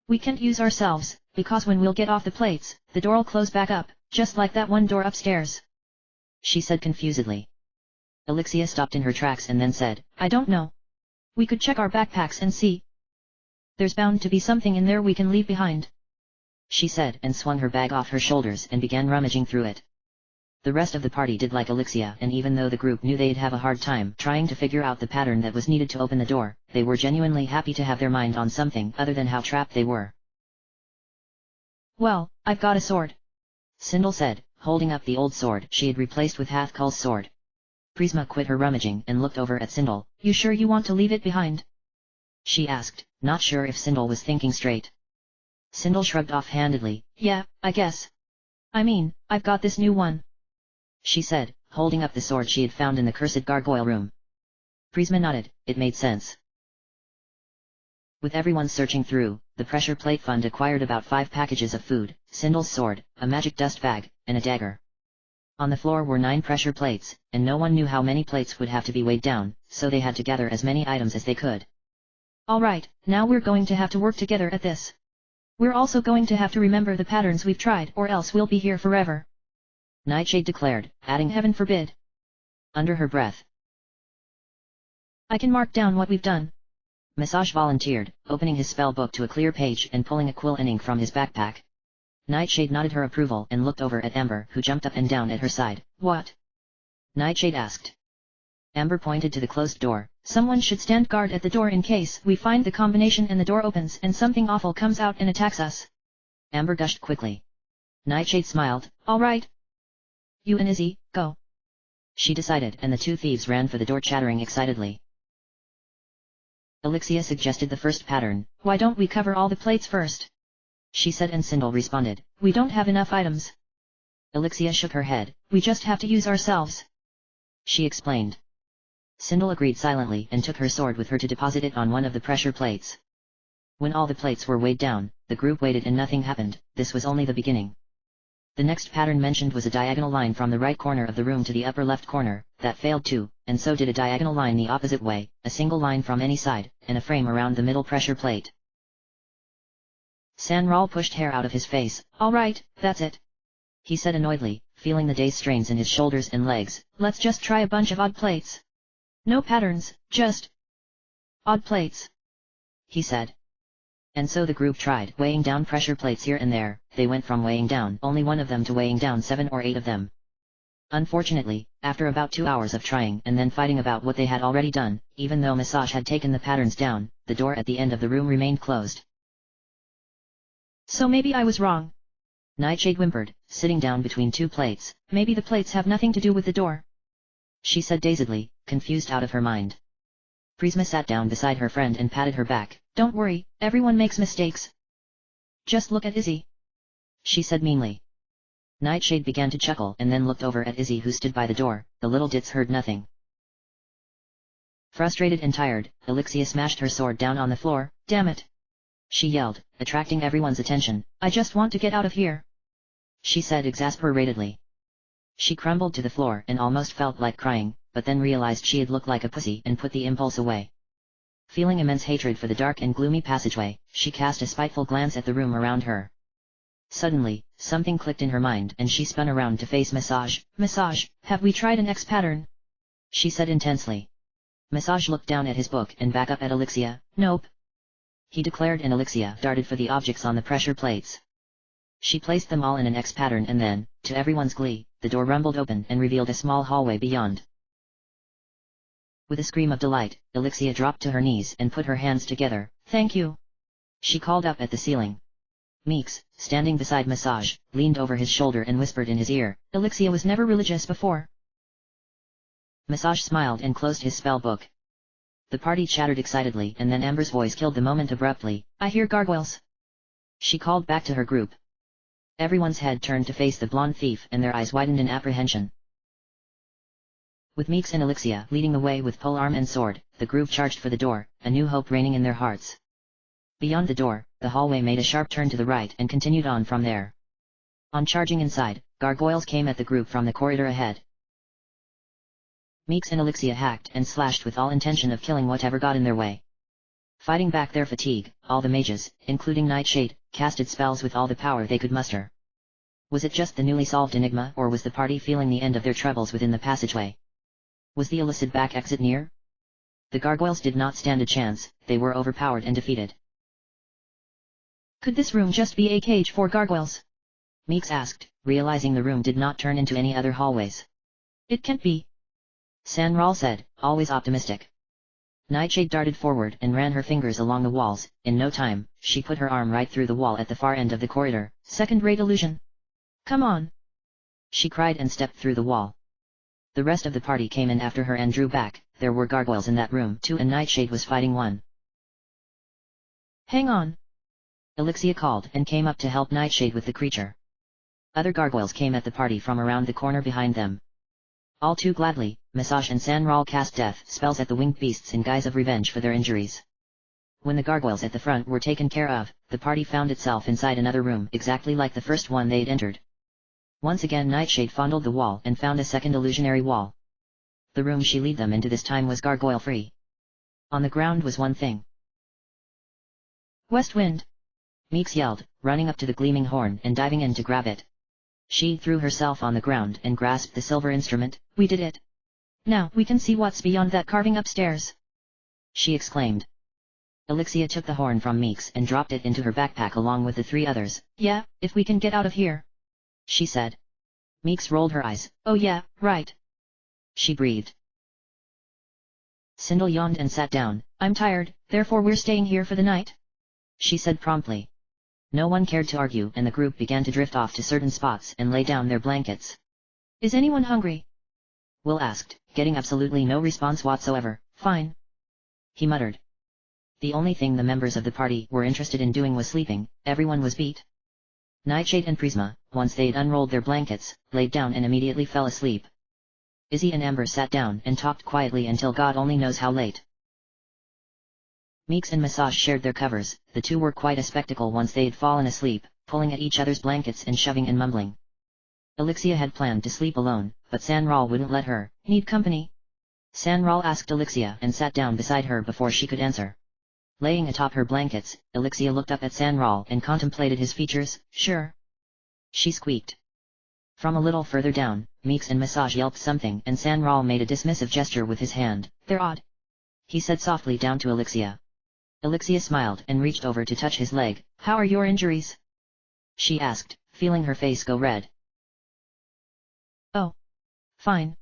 Speaker 2: We can't use ourselves, because when we'll get off the plates, the door'll close back up, just like that one door upstairs,
Speaker 1: she said confusedly. Elixia stopped in her tracks and then said,
Speaker 2: I don't know. We could check our backpacks and see. There's bound to be something in there we can leave behind.
Speaker 1: She said and swung her bag off her shoulders and began rummaging through it. The rest of the party did like Elixia, and even though the group knew they'd have a hard time trying to figure out the pattern that was needed to open the door, they were genuinely happy to have their mind on something other than how trapped they were.
Speaker 2: Well, I've got a sword.
Speaker 1: Sindel said, holding up the old sword she had replaced with Hathkul's sword. Prisma quit her rummaging and looked over at Sindel.
Speaker 2: You sure you want to leave it behind?
Speaker 1: She asked, not sure if Sindel was thinking straight. Sindel shrugged offhandedly.
Speaker 2: Yeah, I guess. I mean, I've got this new one.
Speaker 1: She said, holding up the sword she had found in the cursed gargoyle room. Prisma nodded, it made sense. With everyone searching through, the pressure plate fund acquired about 5 packages of food, Sindel's sword, a magic dust bag, and a dagger. On the floor were 9 pressure plates, and no one knew how many plates would have to be weighed down, so they had to gather as many items as they could.
Speaker 2: Alright, now we're going to have to work together at this. We're also going to have to remember the patterns we've tried or else we'll be here forever.
Speaker 1: Nightshade declared, adding heaven forbid. Under her breath.
Speaker 2: I can mark down what we've done.
Speaker 1: Massage volunteered, opening his spell book to a clear page and pulling a quill and ink from his backpack. Nightshade nodded her approval and looked over at Amber, who jumped up and down at her side.
Speaker 2: What?
Speaker 1: Nightshade asked. Amber pointed to the closed door.
Speaker 2: Someone should stand guard at the door in case we find the combination and the door opens and something awful comes out and attacks us.
Speaker 1: Amber gushed quickly. Nightshade smiled.
Speaker 2: Alright. You and Izzy, go.
Speaker 1: She decided, and the 2 thieves ran for the door chattering excitedly. Elixia suggested the first pattern.
Speaker 2: Why don't we cover all the plates first?
Speaker 1: She said, and Sindel responded.
Speaker 2: We don't have enough items.
Speaker 1: Elixia shook her head.
Speaker 2: We just have to use ourselves.
Speaker 1: She explained. Sindel agreed silently and took her sword with her to deposit it on one of the pressure plates. When all the plates were weighed down, the group waited and nothing happened. This was only the beginning. The next pattern mentioned was a diagonal line from the right corner of the room to the upper left corner. That failed too, and so did a diagonal line the opposite way, a single line from any side, and a frame around the middle pressure plate. Sanral pushed hair out of his face.
Speaker 2: Alright, that's it.
Speaker 1: He said annoyedly, feeling the day's strains in his shoulders and legs.
Speaker 2: Let's just try a bunch of odd plates. No patterns, just odd plates.
Speaker 1: He said. And so the group tried weighing down pressure plates here and there. They went from weighing down only one of them to weighing down 7 or 8 of them. Unfortunately, after about 2 hours of trying and then fighting about what they had already done, even though Massage had taken the patterns down, the door at the end of the room remained closed.
Speaker 2: So maybe I was wrong.
Speaker 1: Nightshade whimpered, sitting down between 2 plates.
Speaker 2: Maybe the plates have nothing to do with the door.
Speaker 1: She said dazedly, confused out of her mind. Prisma sat down beside her friend and patted her back.
Speaker 2: Don't worry, everyone makes mistakes. Just look at Izzy.
Speaker 1: She said meanly. Nightshade began to chuckle and then looked over at Izzy, who stood by the door. The little dits heard nothing. Frustrated and tired, Elixia smashed her sword down on the floor.
Speaker 2: Damn it!
Speaker 1: She yelled, attracting everyone's attention.
Speaker 2: I just want to get out of here.
Speaker 1: She said exasperatedly. She crumbled to the floor and almost felt like crying, but then realized she had looked like a pussy and put the impulse away. Feeling immense hatred for the dark and gloomy passageway, she cast a spiteful glance at the room around her. Suddenly, something clicked in her mind and she spun around to face Massage.
Speaker 2: Massage, have we tried an X pattern?
Speaker 1: She said intensely. Massage looked down at his book and back up at Elixia.
Speaker 2: Nope.
Speaker 1: He declared, and Elixia darted for the objects on the pressure plates. She placed them all in an X pattern and then, to everyone's glee, the door rumbled open and revealed a small hallway beyond. With a scream of delight, Elixia dropped to her knees and put her hands together.
Speaker 2: Thank you.
Speaker 1: She called up at the ceiling. Meeks, standing beside Massage, leaned over his shoulder and whispered in his ear.
Speaker 2: Elixia was never religious before.
Speaker 1: Massage smiled and closed his spell book. The party chattered excitedly, and then Amber's voice killed the moment abruptly.
Speaker 2: I hear gargoyles.
Speaker 1: She called back to her group. Everyone's head turned to face the blonde thief and their eyes widened in apprehension. With Meeks and Elixia leading the way with polearm and sword, the group charged for the door, a new hope reigning in their hearts. Beyond the door, the hallway made a sharp turn to the right and continued on from there. On charging inside, gargoyles came at the group from the corridor ahead. Meeks and Elixia hacked and slashed with all intention of killing whatever got in their way. Fighting back their fatigue, all the mages, including Nightshade, casted spells with all the power they could muster. Was it just the newly solved enigma, or was the party feeling the end of their troubles within the passageway? Was the illicit back exit near? The gargoyles did not stand a chance, they were overpowered and defeated.
Speaker 2: Could this room just be a cage for gargoyles?
Speaker 1: Meeks asked, realizing the room did not turn into any other hallways.
Speaker 2: It can't be.
Speaker 1: Sanral said, always optimistic. Nightshade darted forward and ran her fingers along the walls. In no time, she put her arm right through the wall at the far end of the corridor.
Speaker 2: Second-rate illusion. Come on!
Speaker 1: She cried and stepped through the wall. The rest of the party came in after her and drew back. There were gargoyles in that room too, and Nightshade was fighting one.
Speaker 2: Hang on!
Speaker 1: Elixia called and came up to help Nightshade with the creature. Other gargoyles came at the party from around the corner behind them. All too gladly, Massage and Sanral cast death spells at the winged beasts in guise of revenge for their injuries. When the gargoyles at the front were taken care of, the party found itself inside another room exactly like the first one they'd entered. Once again Nightshade fondled the wall and found a second illusionary wall. The room she led them into this time was gargoyle-free. On the ground was one thing.
Speaker 2: West Wind!
Speaker 1: Meeks yelled, running up to the gleaming horn and diving in to grab it. She threw herself on the ground and grasped the silver instrument.
Speaker 2: We did it! Now we can see what's beyond that carving upstairs!
Speaker 1: She exclaimed. Elixia took the horn from Meeks and dropped it into her backpack along with the three others.
Speaker 2: Yeah, if we can get out of here,
Speaker 1: she said. Meeks rolled her eyes.
Speaker 2: Oh yeah, right.
Speaker 1: She breathed. Sindel yawned and sat down.
Speaker 2: I'm tired, therefore we're staying here for the night,
Speaker 1: she said promptly. No one cared to argue and the group began to drift off to certain spots and lay down their blankets.
Speaker 2: Is anyone hungry?
Speaker 1: Will asked, getting absolutely no response whatsoever.
Speaker 2: Fine,
Speaker 1: he muttered. The only thing the members of the party were interested in doing was sleeping. Everyone was beat. Nightshade and Prisma, once they'd unrolled their blankets, laid down and immediately fell asleep. Izzy and Amber sat down and talked quietly until God only knows how late. Meeks and Massage shared their covers. The two were quite a spectacle once they'd fallen asleep, pulling at each other's blankets and shoving and mumbling. Elixia had planned to sleep alone, but Sanral wouldn't let her.
Speaker 2: Need company?
Speaker 1: Sanral asked Elixia and sat down beside her before she could answer. Laying atop her blankets, Elixia looked up at Sanral and contemplated his features.
Speaker 2: Sure,
Speaker 1: she squeaked. From a little further down, Meeks and Massage yelped something and Sanral made a dismissive gesture with his hand.
Speaker 2: They're odd,
Speaker 1: he said softly down to Elixia. Elixia smiled and reached over to touch his leg.
Speaker 2: How are your injuries?
Speaker 1: She asked, feeling her face go red.
Speaker 2: Oh, fine.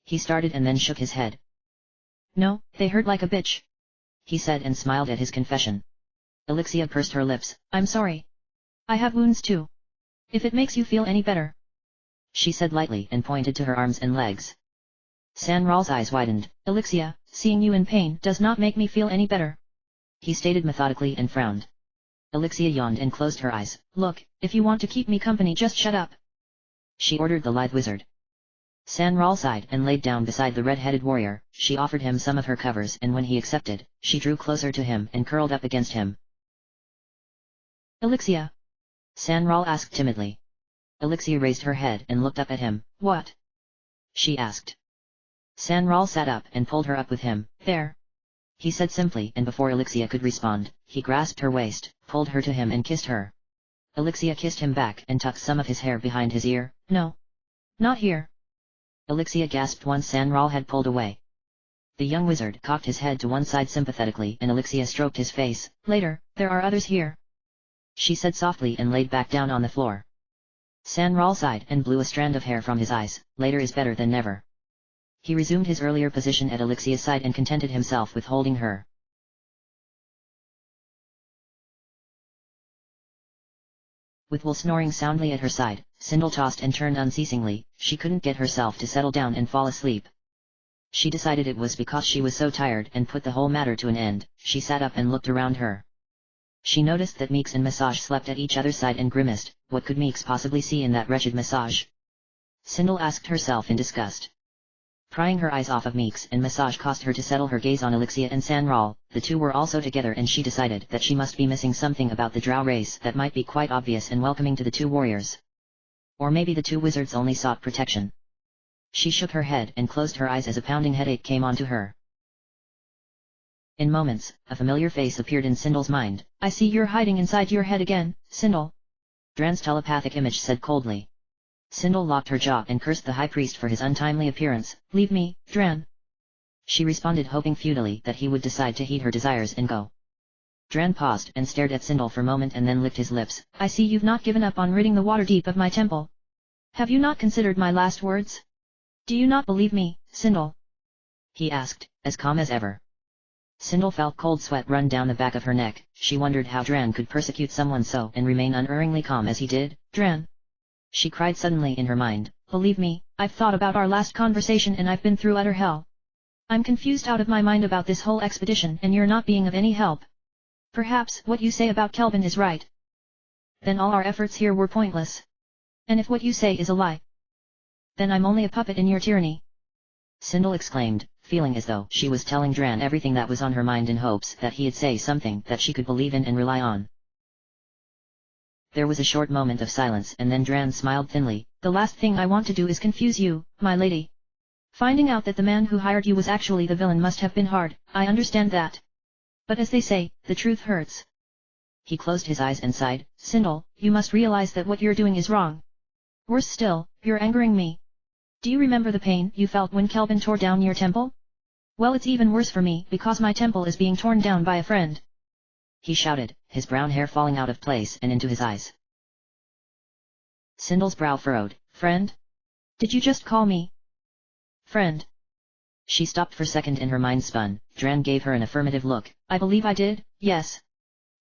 Speaker 1: He started and then shook his head.
Speaker 2: No, they hurt like a bitch,
Speaker 1: he said and smiled at his confession. Elixia pursed her lips.
Speaker 2: I'm sorry. I have wounds too. If it makes you feel any better,
Speaker 1: she said lightly and pointed to her arms and legs. Sanral's eyes widened.
Speaker 2: Elixia, seeing you in pain does not make me feel any better,
Speaker 1: he stated methodically and frowned. Elixia yawned and closed her eyes.
Speaker 2: Look, if you want to keep me company just shut up,
Speaker 1: she ordered the lithe wizard. Sanral sighed and laid down beside the red-headed warrior. She offered him some of her covers and when he accepted, she drew closer to him and curled up against him.
Speaker 2: Elixia?
Speaker 1: Sanral asked timidly. Elixia raised her head and looked up at him.
Speaker 2: What?
Speaker 1: she asked. Sanral sat up and pulled her up with him.
Speaker 2: There,
Speaker 1: he said simply, and before Elixia could respond, he grasped her waist, pulled her to him and kissed her. Elixia kissed him back and tucked some of his hair behind his ear.
Speaker 2: No. Not here.
Speaker 1: Elixia gasped once Sanral had pulled away. The young wizard cocked his head to one side sympathetically and Elixia stroked his face.
Speaker 2: Later, there are others here,
Speaker 1: she said softly and laid back down on the floor. Sanral sighed and blew a strand of hair from his eyes. Later is better than never. He resumed his earlier position at Elixia's side and contented himself with holding her. With Will snoring soundly at her side, Sindel tossed and turned unceasingly. She couldn't get herself to settle down and fall asleep. She decided it was because she was so tired and put the whole matter to an end. She sat up and looked around her. She noticed that Meeks and Massage slept at each other's side and grimaced. What could Meeks possibly see in that wretched Massage? Sindel asked herself in disgust. Prying her eyes off of Meeks and Massage caused her to settle her gaze on Elixia and Sanral. The two were also together and she decided that she must be missing something about the drow race that might be quite obvious and welcoming to the two warriors. Or maybe the two wizards only sought protection. She shook her head and closed her eyes as a pounding headache came onto her. In moments, a familiar face appeared in Sindel's mind.
Speaker 2: I see you're hiding inside your head again, Sindel.
Speaker 1: Dran's telepathic image said coldly. Sindel locked her jaw and cursed the high priest for his untimely appearance.
Speaker 2: Leave me, Dran.
Speaker 1: She responded, hoping futilely that he would decide to heed her desires and go. Dran paused and stared at Sindel for a moment and then licked his lips.
Speaker 2: I see you've not given up on ridding the Waterdeep of my temple. Have you not considered my last words? Do you not believe me, Sindel?
Speaker 1: He asked, as calm as ever. Sindel felt cold sweat run down the back of her neck. She wondered how Dran could persecute someone so and remain unerringly calm as he did.
Speaker 2: Dran!
Speaker 1: She cried suddenly in her mind.
Speaker 2: Believe me, I've thought about our last conversation and I've been through utter hell. I'm confused out of my mind about this whole expedition and you're not being of any help. Perhaps what you say about Kelvin is right. Then all our efforts here were pointless. And if what you say is a lie, then I'm only a puppet in your tyranny.
Speaker 1: Sindel exclaimed, feeling as though she was telling Dran everything that was on her mind in hopes that he'd say something that she could believe in and rely on. There was a short moment of silence and then Dran smiled thinly.
Speaker 2: The last thing I want to do is confuse you, my lady. Finding out that the man who hired you was actually the villain must have been hard, I understand that. But as they say, the truth hurts.
Speaker 1: He closed his eyes and sighed.
Speaker 2: Sindel, you must realize that what you're doing is wrong. Worse still, you're angering me. Do you remember the pain you felt when Kelvin tore down your temple? Well, it's even worse for me because my temple is being torn down by a friend.
Speaker 1: He shouted, his brown hair falling out of place and into his eyes. Sindel's brow furrowed.
Speaker 2: Friend? Did you just call me friend?
Speaker 1: She stopped for a second and her mind spun. Dran gave her an affirmative look.
Speaker 2: I believe I did, yes.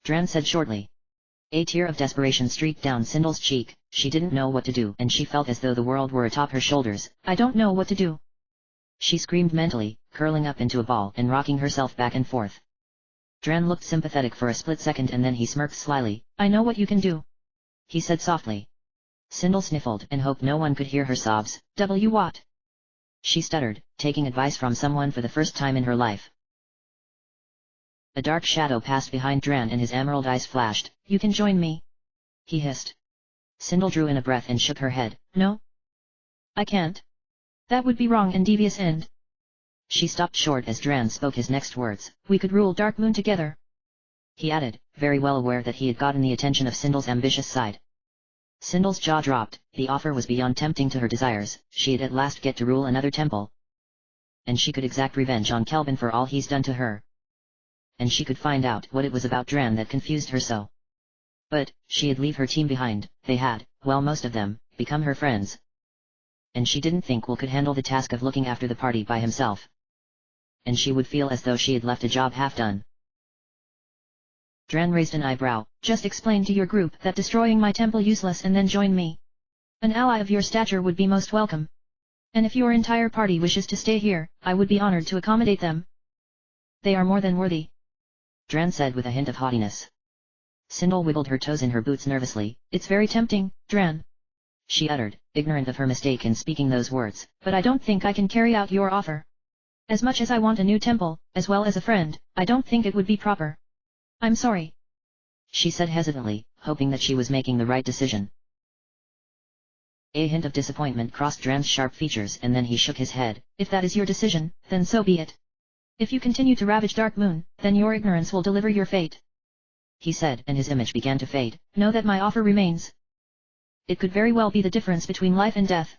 Speaker 1: Dran said shortly. A tear of desperation streaked down Sindel's cheek. She didn't know what to do and she felt as though the world were atop her shoulders.
Speaker 2: I don't know what to do.
Speaker 1: She screamed mentally, curling up into a ball and rocking herself back and forth. Dran looked sympathetic for a split second and then he smirked slyly.
Speaker 2: I know what you can do,
Speaker 1: he said softly. Sindel sniffled and hoped no one could hear her sobs.
Speaker 2: What?
Speaker 1: She stuttered, taking advice from someone for the first time in her life. A dark shadow passed behind Dran and his emerald eyes flashed.
Speaker 2: You can join me,
Speaker 1: he hissed. Sindel drew in a breath and shook her head.
Speaker 2: No. I can't. That would be wrong and devious and...
Speaker 1: She stopped short as Dran spoke his next words.
Speaker 2: We could rule Darkmoon together,
Speaker 1: he added, very well aware that he had gotten the attention of Sindel's ambitious side. Sindel's jaw dropped. The offer was beyond tempting to her desires. She'd at last get to rule another temple. And she could exact revenge on Kelvin for all he's done to her. And she could find out what it was about Dran that confused her so. But, she'd leave her team behind. They had, well, most of them, become her friends. And she didn't think Will could handle the task of looking after the party by himself. And she would feel as though she had left a job half done. Dran raised an eyebrow.
Speaker 2: Just explain to your group that destroying my temple useless and then join me. An ally of your stature would be most welcome. And if your entire party wishes to stay here, I would be honored to accommodate them. They are more than worthy,
Speaker 1: Dran said with a hint of haughtiness. Sindel wiggled her toes in her boots nervously.
Speaker 2: It's very tempting, Dran,
Speaker 1: she uttered, ignorant of her mistake in speaking those words.
Speaker 2: But I don't think I can carry out your offer. As much as I want a new temple, as well as a friend, I don't think it would be proper. I'm sorry,
Speaker 1: she said hesitantly, hoping that she was making the right decision. A hint of disappointment crossed Dran's sharp features and then he shook his head.
Speaker 2: If that is your decision, then so be it. If you continue to ravage Darkmoon, then your ignorance will deliver your fate,
Speaker 1: he said, and his image began to fade.
Speaker 2: Know that my offer remains. It could very well be the difference between life and death.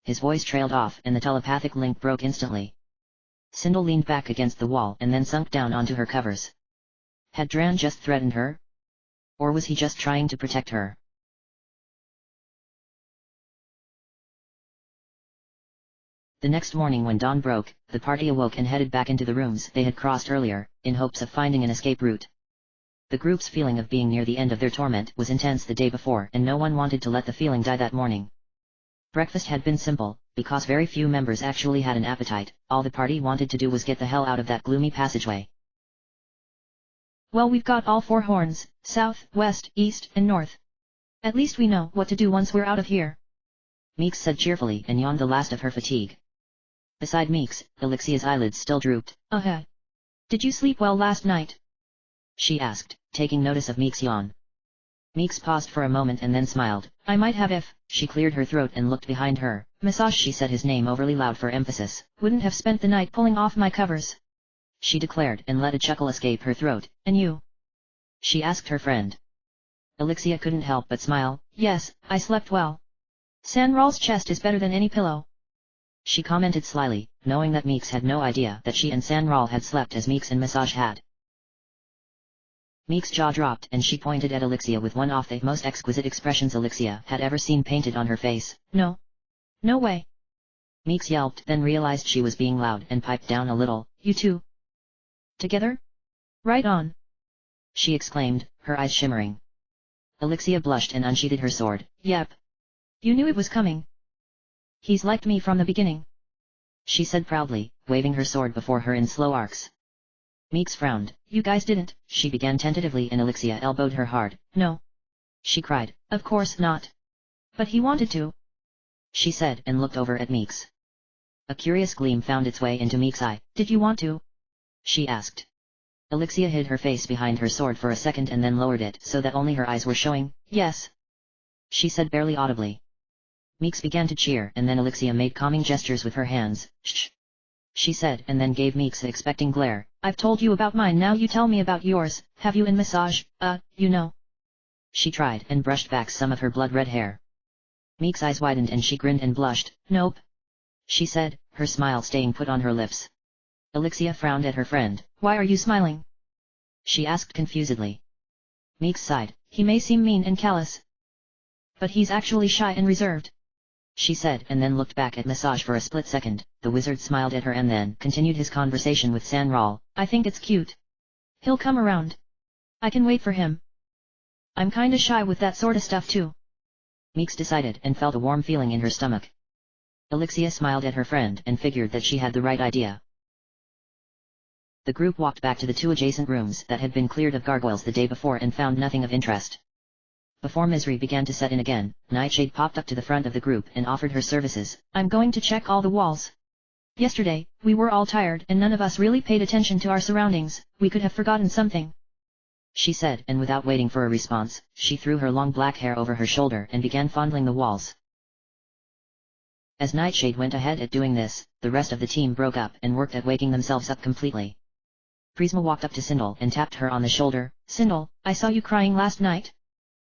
Speaker 1: His voice trailed off and the telepathic link broke instantly. Sindel leaned back against the wall and then sunk down onto her covers. Had Dran just threatened her? Or was he just trying to protect her? The next morning when dawn broke, the party awoke and headed back into the rooms they had crossed earlier, in hopes of finding an escape route. The group's feeling of being near the end of their torment was intense the day before and no one wanted to let the feeling die that morning. Breakfast had been simple, because very few members actually had an appetite. All the party wanted to do was get the hell out of that gloomy passageway.
Speaker 2: Well, we've got all four horns, south, west, east, and north. At least we know what to do once we're out of here,
Speaker 1: Meeks said cheerfully and yawned the last of her fatigue. Beside Meeks, Alexia's eyelids still drooped.
Speaker 2: Did you sleep well last night?
Speaker 1: She asked, taking notice of Meeks' yawn. Meeks paused for a moment and then smiled.
Speaker 2: I might have if...
Speaker 1: She cleared her throat and looked behind her.
Speaker 2: Massage,
Speaker 1: she said his name overly loud for emphasis.
Speaker 2: Wouldn't have spent the night pulling off my covers,
Speaker 1: she declared and let a chuckle escape her throat.
Speaker 2: And you?
Speaker 1: She asked her friend. Alexia couldn't help but smile.
Speaker 2: Yes, I slept well. Sanral's chest is better than any pillow.
Speaker 1: She commented slyly, knowing that Meeks had no idea that she and Sanral had slept as Meeks and Massage had. Meek's jaw dropped and she pointed at Elixia with one of the most exquisite expressions Elixia had ever seen painted on her face.
Speaker 2: No. No way.
Speaker 1: Meeks yelped, then realized she was being loud and piped down a little.
Speaker 2: You two? Together? Right on.
Speaker 1: She exclaimed, her eyes shimmering. Elixia blushed and unsheathed her sword.
Speaker 2: Yep. You knew it was coming. He's liked me from the beginning.
Speaker 1: She said proudly, waving her sword before her in slow arcs. Meeks frowned.
Speaker 2: You guys didn't.
Speaker 1: She began tentatively and Elixia elbowed her hard.
Speaker 2: No.
Speaker 1: She cried.
Speaker 2: Of course not. But he wanted to.
Speaker 1: She said and looked over at Meeks. A curious gleam found its way into Meeks' eye.
Speaker 2: Did you want to?
Speaker 1: She asked. Elixia hid her face behind her sword for a second and then lowered it so that only her eyes were showing.
Speaker 2: Yes.
Speaker 1: She said barely audibly. Meeks began to cheer and then Elixia made calming gestures with her hands. Shh. She said and then gave Meeks an expecting glare.
Speaker 2: I've told you about mine, now you tell me about yours. Have you in Massage, you know?
Speaker 1: She tried and brushed back some of her blood-red hair. Meeks' eyes widened and she grinned and blushed.
Speaker 2: Nope.
Speaker 1: She said, her smile staying put on her lips. Elixia frowned at her friend.
Speaker 2: Why are you smiling?
Speaker 1: She asked confusedly. Meeks sighed.
Speaker 2: He may seem mean and callous, but he's actually shy and reserved.
Speaker 1: She said and then looked back at Massage for a split second. The wizard smiled at her and then continued his conversation with Sanral.
Speaker 2: I think it's cute. He'll come around. I can wait for him. I'm kinda shy with that sorta stuff too.
Speaker 1: Meeks decided and felt a warm feeling in her stomach. Elixia smiled at her friend and figured that she had the right idea. The group walked back to the two adjacent rooms that had been cleared of gargoyles the day before and found nothing of interest. Before misery began to set in again, Nightshade popped up to the front of the group and offered her services.
Speaker 2: I'm going to check all the walls. Yesterday, we were all tired and none of us really paid attention to our surroundings. We could have forgotten something.
Speaker 1: She said, and without waiting for a response, she threw her long black hair over her shoulder and began fondling the walls. As Nightshade went ahead at doing this, the rest of the team broke up and worked at waking themselves up completely. Prisma walked up to Sindel and tapped her on the shoulder.
Speaker 2: Sindel, I saw you crying last night.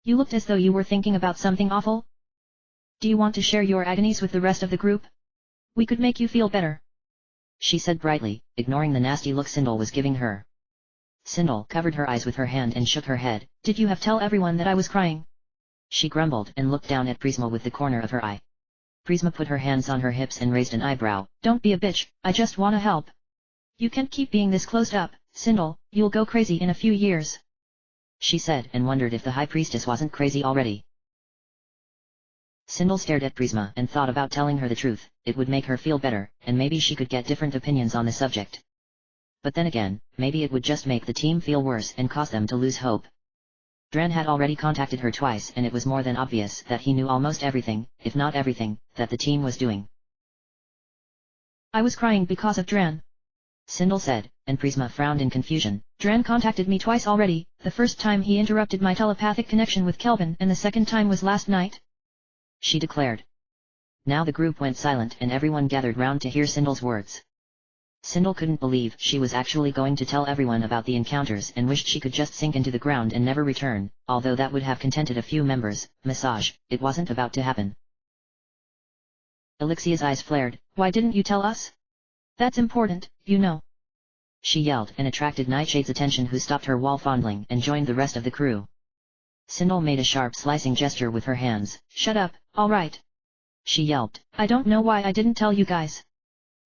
Speaker 2: You looked as though you were thinking about something awful. Do you want to share your agonies with the rest of the group? We could make you feel better.
Speaker 1: She said brightly, ignoring the nasty look Sindel was giving her. Sindel covered her eyes with her hand and shook her head.
Speaker 2: Did you have tell everyone that I was crying?
Speaker 1: She grumbled and looked down at Prisma with the corner of her eye. Prisma put her hands on her hips and raised an eyebrow.
Speaker 2: Don't be a bitch, I just wanna help. You can't keep being this closed up, Sindel, you'll go crazy in a few years.
Speaker 1: She said and wondered if the High Priestess wasn't crazy already. Sindel stared at Prisma and thought about telling her the truth. It would make her feel better, and maybe she could get different opinions on the subject. But then again, maybe it would just make the team feel worse and cause them to lose hope. Dran had already contacted her twice and it was more than obvious that he knew almost everything, if not everything, that the team was doing.
Speaker 2: I was crying because of Dran.
Speaker 1: Sindel said, and Prisma frowned in confusion.
Speaker 2: Dran contacted me twice already, the first time he interrupted my telepathic connection with Kelvin and the second time was last night.
Speaker 1: She declared. Now the group went silent and everyone gathered round to hear Sindel's words. Sindel couldn't believe she was actually going to tell everyone about the encounters and wished she could just sink into the ground and never return, although that would have contented a few members. Massage, it wasn't about to happen. Elixia's eyes flared.
Speaker 2: Why didn't you tell us? That's important, you know.
Speaker 1: She yelled and attracted Nightshade's attention, who stopped her while fondling and joined the rest of the crew. Sindel made a sharp slicing gesture with her hands.
Speaker 2: Shut up, alright.
Speaker 1: She yelped.
Speaker 2: I don't know why I didn't tell you guys.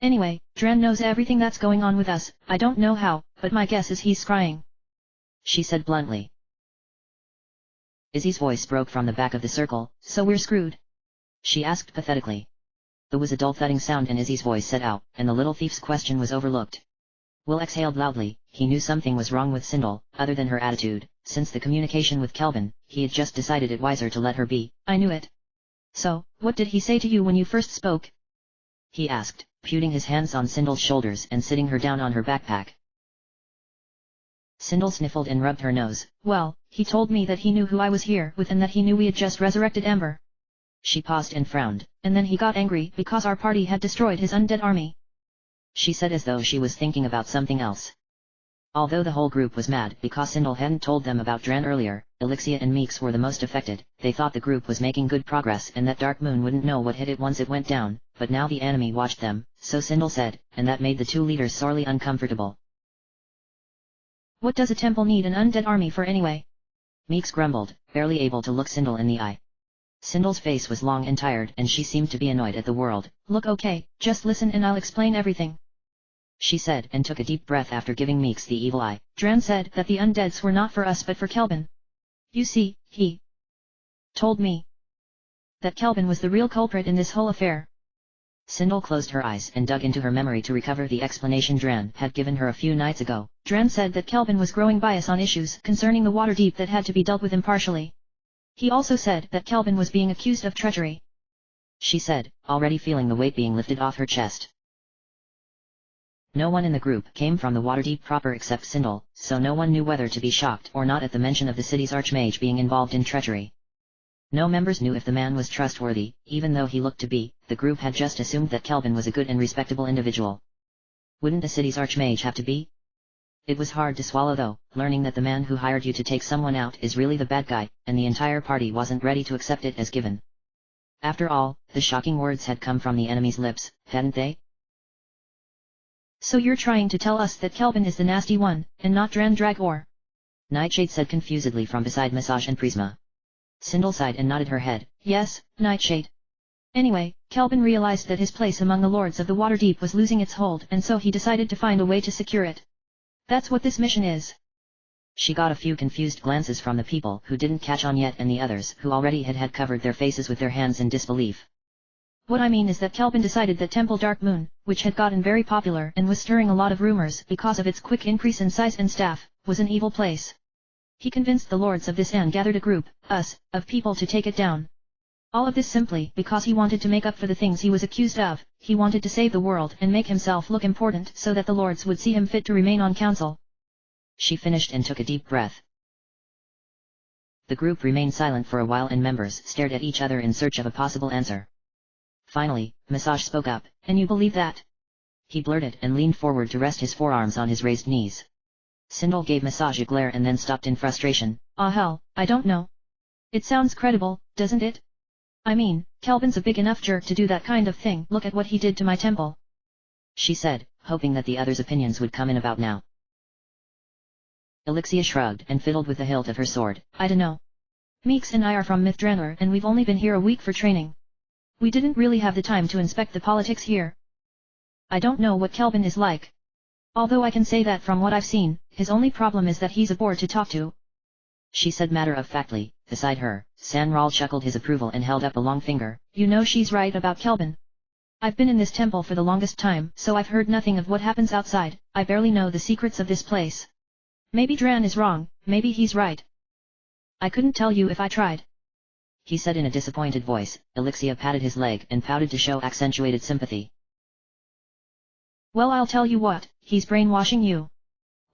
Speaker 2: Anyway, Dran knows everything that's going on with us, I don't know how, but my guess is he's crying.
Speaker 1: She said bluntly. Izzy's voice broke from the back of the circle.
Speaker 2: So we're screwed?
Speaker 1: She asked pathetically. There was a dull thudding sound and Izzy's voice set out, and the little thief's question was overlooked. Will exhaled loudly. He knew something was wrong with Sindel, other than her attitude. Since the communication with Kelvin, he had just decided it wiser to let her be.
Speaker 2: I knew it. So, what did he say to you when you first spoke?
Speaker 1: He asked, putting his hands on Sindel's shoulders and sitting her down on her backpack. Sindel sniffled and rubbed her nose.
Speaker 2: Well, he told me that he knew who I was here with and that he knew we had just resurrected Ember.
Speaker 1: She paused and frowned.
Speaker 2: And then he got angry because our party had destroyed his undead army.
Speaker 1: She said as though she was thinking about something else. Although the whole group was mad because Sindel hadn't told them about Dran earlier, Elixia and Meeks were the most affected. They thought the group was making good progress and that Darkmoon wouldn't know what hit it once it went down. but now the enemy watched them, so Sindel said, and that made the two leaders sorely uncomfortable.
Speaker 2: What does a temple need an undead army for anyway?
Speaker 1: Meeks grumbled, barely able to look Sindel in the eye. Sindel's face was long and tired and she seemed to be annoyed at the world.
Speaker 2: Look, okay, just listen and I'll explain everything,
Speaker 1: she said and took a deep breath after giving Meeks the evil eye.
Speaker 2: Dran said that the undeads were not for us but for Kelvin. You see, he told me that Kelvin was the real culprit in this whole affair.
Speaker 1: Sindel closed her eyes and dug into her memory to recover the explanation Dran had given her a few nights ago.
Speaker 2: Dran said that Kelvin was growing bias on issues concerning the Waterdeep that had to be dealt with impartially. He also said that Kelvin was being accused of treachery,
Speaker 1: she said, already feeling the weight being lifted off her chest. No one in the group came from the Waterdeep proper except Sindel, so no one knew whether to be shocked or not at the mention of the city's archmage being involved in treachery. No members knew if the man was trustworthy, even though he looked to be. The group had just assumed that Kelvin was a good and respectable individual. Wouldn't the city's archmage have to be? It was hard to swallow though, learning that the man who hired you to take someone out is really the bad guy, and the entire party wasn't ready to accept it as given. After all, the shocking words had come from the enemy's lips, hadn't they?
Speaker 2: So you're trying to tell us that Kelvin is the nasty one, and not Dran Dragor?
Speaker 1: Nightshade said confusedly from beside Massage and Prisma. Sindel sighed and nodded her head.
Speaker 2: Yes, Nightshade. Anyway, Kelvin realized that his place among the Lords of the Waterdeep was losing its hold and so he decided to find a way to secure it. That's what this mission is.
Speaker 1: She got a few confused glances from the people who didn't catch on yet and the others who already had covered their faces with their hands in disbelief.
Speaker 2: What I mean is that Kelvin decided that Temple Darkmoon, which had gotten very popular and was stirring a lot of rumors because of its quick increase in size and staff, was an evil place. He convinced the lords of this and gathered a group, us, of people to take it down. All of this simply because he wanted to make up for the things he was accused of. He wanted to save the world and make himself look important so that the lords would see him fit to remain on council.
Speaker 1: She finished and took a deep breath. The group remained silent for a while and members stared at each other in search of a possible answer. Finally, Massage spoke up.
Speaker 2: And you believe that?
Speaker 1: He blurted and leaned forward to rest his forearms on his raised knees. Sindel gave Massage a glare and then stopped in frustration.
Speaker 2: Ah hell, I don't know. It sounds credible, doesn't it? I mean, Kelvin's a big enough jerk to do that kind of thing. Look at what he did to my temple,
Speaker 1: she said, hoping that the others' opinions would come in about now. Elixia shrugged and fiddled with the hilt of her sword.
Speaker 2: I dunno. Meeks and I are from Mithranor and we've only been here a week for training. We didn't really have the time to inspect the politics here. I don't know what Kelvin is like. Although I can say that from what I've seen, his only problem is that he's a bore to talk to,
Speaker 1: she said matter-of-factly. Beside her, Sanral chuckled his approval and held up a long finger.
Speaker 2: You know she's right about Kelvin. I've been in this temple for the longest time, so I've heard nothing of what happens outside. I barely know the secrets of this place. Maybe Dran is wrong, maybe he's right. I couldn't tell you if I tried,
Speaker 1: he said in a disappointed voice. Elixia patted his leg and pouted to show accentuated sympathy.
Speaker 2: Well, I'll tell you what, he's brainwashing you,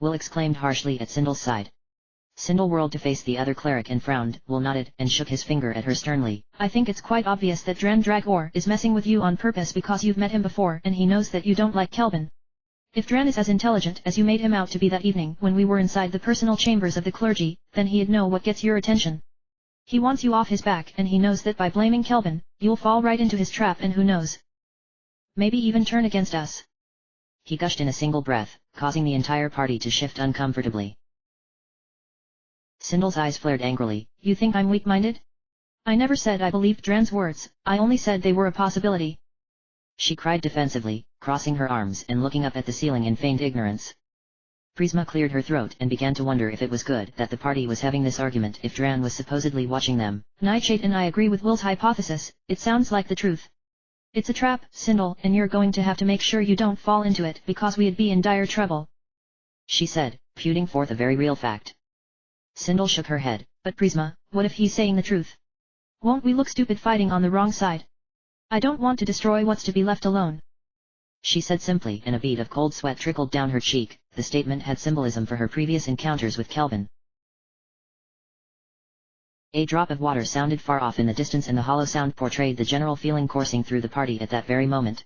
Speaker 1: Will exclaimed harshly at Sindel's side. Sindel whirled to face the other cleric and frowned. Will nodded and shook his finger at her sternly.
Speaker 2: I think it's quite obvious that Dran Dragor is messing with you on purpose because you've met him before and he knows that you don't like Kelvin. If Dran is as intelligent as you made him out to be that evening when we were inside the personal chambers of the clergy, then he'd know what gets your attention. He wants you off his back and he knows that by blaming Kelvin, you'll fall right into his trap and who knows, maybe even turn against us.
Speaker 1: He gushed in a single breath, causing the entire party to shift uncomfortably. Sindel's eyes flared angrily.
Speaker 2: You think I'm weak-minded? I never said I believed Dran's words, I only said they were a possibility,
Speaker 1: she cried defensively, crossing her arms and looking up at the ceiling in feigned ignorance. Prisma cleared her throat and began to wonder if it was good that the party was having this argument if Dran was supposedly watching them.
Speaker 2: Nightshade and I agree with Will's hypothesis, it sounds like the truth. It's a trap, Sindel, and you're going to have to make sure you don't fall into it because we'd be in dire trouble,
Speaker 1: she said, putting forth a very real fact. Sindel shook her head.
Speaker 2: But Prisma, what if he's saying the truth? Won't we look stupid fighting on the wrong side? I don't want to destroy what's to be left alone,
Speaker 1: she said simply, and a bead of cold sweat trickled down her cheek. The statement had symbolism for her previous encounters with Kelvin. A drop of water sounded far off in the distance and the hollow sound portrayed the general feeling coursing through the party at that very moment.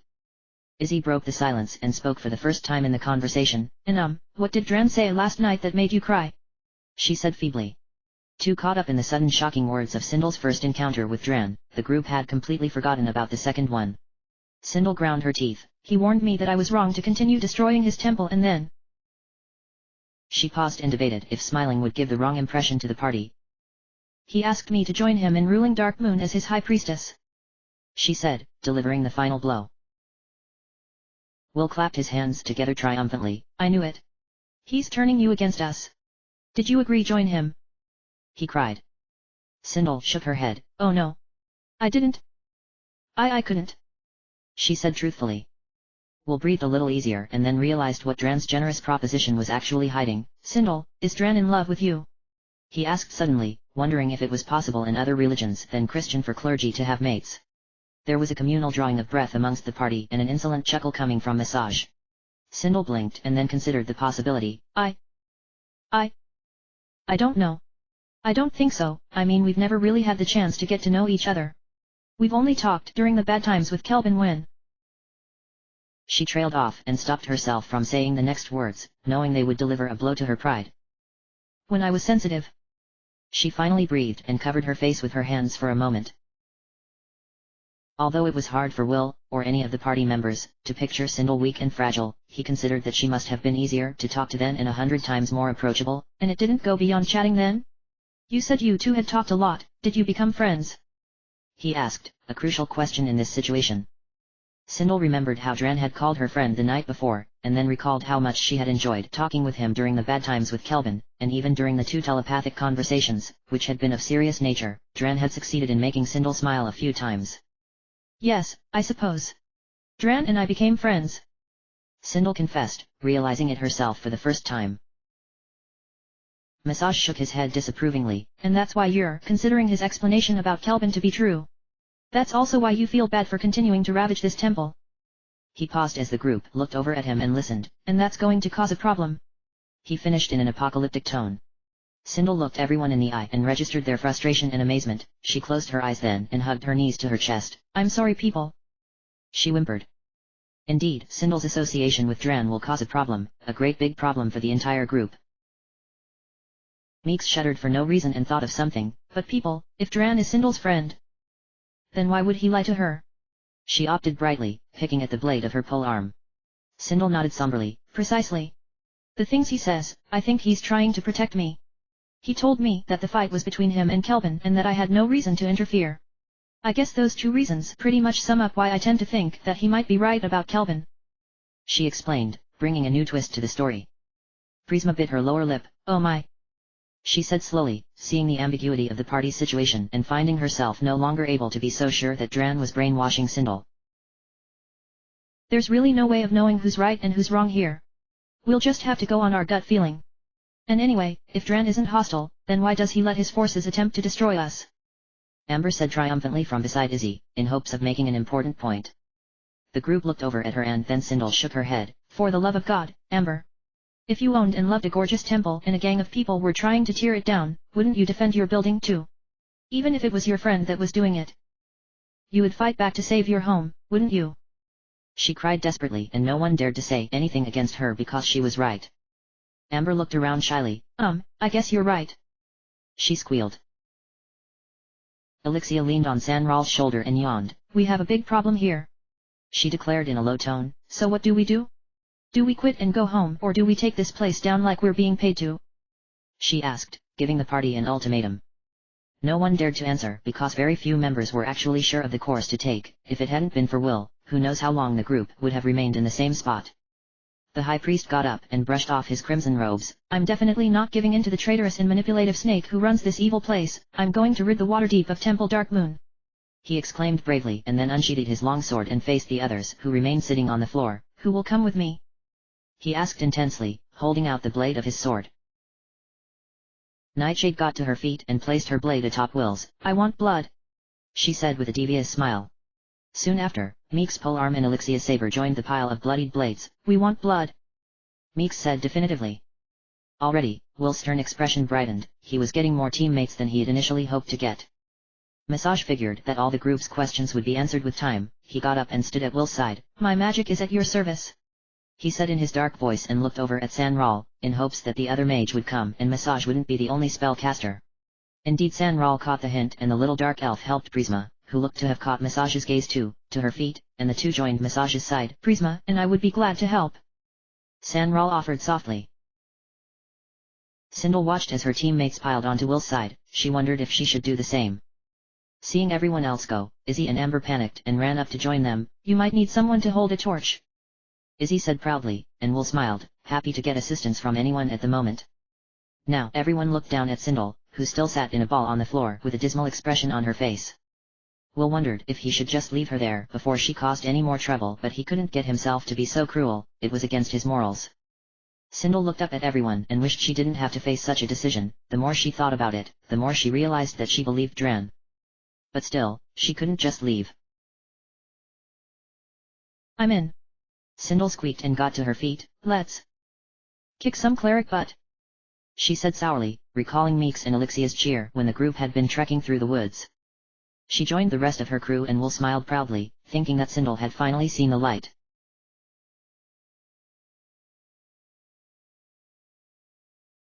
Speaker 1: Izzy broke the silence and spoke for the first time in the conversation.
Speaker 2: And what did Dran say last night that made you cry?
Speaker 1: She said feebly. Too caught up in the sudden shocking words of Sindel's first encounter with Dran, the group had completely forgotten about the second one. Sindel ground her teeth.
Speaker 2: He warned me that I was wrong to continue destroying his temple and then...
Speaker 1: She paused and debated if smiling would give the wrong impression to the party.
Speaker 2: He asked me to join him in ruling Darkmoon as his high priestess,
Speaker 1: she said, delivering the final blow. Will clapped his hands together triumphantly.
Speaker 2: I knew it. He's turning you against us. Did you agree join him?
Speaker 1: He cried. Sindel shook her head.
Speaker 2: Oh no. I didn't. I couldn't.
Speaker 1: She said truthfully. Will breathed a little easier and then realized what Dran's generous proposition was actually hiding.
Speaker 2: Sindel, is Dran in love with you?
Speaker 1: He asked suddenly, wondering if it was possible in other religions than Christian for clergy to have mates. There was a communal drawing of breath amongst the party and an insolent chuckle coming from Massage. Sindel blinked and then considered the possibility.
Speaker 2: I don't know. I don't think so. I mean, we've never really had the chance to get to know each other. We've only talked during the bad times with Kelvin when...
Speaker 1: She trailed off and stopped herself from saying the next words, knowing they would deliver a blow to her pride.
Speaker 2: When I was sensitive.
Speaker 1: She finally breathed and covered her face with her hands for a moment. Although it was hard for Will, or any of the party members, to picture Sindel weak and fragile, he considered that she must have been easier to talk to then and 100 times more approachable.
Speaker 2: And it didn't go beyond chatting then? You said you two had talked a lot, did you become friends?
Speaker 1: He asked, a crucial question in this situation. Sindel remembered how Dran had called her friend the night before, and then recalled how much she had enjoyed talking with him during the bad times with Kelvin, and even during the 2 telepathic conversations, which had been of serious nature. Dran had succeeded in making Sindel smile a few times.
Speaker 2: Yes, I suppose. Dran and I became friends.
Speaker 1: Sindel confessed, realizing it herself for the first time. Massage shook his head disapprovingly.
Speaker 2: And that's why you're considering his explanation about Kelvin to be true. That's also why you feel bad for continuing to ravage this temple.
Speaker 1: He paused as the group looked over at him and listened.
Speaker 2: And that's going to cause a problem.
Speaker 1: He finished in an apocalyptic tone. Sindel looked everyone in the eye and registered their frustration and amazement. She closed her eyes then and hugged her knees to her chest.
Speaker 2: I'm sorry people.
Speaker 1: She whimpered. Indeed, Sindel's association with Dran will cause a problem, a great big problem for the entire group. Meeks shuddered for no reason and thought of something.
Speaker 2: But people, if Dran is Sindel's friend, then why would he lie to her?
Speaker 1: She opted brightly, picking at the blade of her pole arm. Sindel nodded somberly.
Speaker 2: Precisely. The things he says, I think he's trying to protect me. He told me that the fight was between him and Kelvin and that I had no reason to interfere. I guess those 2 reasons pretty much sum up why I tend to think that he might be right about Kelvin.
Speaker 1: She explained, bringing a new twist to the story. Prisma bit her lower lip.
Speaker 2: Oh my.
Speaker 1: She said slowly, seeing the ambiguity of the party's situation and finding herself no longer able to be so sure that Dran was brainwashing Sindel.
Speaker 2: There's really no way of knowing who's right and who's wrong here. We'll just have to go on our gut feeling. And anyway, if Dran isn't hostile, then why does he let his forces attempt to destroy us?
Speaker 1: Amber said triumphantly from beside Izzy, in hopes of making an important point. The group looked over at her and then Sindel shook her head.
Speaker 2: For the love of God, Amber. If you owned and loved a gorgeous temple and a gang of people were trying to tear it down, wouldn't you defend your building too? Even if it was your friend that was doing it. You would fight back to save your home, wouldn't you?
Speaker 1: She cried desperately and no one dared to say anything against her because she was right. Amber looked around shyly.
Speaker 2: I guess you're right.
Speaker 1: She squealed. Elixia leaned on Sanral's shoulder and yawned.
Speaker 2: We have a big problem here,
Speaker 1: she declared in a low tone.
Speaker 2: So what do we do? Do we quit and go home or do we take this place down like we're being paid to?
Speaker 1: She asked, giving the party an ultimatum. No one dared to answer because very few members were actually sure of the course to take. If it hadn't been for Will, who knows how long the group would have remained in the same spot. The high priest got up and brushed off his crimson robes.
Speaker 2: I'm definitely not giving in to the traitorous and manipulative snake who runs this evil place. I'm going to rid the Waterdeep of Temple Darkmoon.
Speaker 1: He exclaimed bravely and then unsheathed his long sword and faced the others who remained sitting on the floor.
Speaker 2: Who will come with me?
Speaker 1: He asked intensely, holding out the blade of his sword. Nightshade got to her feet and placed her blade atop Will's.
Speaker 2: I want blood,
Speaker 1: she said with a devious smile. Soon after, Meek's polearm and Elixia's saber joined the pile of bloodied blades.
Speaker 2: We want blood,
Speaker 1: Meeks said definitively. Already, Will's stern expression brightened. He was getting more teammates than he had initially hoped to get. Massage figured that all the group's questions would be answered with time. He got up and stood at Will's side.
Speaker 2: My magic is at your service,
Speaker 1: he said in his dark voice and looked over at Sanral, in hopes that the other mage would come and Massage wouldn't be the only spellcaster. Indeed Sanral caught the hint and the little dark elf helped Prisma, who looked to have caught Masage's gaze too, to her feet, and the two joined Masage's side.
Speaker 2: Prisma and I would be glad to help.
Speaker 1: Sanral offered softly. Sindel watched as her teammates piled onto Will's side. She wondered if she should do the same. Seeing everyone else go, Izzy and Amber panicked and ran up to join them.
Speaker 2: You might need someone to hold a torch,
Speaker 1: Izzy said proudly, and Will smiled, happy to get assistance from anyone at the moment. Now everyone looked down at Sindel, who still sat in a ball on the floor with a dismal expression on her face. Will wondered if he should just leave her there before she caused any more trouble, but he couldn't get himself to be so cruel. It was against his morals. Sindel looked up at everyone and wished she didn't have to face such a decision. The more she thought about it, the more she realized that she believed Dran. But still, she couldn't just leave.
Speaker 2: I'm in.
Speaker 1: Sindel squeaked and got to her feet.
Speaker 2: Let's kick some cleric butt,
Speaker 1: she said sourly, recalling Meeks and Alexia's cheer when the group had been trekking through the woods. She joined the rest of her crew and Will smiled proudly, thinking that Sindel had finally seen the light.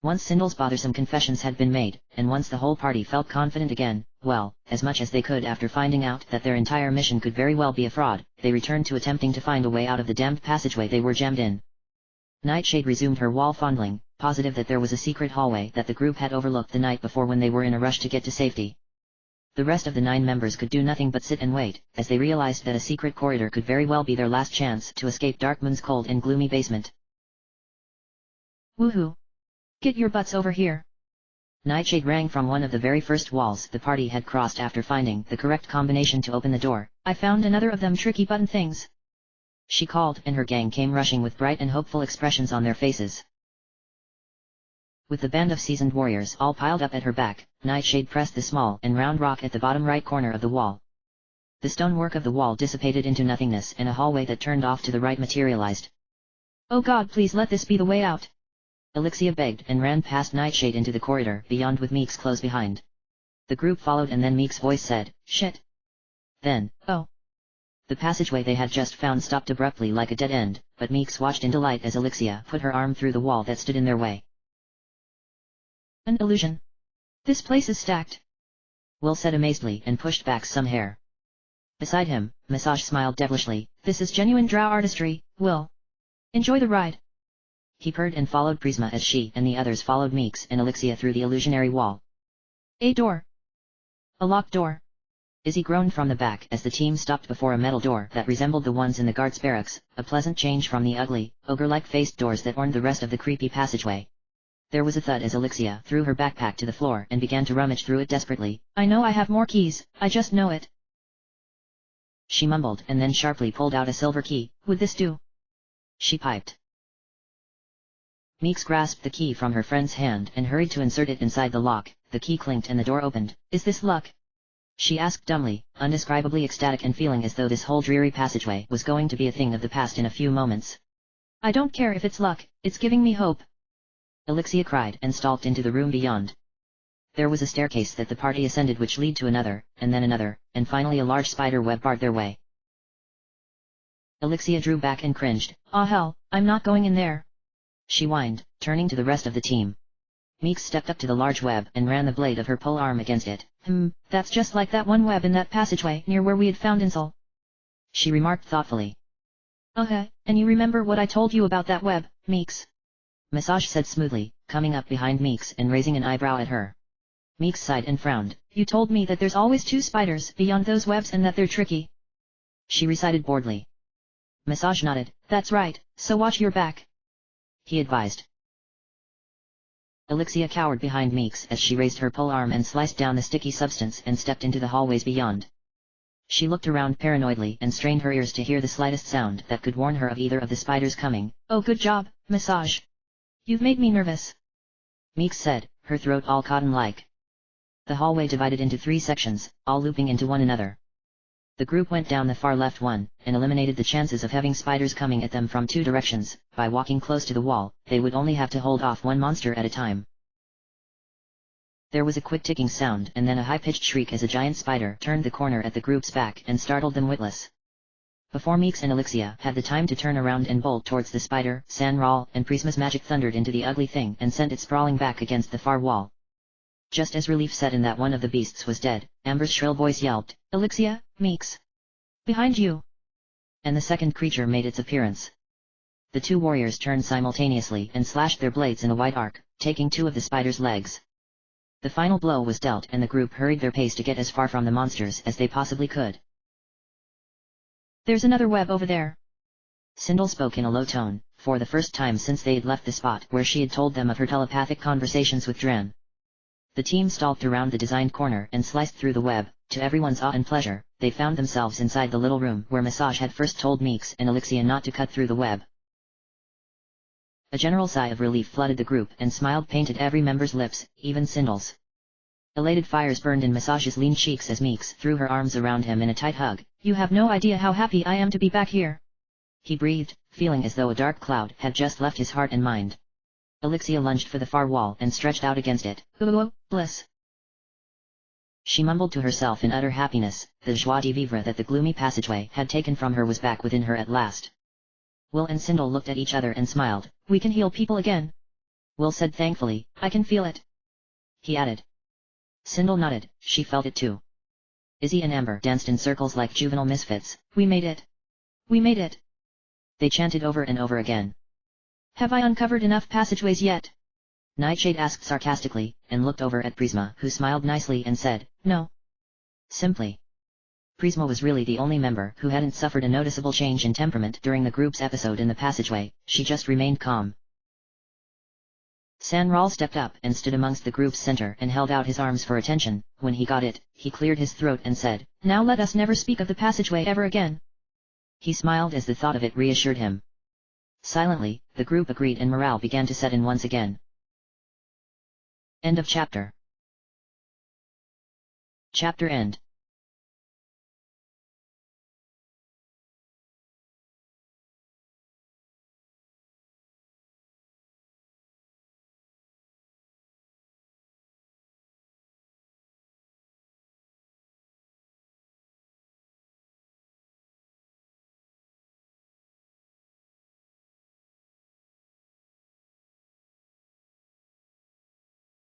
Speaker 1: Once Sindel's bothersome confessions had been made, and once the whole party felt confident again, well, as much as they could after finding out that their entire mission could very well be a fraud, they returned to attempting to find a way out of the damned passageway they were jammed in. Nightshade resumed her wall fondling, positive that there was a secret hallway that the group had overlooked the night before when they were in a rush to get to safety. The rest of the 9 members could do nothing but sit and wait, as they realized that a secret corridor could very well be their last chance to escape Darkmoon's cold and gloomy basement.
Speaker 2: Woohoo! Get your butts over here!
Speaker 1: Nightshade rang from one of the very first walls the party had crossed after finding the correct combination to open the door.
Speaker 2: I found another of them tricky button things,
Speaker 1: she called, and her gang came rushing with bright and hopeful expressions on their faces. With the band of seasoned warriors all piled up at her back, Nightshade pressed the small and round rock at the bottom right corner of the wall. The stonework of the wall dissipated into nothingness and a hallway that turned off to the right materialized.
Speaker 2: Oh God, please let this be the way out!
Speaker 1: Alexia begged and ran past Nightshade into the corridor beyond with Meeks close behind. The group followed and then Meeks' voice said, "Shit." Then,
Speaker 2: oh.
Speaker 1: The passageway they had just found stopped abruptly like a dead end, but Meeks watched in delight as Alexia put her arm through the wall that stood in their way.
Speaker 2: An illusion. This place is stacked,
Speaker 1: Will said amazedly and pushed back some hair. Beside him, Massage smiled devilishly.
Speaker 2: This is genuine drow artistry, Will. Enjoy the ride.
Speaker 1: He purred and followed Prisma as she and the others followed Meeks and Alexia through the illusionary wall.
Speaker 2: A door. A locked door.
Speaker 1: Izzy groaned from the back as the team stopped before a metal door that resembled the ones in the guards' barracks, a pleasant change from the ugly, ogre-like faced doors that orned the rest of the creepy passageway. There was a thud as Alexia threw her backpack to the floor and began to rummage through it desperately.
Speaker 2: I know I have more keys, I just know it,
Speaker 1: she mumbled and then sharply pulled out a silver key.
Speaker 2: Would this do?
Speaker 1: She piped. Meeks grasped the key from her friend's hand and hurried to insert it inside the lock. The key clinked and the door opened.
Speaker 2: Is this luck?
Speaker 1: She asked dumbly, undescribably ecstatic and feeling as though this whole dreary passageway was going to be a thing of the past in a few moments.
Speaker 2: I don't care if it's luck, it's giving me hope,
Speaker 1: Alexia cried and stalked into the room beyond. There was a staircase that the party ascended which led to another, and then another, and finally a large spider web barred their way. Alexia drew back and cringed.
Speaker 2: Ah hell, I'm not going in there,
Speaker 1: she whined, turning to the rest of the team. Meeks stepped up to the large web and ran the blade of her pole arm against it.
Speaker 2: That's just like that one web in that passageway near where we had found Insel,
Speaker 1: she remarked thoughtfully.
Speaker 2: And you remember what I told you about that web, Meeks?
Speaker 1: Massage said smoothly, coming up behind Meeks and raising an eyebrow at her. Meeks sighed and frowned.
Speaker 2: You told me that there's always 2 spiders beyond those webs and that they're tricky,
Speaker 1: she recited boredly. Massage nodded.
Speaker 2: That's right, so watch your back,
Speaker 1: he advised. Alexia cowered behind Meeks as she raised her pole arm and sliced down the sticky substance and stepped into the hallways beyond. She looked around paranoidly and strained her ears to hear the slightest sound that could warn her of either of the spiders coming.
Speaker 2: Oh, good job, Massage. You've made me nervous,
Speaker 1: Meeks said, her throat all cotton-like. The hallway divided into 3 sections, all looping into one another. The group went down the far left one, and eliminated the chances of having spiders coming at them from 2 directions. By walking close to the wall, they would only have to hold off one monster at a time. There was a quick ticking sound and then a high-pitched shriek as a giant spider turned the corner at the group's back and startled them witless. Before Meeks and Alexia had the time to turn around and bolt towards the spider, Sanral and Prisma's magic thundered into the ugly thing and sent it sprawling back against the far wall. Just as relief set in that one of the beasts was dead, Amber's shrill voice yelped,
Speaker 2: "Elixia, Meeks! Behind you!"
Speaker 1: And the second creature made its appearance. The two warriors turned simultaneously and slashed their blades in a wide arc, taking two of the spider's legs. The final blow was dealt and the group hurried their pace to get as far from the monsters as they possibly could.
Speaker 2: "There's another web over there,"
Speaker 1: Sindel spoke in a low tone, for the first time since they'd left the spot where she had told them of her telepathic conversations with Dran. The team stalked around the designed corner and sliced through the web. To everyone's awe and pleasure, they found themselves inside the little room where Massage had first told Meeks and Elixia not to cut through the web. A general sigh of relief flooded the group and smile painted every member's lips, even Sindel's. Elated fires burned in Massage's lean cheeks as Meeks threw her arms around him in a tight hug.
Speaker 2: "You have no idea how happy I am to be back here,"
Speaker 1: he breathed, feeling as though a dark cloud had just left his heart and mind. Elixia lunged for the far wall and stretched out against it.
Speaker 2: "Ooh, bliss."
Speaker 1: She mumbled to herself in utter happiness. The joie de vivre that the gloomy passageway had taken from her was back within her at last. Will and Sindel looked at each other and smiled.
Speaker 2: "We can heal people again,"
Speaker 1: Will said thankfully.
Speaker 2: "I can feel it,"
Speaker 1: he added. Sindel nodded, she felt it too. Izzy and Amber danced in circles like juvenile misfits.
Speaker 2: "We made it! We made it!"
Speaker 1: they chanted over and over again.
Speaker 2: "Have I uncovered enough passageways yet?"
Speaker 1: Nightshade asked sarcastically, and looked over at Prisma, who smiled nicely and said, "No." Simply. Prisma was really the only member who hadn't suffered a noticeable change in temperament during the group's episode in the passageway. She just remained calm. Sanral stepped up and stood amongst the group's center and held out his arms for attention. When he got it, he cleared his throat and said,
Speaker 2: "Now let us never speak of the passageway ever again."
Speaker 1: He smiled as the thought of it reassured him. Silently, the group agreed and morale began to set in once again. End of chapter. Chapter end.